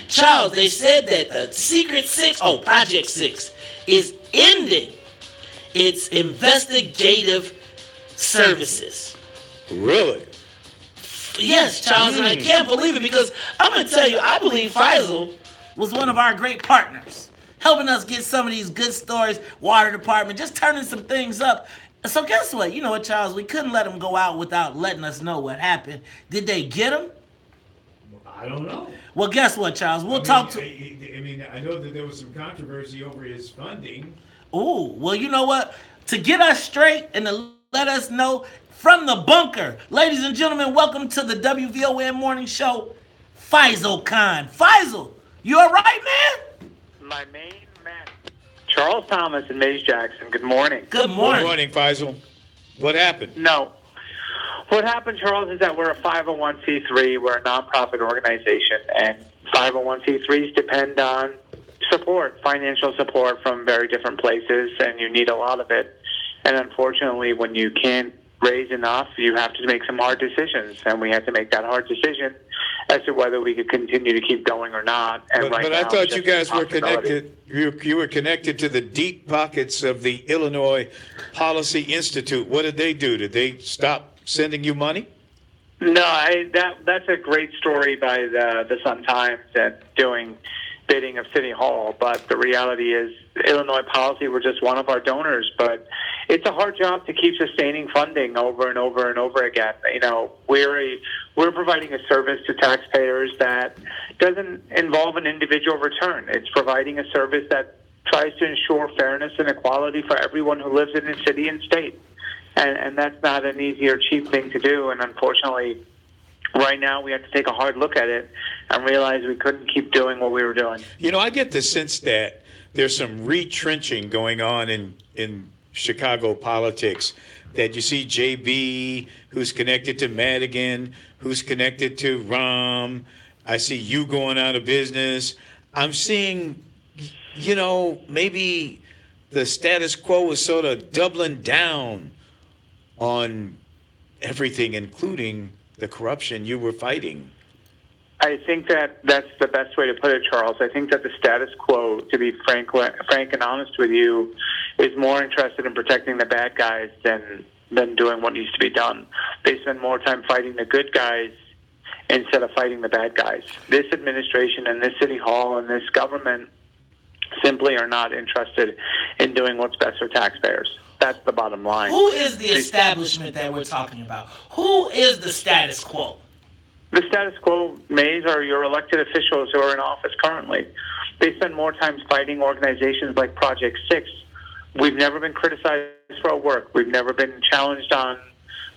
Speaker 1: Charles, they said that the Secret Six, Project 6, is ending its investigative services.
Speaker 9: Really?
Speaker 1: Yes, Charles, and I can't believe it because I'm going to tell you, I believe Faisal was one of our great partners, helping us get some of these good stories, water department, just turning some things up. So guess what? You know what, Charles? We couldn't let him go out without letting us know what happened. Did they get him?
Speaker 2: I don't know.
Speaker 1: Well, guess what, Charles?
Speaker 2: I know that there was some controversy over his funding.
Speaker 1: Ooh, well, you know what? To get us straight and to let us know from the bunker, ladies and gentlemen, welcome to the WVON Morning Show, Faisal Khan. Faisal, you all right, man?
Speaker 8: My main man, Charles Thomas and Maze Jackson. Good morning.
Speaker 1: Good morning.
Speaker 9: Good morning, Faisal. What happened?
Speaker 8: No. What happened, Charles, is that we're a 501c3. We're a nonprofit organization, and 501c3s depend on support, financial support from very different places, and you need a lot of it. And unfortunately, when you can't raise enough, you have to make some hard decisions, and we had to make that hard decision as to whether we could continue to keep going or not. And
Speaker 9: but I thought you guys were connected. You were connected to the deep pockets of the Illinois Policy Institute. What did they do? Did they stop sending you money?
Speaker 8: No, that's a great story by the Sun-Times and doing bidding of City Hall, but the reality is Illinois Policy, we're just one of our donors, but it's a hard job to keep sustaining funding over and over and over again. You know, we're providing a service to taxpayers that doesn't involve an individual return. It's providing a service that tries to ensure fairness and equality for everyone who lives in the city and state. And that's not an easy or cheap thing to do, and unfortunately, right now we have to take a hard look at it and realize we couldn't keep doing what we were doing.
Speaker 9: You know, I get the sense that there's some retrenching going on in Chicago politics, that you see JB, who's connected to Madigan, who's connected to Rahm. I see you going out of business. I'm seeing, you know, maybe the status quo is sort of doubling down on everything, including the corruption you were fighting.
Speaker 8: I think that that's the best way to put it, Charles. I think that the status quo, to be frank and honest with you, is more interested in protecting the bad guys than doing what needs to be done. They spend more time fighting the good guys instead of fighting the bad guys. This administration and this city hall and this government simply are not interested in doing what's best for taxpayers. That's the bottom line.
Speaker 1: Who is the establishment that we're talking about? Who is the status quo?
Speaker 8: The status quo, Mays, are your elected officials who are in office currently. They spend more time fighting organizations like Project 6. We've never been criticized for our work. We've never been challenged on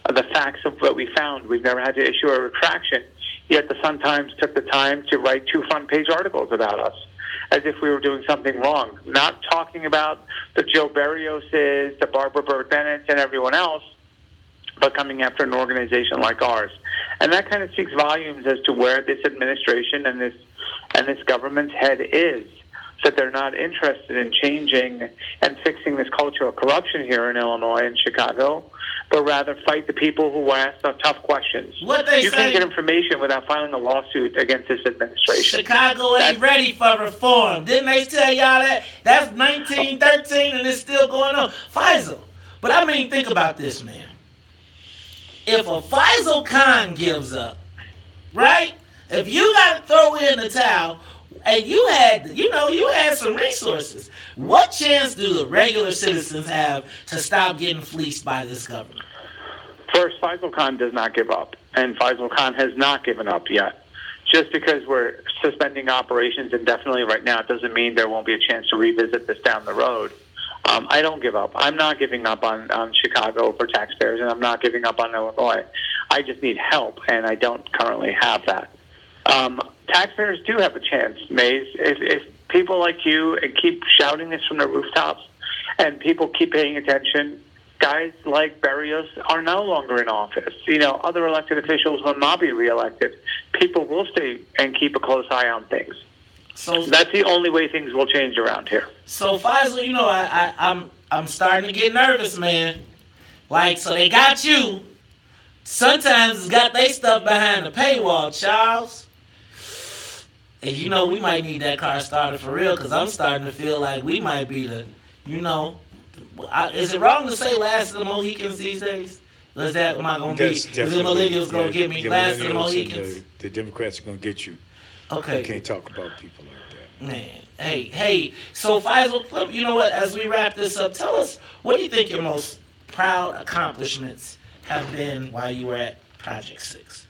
Speaker 8: the facts of what we found. We've never had to issue a retraction. Yet the Sun-Times took the time to write 2 front-page articles about us, as if we were doing something wrong. Not talking about the Joe Berrioses, the Barbara Byrd-Bennetts, and everyone else, but coming after an organization like ours. And that kind of speaks volumes as to where this administration and this government's head is, that they're not interested in changing and fixing this culture of corruption here in Illinois and Chicago, but rather fight the people who ask the tough questions. You can't get information without filing a lawsuit against this administration.
Speaker 1: Chicago ain't ready for reform. Didn't they tell y'all that? That's 1913 and it's still going on. Faisal. But I mean, think about this, man. If a Faisal Khan gives up, right? If you got to throw in the towel, and you had some resources, what chance do the regular citizens have to stop getting fleeced by this government?
Speaker 8: First, Faisal Khan does not give up, and Faisal Khan has not given up yet. Just because we're suspending operations indefinitely right now, it doesn't mean there won't be a chance to revisit this down the road. I don't give up. I'm not giving up on Chicago for taxpayers, and I'm not giving up on Illinois. I just need help, and I don't currently have that. Taxpayers do have a chance, Mays. If people like you keep shouting this from the rooftops and people keep paying attention, guys like Berrios are no longer in office. You know, other elected officials will not be reelected. People will stay and keep a close eye on things. So that's the only way things will change around here.
Speaker 1: So Faisal, you know, I'm starting to get nervous, man. Like, so they got you. Sometimes it's got they stuff behind the paywall, Charles. And you know, we might need that car started for real, because I'm starting to feel like we might be the, you know, is it wrong to say last of the Mohicans these days? Or is that, am I going to be, is the millennials going to get me last of the Mohicans?
Speaker 9: The Democrats are going to get you.
Speaker 1: Okay.
Speaker 9: You can't talk about people like that.
Speaker 1: Man, hey, so Faisal, you know what, as we wrap this up, tell us, what do you think your most proud accomplishments have been while you were at Project 6?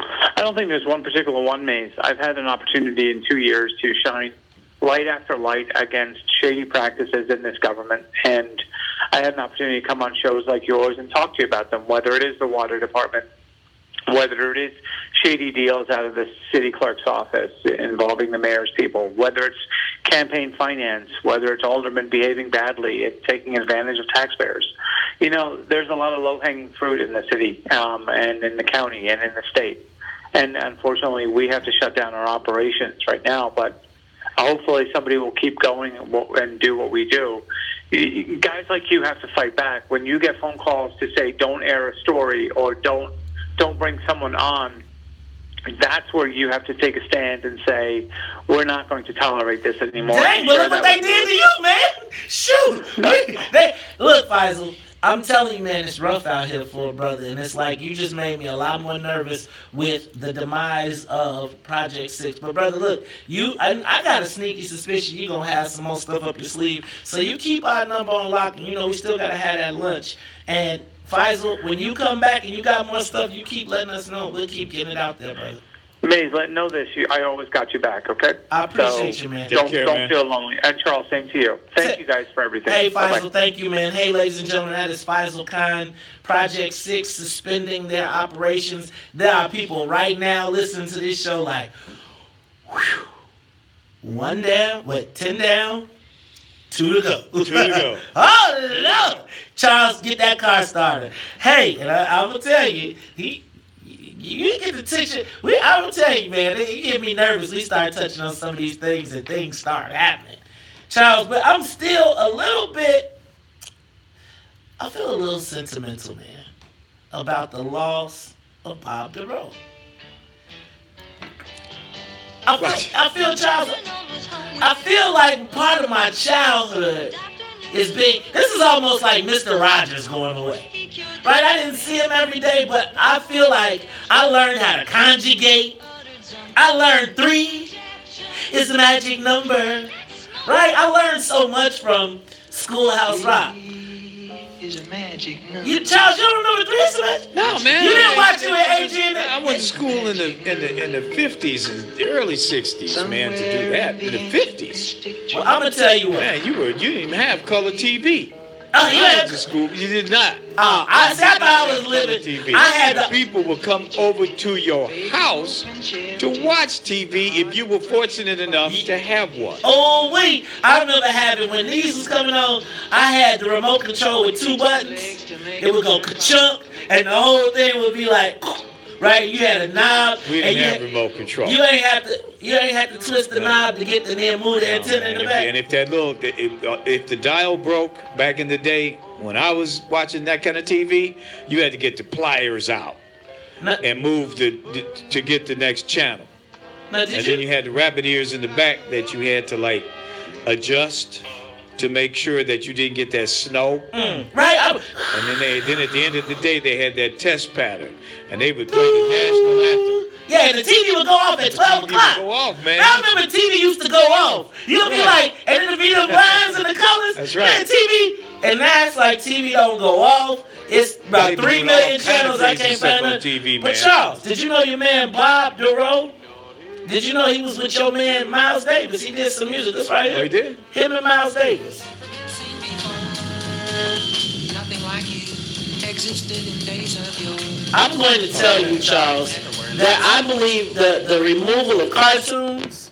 Speaker 8: I don't think there's one particular one, Maze. I've had an opportunity in 2 years to shine light after light against shady practices in this government, and I had an opportunity to come on shows like yours and talk to you about them, whether it is the water department, whether it is shady deals out of the city clerk's office involving the mayor's people, whether it's campaign finance, whether it's aldermen behaving badly and taking advantage of taxpayers. You know, there's a lot of low-hanging fruit in the city and in the county and in the state. And unfortunately, we have to shut down our operations right now, but hopefully somebody will keep going and do what we do. Guys like you have to fight back. When you get phone calls to say, don't air a story or don't bring someone on, that's where you have to take a stand and say, we're not going to tolerate this anymore.
Speaker 1: Dang, but look what they did to you, man. Shoot. Look, Faisal, I'm telling you, man, it's rough out here for a brother, and it's like you just made me a lot more nervous with the demise of Project 6. But brother, look, I got a sneaky suspicion you're gonna have some more stuff up your sleeve. So you keep our number on lock, and you know we still gotta have that lunch. And Faisal, when you come back and you got more stuff, you keep letting us know. We'll keep getting it out there, brother.
Speaker 8: Maze, know this. I always got you back, okay?
Speaker 1: I appreciate you, man.
Speaker 8: Don't feel lonely. And Charles, same to you. Thank you guys for everything.
Speaker 1: Hey, Faisal,
Speaker 8: Bye-bye.
Speaker 1: thank you, man. Hey, ladies and gentlemen, that is Faisal Khan. Project 6 suspending their operations. There are people right now listening to this show like, whew, 1 down, 10 down, 2 to go.
Speaker 9: 2 to go.
Speaker 1: Oh, no. Charles, get that car started. Hey, and I'm going to tell you, you get the picture. I'm going to tell you, man, you get me nervous. We start touching on some of these things and things start happening. Charles, but I'm still a little bit, I feel a little sentimental, man, about the loss of Bob DeRoe. I feel, Charles, I feel like part of my childhood is being, this is almost like Mr. Rogers going away. Right? I didn't see him every day, but I feel like I learned how to conjugate. I learned 3 is the magic number. Right? I learned so much from Schoolhouse Rock.
Speaker 11: Is a magic number.
Speaker 1: You, Charles, you don't remember 3 is the magic?
Speaker 9: No, man.
Speaker 1: You didn't watch it with Adrian?
Speaker 9: I went to school in the 50s and the early 60s, man, to do that. In the 50s.
Speaker 1: Well, I'm going to tell you what.
Speaker 9: Man, you didn't even have color TV.
Speaker 1: Oh, you
Speaker 9: went to school. You did not.
Speaker 1: Oh, I thought I was living.
Speaker 9: TV.
Speaker 1: I had
Speaker 9: people would come over to your house to watch TV if you were fortunate enough to have one.
Speaker 1: Oh, wait. I remember having, when these was coming on, I had the remote control with 2 buttons. It would go ka-chunk, and the whole thing would be like, right? You had a knob.
Speaker 9: We didn't have remote control.
Speaker 1: You ain't have to twist the knob to get the near move the antenna in the back.
Speaker 9: And if that little, if the dial broke back in the day when I was watching that kind of TV, you had to get the pliers out and move to get the next channel. And then you had the rabbit ears in the back that you had to like adjust to make sure that you didn't get that snow.
Speaker 1: Right.
Speaker 9: And then at the end of the day, they had that test pattern, and they would play the national anthem.
Speaker 1: Yeah, and the TV would go off at 12 o'clock.
Speaker 9: Go off, man.
Speaker 1: I remember TV used to go off. You'll be like, and it'll be the lines and the colors.
Speaker 9: That's right.
Speaker 1: Man, TV, and now it's like TV don't go off. It's about 3 million channels. I can't find
Speaker 9: on
Speaker 1: it.
Speaker 9: TV,
Speaker 1: But
Speaker 9: man.
Speaker 1: Charles, did you know your man Bob DeRoe? Did you know he was with your man Miles Davis? He did some music. That's right here.
Speaker 9: Oh, he did?
Speaker 1: Him and Miles Davis.
Speaker 11: Nothing like you existed in days of yore.
Speaker 1: I'm going to tell you, Charles, that I believe the removal of cartoons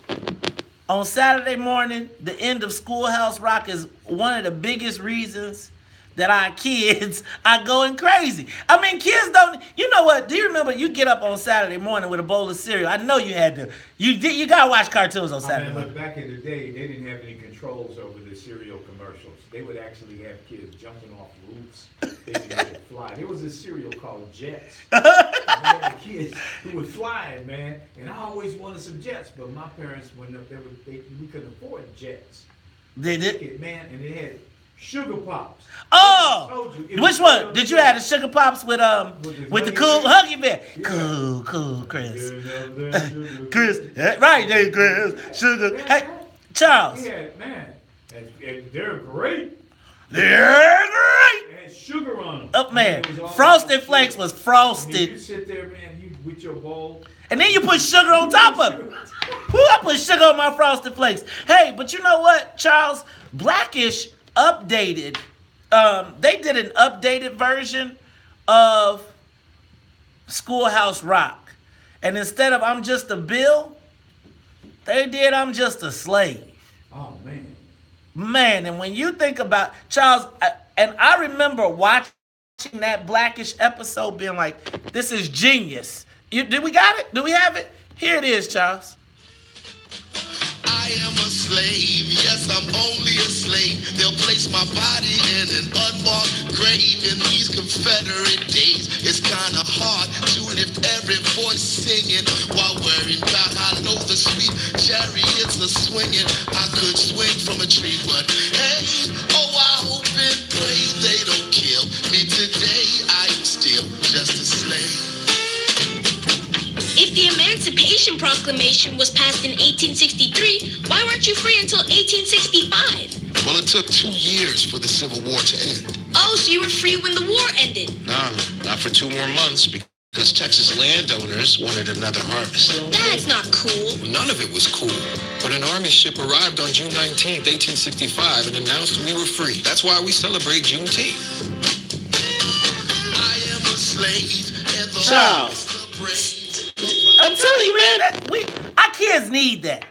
Speaker 1: on Saturday morning, the end of Schoolhouse Rock, is one of the biggest reasons that our kids are going crazy. I mean, kids don't, you know what? Do you remember you get up on Saturday morning with a bowl of cereal? I know you had to. You got to watch cartoons on Saturday morning.
Speaker 2: But back in the day, they didn't have any controls over the cereal commercials. They would actually have kids jumping off roofs. They would fly. There was a cereal called Jets. And they had kids who would fly, man. And I always wanted some Jets, but my parents, we couldn't afford Jets.
Speaker 1: They did?
Speaker 2: Man, and they had Sugar Pops.
Speaker 1: Oh, which one? Did you have the Sugar Pops with the cool Huggy Bear? Yeah. Cool, Chris. Chris, right there, Chris. Sugar. Hey, Charles.
Speaker 2: Yeah, man, and they're great.
Speaker 1: They're great.
Speaker 2: They had sugar on them.
Speaker 1: Oh man, Frosted Flakes was frosted.
Speaker 2: You sit there, man, you with your bowl.
Speaker 1: And then you put sugar on top of it. Who I put sugar on my Frosted Flakes? Hey, but you know what, Charles? Blackish updated. They did an updated version of Schoolhouse Rock. And instead of I'm Just a Bill, they did I'm Just a Slave.
Speaker 2: Oh, man.
Speaker 1: Man, and when you think about, Charles, and I remember watching that Blackish episode being like, this is genius. Did we got it? Do we have it? Here it is, Charles.
Speaker 12: I am a slave, yes, I'm only a slave. They'll place my body in an unmarked grave in these Confederate days. It's kinda hard to lift every voice singing while worrying about how low the sweet chariots are swinging. I could swing from a tree, but hey, oh, I hope and pray they don't kill
Speaker 15: Emancipation Proclamation was passed in 1863, why weren't you free until 1865?
Speaker 12: Well, it took 2 years for the Civil War to end.
Speaker 15: Oh, so you were free when the war ended?
Speaker 12: Nah, not for 2 more months because Texas landowners wanted another harvest.
Speaker 15: That's not cool.
Speaker 12: None of it was cool. But an army ship arrived on June 19th, 1865 and announced we were free. That's why we celebrate Juneteenth. I am a slave and the
Speaker 1: Charles, I'm telling you, man, our kids need that.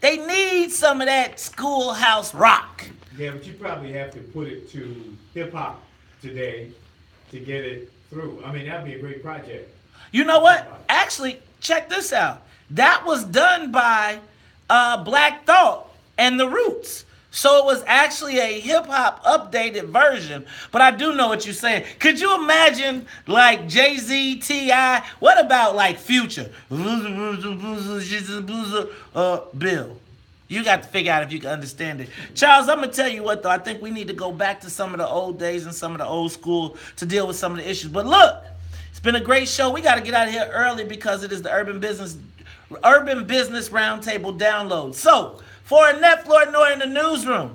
Speaker 1: They need some of that schoolhouse rock.
Speaker 2: Yeah, but you probably have to put it to hip-hop today to get it through. I mean, that'd be a great project.
Speaker 1: You know what? Actually, check this out. That was done by Black Thought and The Roots. So it was actually a hip-hop updated version. But I do know what you're saying. Could you imagine, like, Jay-Z, T.I.? What about, like, Future? Bill. You got to figure out if you can understand it. Charles, I'm going to tell you what, though. I think we need to go back to some of the old days and some of the old school to deal with some of the issues. But look, it's been a great show. We got to get out of here early because it is the Urban Business Roundtable download. So, for Annette Flournoy in the newsroom,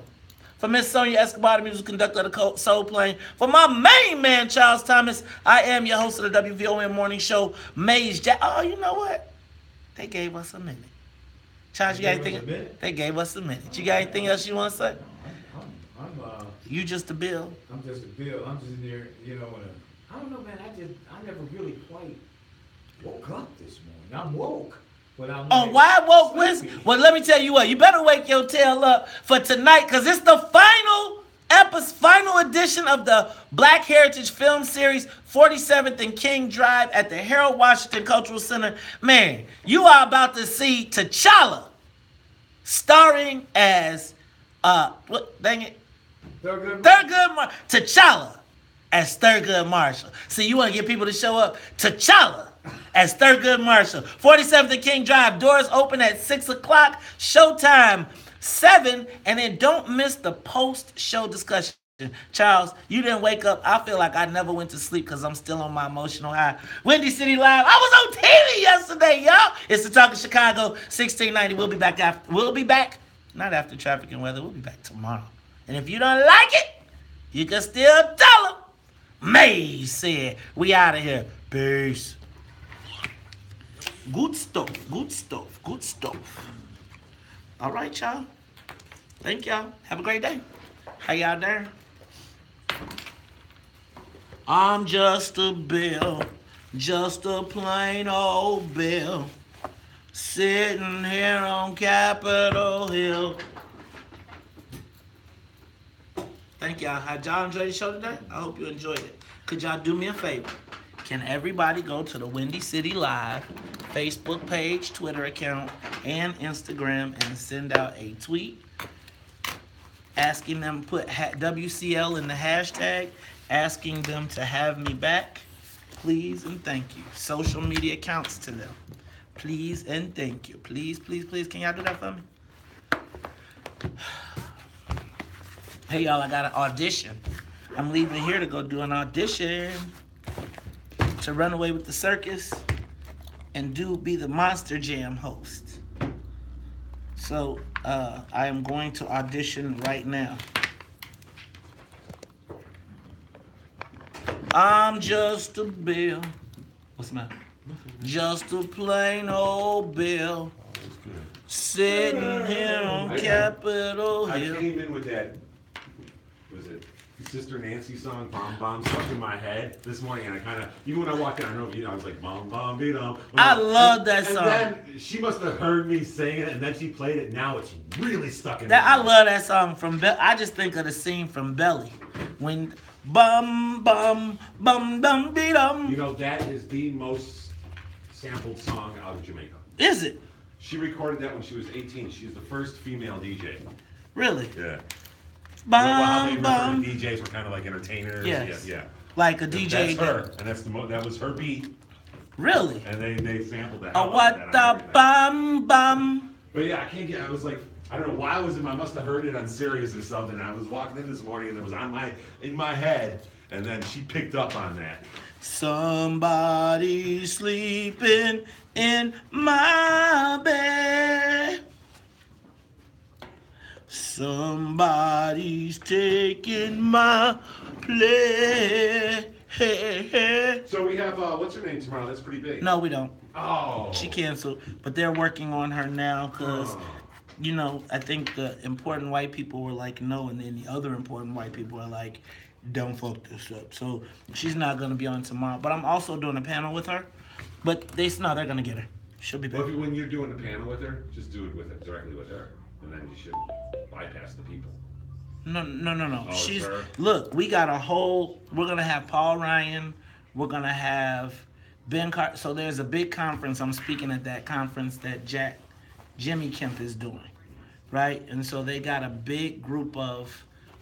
Speaker 1: for Miss Sonia Escobar, the music conductor of the Soul Plane, for my main man, Charles Thomas, I am your host of the WVON Morning Show, Maze Jack. Oh, you know what? They gave us a minute. Charles, you got anything? They gave us a minute. You got anything else you want to say? You just a bill.
Speaker 2: I'm just a bill. I'm just in there, you know. I don't know, man. I never really quite woke up this morning. I'm woke. But I'm
Speaker 1: why woke Wednesday? Well, let me tell you what. You better wake your tail up for tonight because it's the final edition of the Black Heritage Film Series, 47th and King Drive at the Harold Washington Cultural Center. Man, you are about to see T'Challa starring as, T'Challa as Thurgood Marshall. See, you want to get people to show up? T'Challa as Thurgood Marshall. 47th and King Drive. Doors open at 6 o'clock. Showtime 7. And then don't miss the post-show discussion. Charles, you didn't wake up. I feel like I never went to sleep because I'm still on my emotional high. Windy City Live. I was on TV yesterday, y'all. It's the Talk of Chicago, 1690. We'll be back. Not after traffic and weather. We'll be back tomorrow. And if you don't like it, you can still tell them. Maze said, we out of here. Peace. Good stuff. All right, y'all. Thank y'all. Have a great day. How y'all there? I'm just a bill, just a plain old bill, sitting here on Capitol Hill. Thank y'all. Had y'all enjoyed the show today? I hope you enjoyed it. Could y'all do me a favor? Can everybody go to the Windy City Live Facebook page, Twitter account, and Instagram and send out a tweet asking them to put WCL in the hashtag, asking them to have me back? Please and thank you. Social media accounts to them. Please and thank you. Please. Can y'all do that for me? Hey, y'all, I got an audition. I'm leaving here to go do an audition to Run Away with the Circus and be the Monster Jam host. So, I am going to audition right now. I'm just a bill. What's the matter? Just a plain old bill. Sitting here on Capitol Hill.
Speaker 7: I came in with that, was it Sister Nancy song, Bomb Bomb, stuck in my head this morning, and I kind of, even when I walked in, I don't know if you know, I was like, Bomb Bomb, beat 'em.
Speaker 1: I love that song.
Speaker 7: And then she must have heard me sing it, and then she played it, now it's really stuck in my head.
Speaker 1: I love that song from Belly. I just think of the scene from Belly. When bum, bum, bum, dum, beat 'em.
Speaker 7: You know, that is the most sampled song out of Jamaica.
Speaker 1: Is it?
Speaker 7: She recorded that when she was 18. She's the first female DJ.
Speaker 1: Really?
Speaker 7: Yeah.
Speaker 1: Bum, bum.
Speaker 7: DJs were kind of like entertainers.
Speaker 1: Yes.
Speaker 7: Yeah.
Speaker 1: Like a DJ.
Speaker 7: That's her, and that was her beat.
Speaker 1: Really?
Speaker 7: And they sampled that.
Speaker 1: What the bum bum?
Speaker 7: But yeah, I can't get. I was like, I don't know why I must have heard it on Sirius or something. I was walking in this morning and it was in my head, and then she picked up on that.
Speaker 1: Somebody sleeping in my bed. Somebody's taking my place.
Speaker 7: So we have, what's her name tomorrow? That's pretty big.
Speaker 1: No, we don't.
Speaker 7: Oh.
Speaker 1: She canceled, but they're working on her now because, I think the important white people were like, no, and then the other important white people are like, don't fuck this up. So she's not going to be on tomorrow. But I'm also doing a panel with her. But they're going to get her. She'll be back.
Speaker 7: Well, when you're doing the panel with her, just do it directly with her. And then you should bypass the people.
Speaker 1: No.
Speaker 7: Oh,
Speaker 1: Look, we got we're going to have Paul Ryan. We're going to have Ben Carter. So there's a big conference. I'm speaking at that conference that Jimmy Kemp is doing. Right? And so they got a big group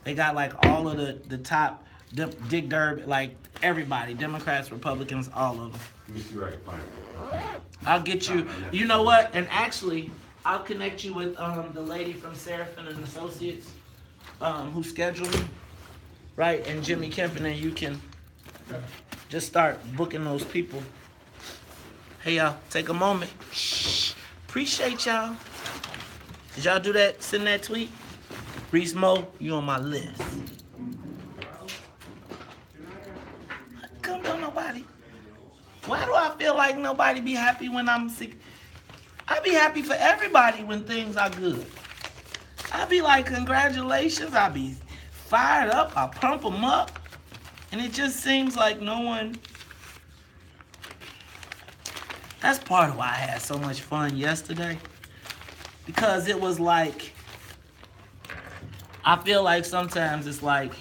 Speaker 1: they got like all of the top, Dick Durbin, like everybody, Democrats, Republicans, all of them.
Speaker 7: Let me see where I can find it.
Speaker 1: I'll get you, you know what? And actually, I'll connect you with the lady from Seraphin and Associates who scheduled me, right? And Jimmy Kemp, and then you can just start booking those people. Hey, y'all, take a moment. Appreciate y'all. Did y'all do that? Send that tweet? Reese Mo, you on my list. Come on, nobody. Why do I feel like nobody be happy when I'm sick? I be happy for everybody when things are good. I be like, congratulations. I be fired up. I pump them up. And it just seems like no one... That's part of why I had so much fun yesterday. Because it was like... I feel like sometimes it's like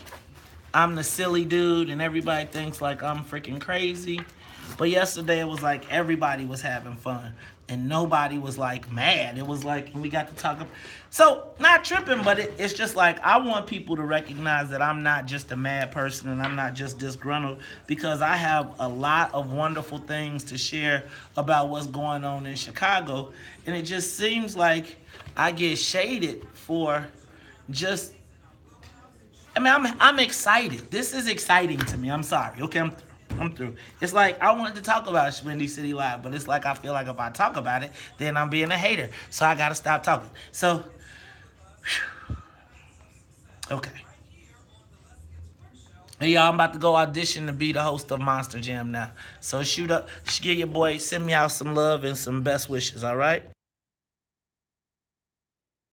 Speaker 1: I'm the silly dude and everybody thinks like I'm freaking crazy. But yesterday it was like everybody was having fun and nobody was like mad. It was like we got to talk. So not tripping, but it's just like I want people to recognize that I'm not just a mad person and I'm not just disgruntled, because I have a lot of wonderful things to share about what's going on in Chicago. And it just seems like I get shaded for just, I'm excited. This is exciting to me. I'm sorry. Okay, I'm through. It's like I wanted to talk about Windy City Live, but it's like I feel like if I talk about it, then I'm being a hater. So I gotta stop talking. So, okay. Hey y'all, I'm about to go audition to be the host of Monster Jam now. So shoot up, give your boy, send me out some love and some best wishes, all right?